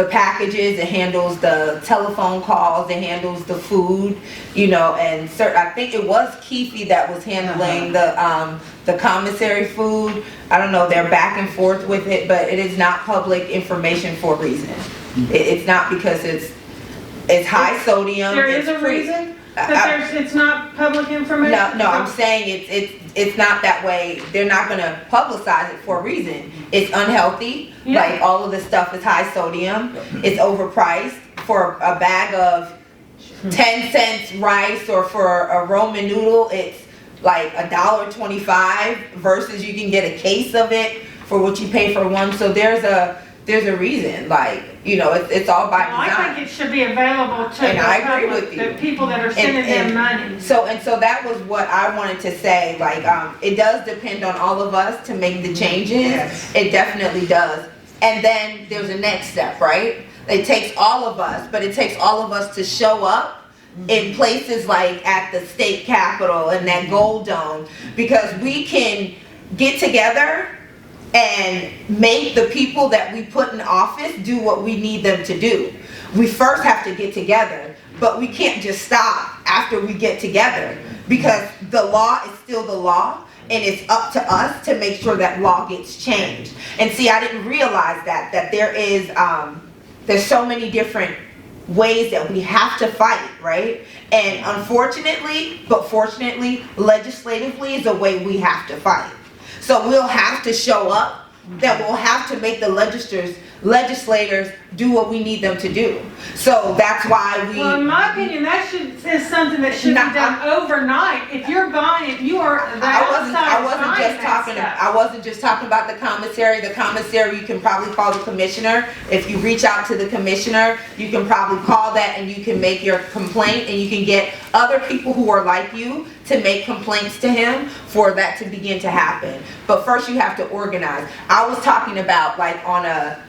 packages, it handles the telephone calls, it handles the food, you know, and I think it was Keefe that was handling the commissary food. I don't know, they're back and forth with it, but it is not public information for a reason. It's not because it's high sodium. There is it's a free. reason that it's not public information? No, I'm saying it's not that way. They're not gonna publicize it for a reason. It's unhealthy. Yeah. Like all of this stuff is high sodium. It's overpriced. For a bag of 10 cents rice or for a Roman noodle, it's like $1.25 versus you can get a case of it for what you pay for one. So there's a reason, like, you know, it's all by Well, design. I think it should be available to And the I agree public, with you. the people that are sending them money. So that was what I wanted to say, like, it does depend on all of us to make the changes. Yes. It definitely does. And then there's a next step, right? It takes all of us, but it takes all of us to show up in places like at the state capitol and that Gold Dome, because we can get together and make the people that we put in office do what we need them to do. We first have to get together, but we can't just stop after we get together, because the law is still the law, and it's up to us to make sure that law gets changed. And see, I didn't realize that there is, there's so many different ways that we have to fight, right? And unfortunately, but fortunately, legislatively is a way we have to fight. So we'll have to show up, that we'll have to make the legislators do what we need them to do. So that's why we... Well, in my opinion, that is something that should be done overnight. If you're buying, if you are, I wasn't just talking about the commissary. The commissary, you can probably call the commissioner. If you reach out to the commissioner, you can probably call that and you can make your complaint, and you can get other people who are like you to make complaints to him for that to begin to happen. But first you have to organize. I was talking about like on a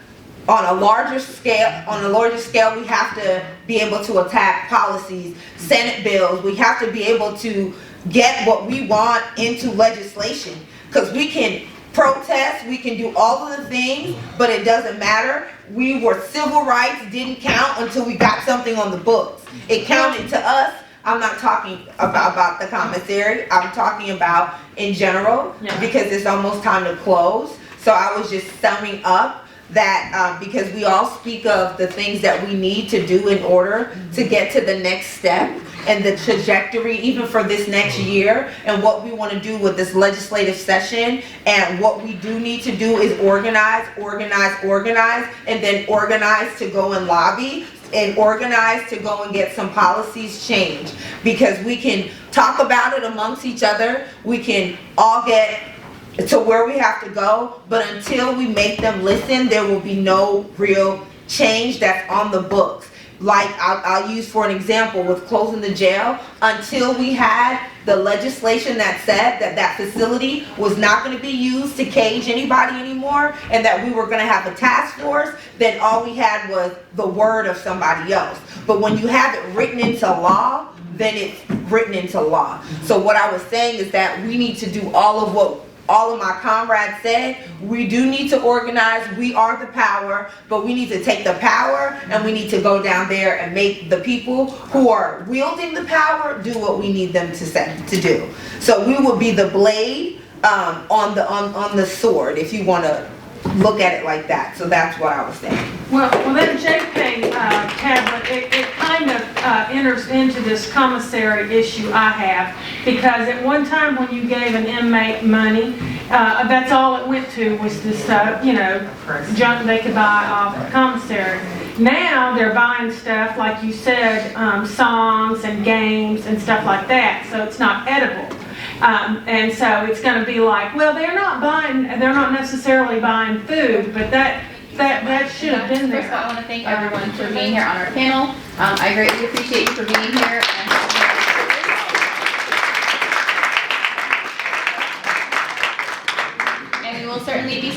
larger scale, we have to be able to attack policies, Senate bills. We have to be able to get what we want into legislation, because we can protest, we can do all of the things, but it doesn't matter. Civil rights didn't count until we got something on the books. It counted to us. I'm not talking about the commissary. I'm talking about in general, because it's almost time to close. So I was just summing up that because we all speak of the things that we need to do in order to get to the next step and the trajectory even for this next year, and what we want to do with this legislative session. And what we do need to do is organize, and then organize to go and lobby, and organize to go and get some policies changed, because we can talk about it amongst each other. We can all get to where we have to go, but until we make them listen, there will be no real change that's on the books. Like I'll use for an example with closing the jail. Until we had the legislation that said that facility was not going to be used to cage anybody anymore, and that we were going to have a task force, then all we had was the word of somebody else. But when you have it written into law, then it's written into law. So what I was saying is that we need to do all of what all of my comrades said. We do need to organize. We are the power, but we need to take the power and we need to go down there and make the people who are wielding the power do what we need them to do. So we will be the blade on the sword, if you want to look at it like that. So that's what I was saying. Well, that JPay tablet, it kind of enters into this commissary issue I have, because at one time when you gave an inmate money, that's all it went to was this, junk they could buy off the commissary. Now they're buying stuff, like you said, songs and games and stuff like that, so it's not edible. And so it's going to be like, well, they're not necessarily buying food, but that should have been there. First of all, I want to thank everyone for being here on our panel. I greatly appreciate you for being here. And we will certainly be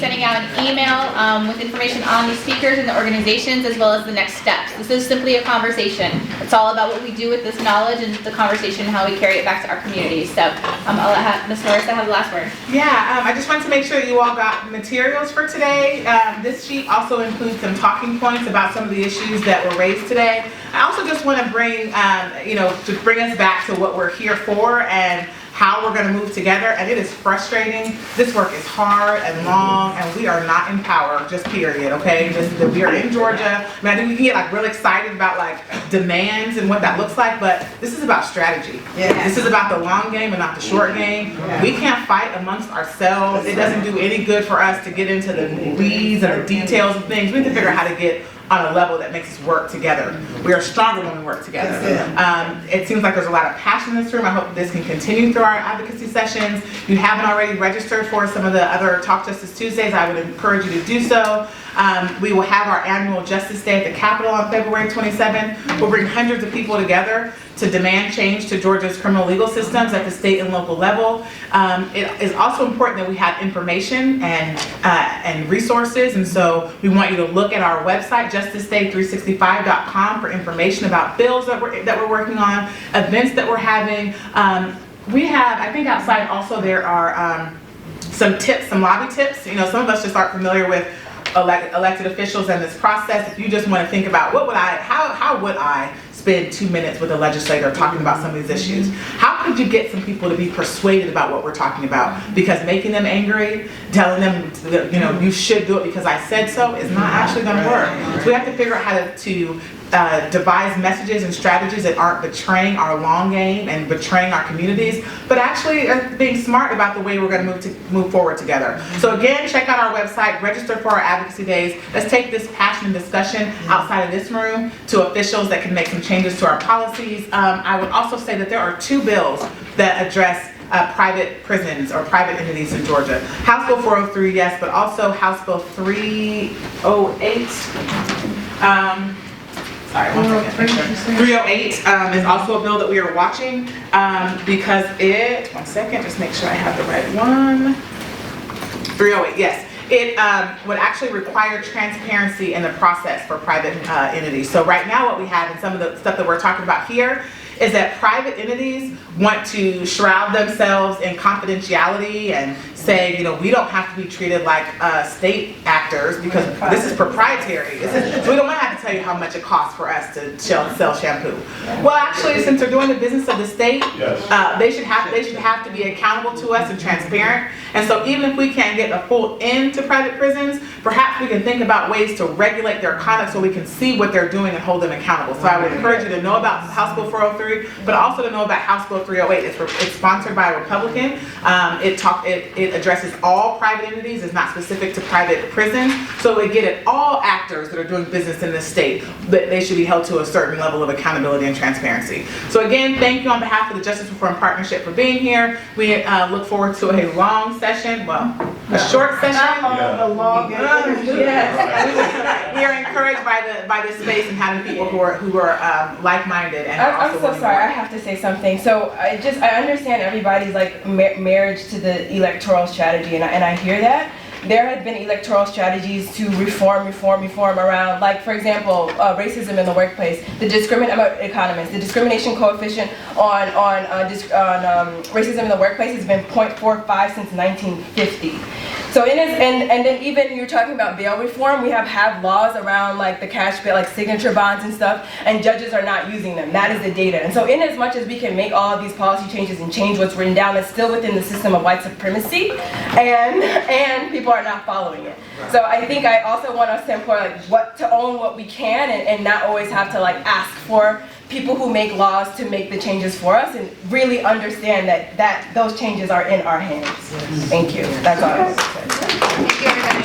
email with information on the speakers and the organizations as well as the next steps. This is simply a conversation. It's all about what we do with this knowledge and the conversation and how we carry it back to our communities. So I'll let Ms. Larissa have the last word. Yeah, I just wanted to make sure that you all got materials for today. This sheet also includes some talking points about some of the issues that were raised today. I also just want to bring, to bring us back to what we're here for and how we're going to move together. And it is frustrating. This work is hard and long, and we are not in power, just period, okay? We are in Georgia. I mean, I think we can get like real excited about like demands and what that looks like, but this is about strategy. This is about the long game and not the short game. We can't fight amongst ourselves. It doesn't do any good for us to get into the weeds and the details of things. We need to figure out how to get on a level that makes us work together. We are stronger when we work together. It seems like there's a lot of passion in this room. I hope this can continue through our advocacy sessions. If you haven't already registered for some of the other Talk Justice Tuesdays, I would encourage you to do so. We will have our annual Justice Day at the Capitol on February 27th. We'll bring hundreds of people together to demand change to Georgia's criminal legal systems at the state and local level. It is also important that we have information and resources, and so we want you to look at our website, justicestay365.com, for information about bills that we're working on, events that we're having. We have, I think outside also there are some tips, some lobby tips. You know, some of us just aren't familiar with elected officials and this process. If you just want to think about how would I spend 2 minutes with a legislator talking about some of these issues? How could you get some people to be persuaded about what we're talking about? Because making them angry, telling them that, you should do it because I said so, is not actually going to work. So we have to figure out how to devise messages and strategies that aren't betraying our long game and betraying our communities, but actually are being smart about the way we're going to move forward together. So again, check out our website, register for our advocacy days. Let's take this passion and discussion outside of this room to officials that can make some changes to our policies. I would also say that there are 2 bills that address private prisons or private entities in Georgia. House Bill 403, yes, but also House Bill 308. Sorry, 308 is also a bill that we are watching because one second, just make sure I have the right one. 308, yes. It would actually require transparency in the process for private entities. So right now what we have and some of the stuff that we're talking about here is that private entities want to shroud themselves in confidentiality and say, we don't have to be treated like state actors because this is proprietary. We don't want to have to tell you how much it costs for us to sell shampoo. Well, actually, since they're doing the business of the state, they should have to be accountable to us and transparent. And so even if we can't get a full end to private prisons, perhaps we can think about ways to regulate their conduct so we can see what they're doing and hold them accountable. So I would encourage you to know about House Bill 403, but also to know about House Bill 308. It's sponsored by a Republican. It addresses all private entities. It's not specific to private prisons. So we get at all actors that are doing business in this state, that they should be held to a certain level of accountability and transparency. So again, thank you on behalf of the Justice Reform Partnership for being here. We look forward to a long session, a short session. A long Yes. We are encouraged by this space and having people who are like-minded and I'm so sorry, I have to say something. So I understand everybody's marriage to the electoral strategy, and I hear that. There have been electoral strategies to reform around, for example, racism in the workplace. I'm an economist. The discrimination coefficient on racism in the workplace has been 0.45 since 1950. So it is, and then even you're talking about bail reform, we have laws around the cash bail, signature bonds and stuff, and judges are not using them. That is the data. And so in as much as we can make all of these policy changes and change what's written down, it's still within the system of white supremacy, and people are not following it. So I think I also want us to employ to own what we can and not always have to ask for people who make laws to make the changes for us, and really understand that those changes are in our hands. Thank you. That's all I have to say. Thank you, everybody.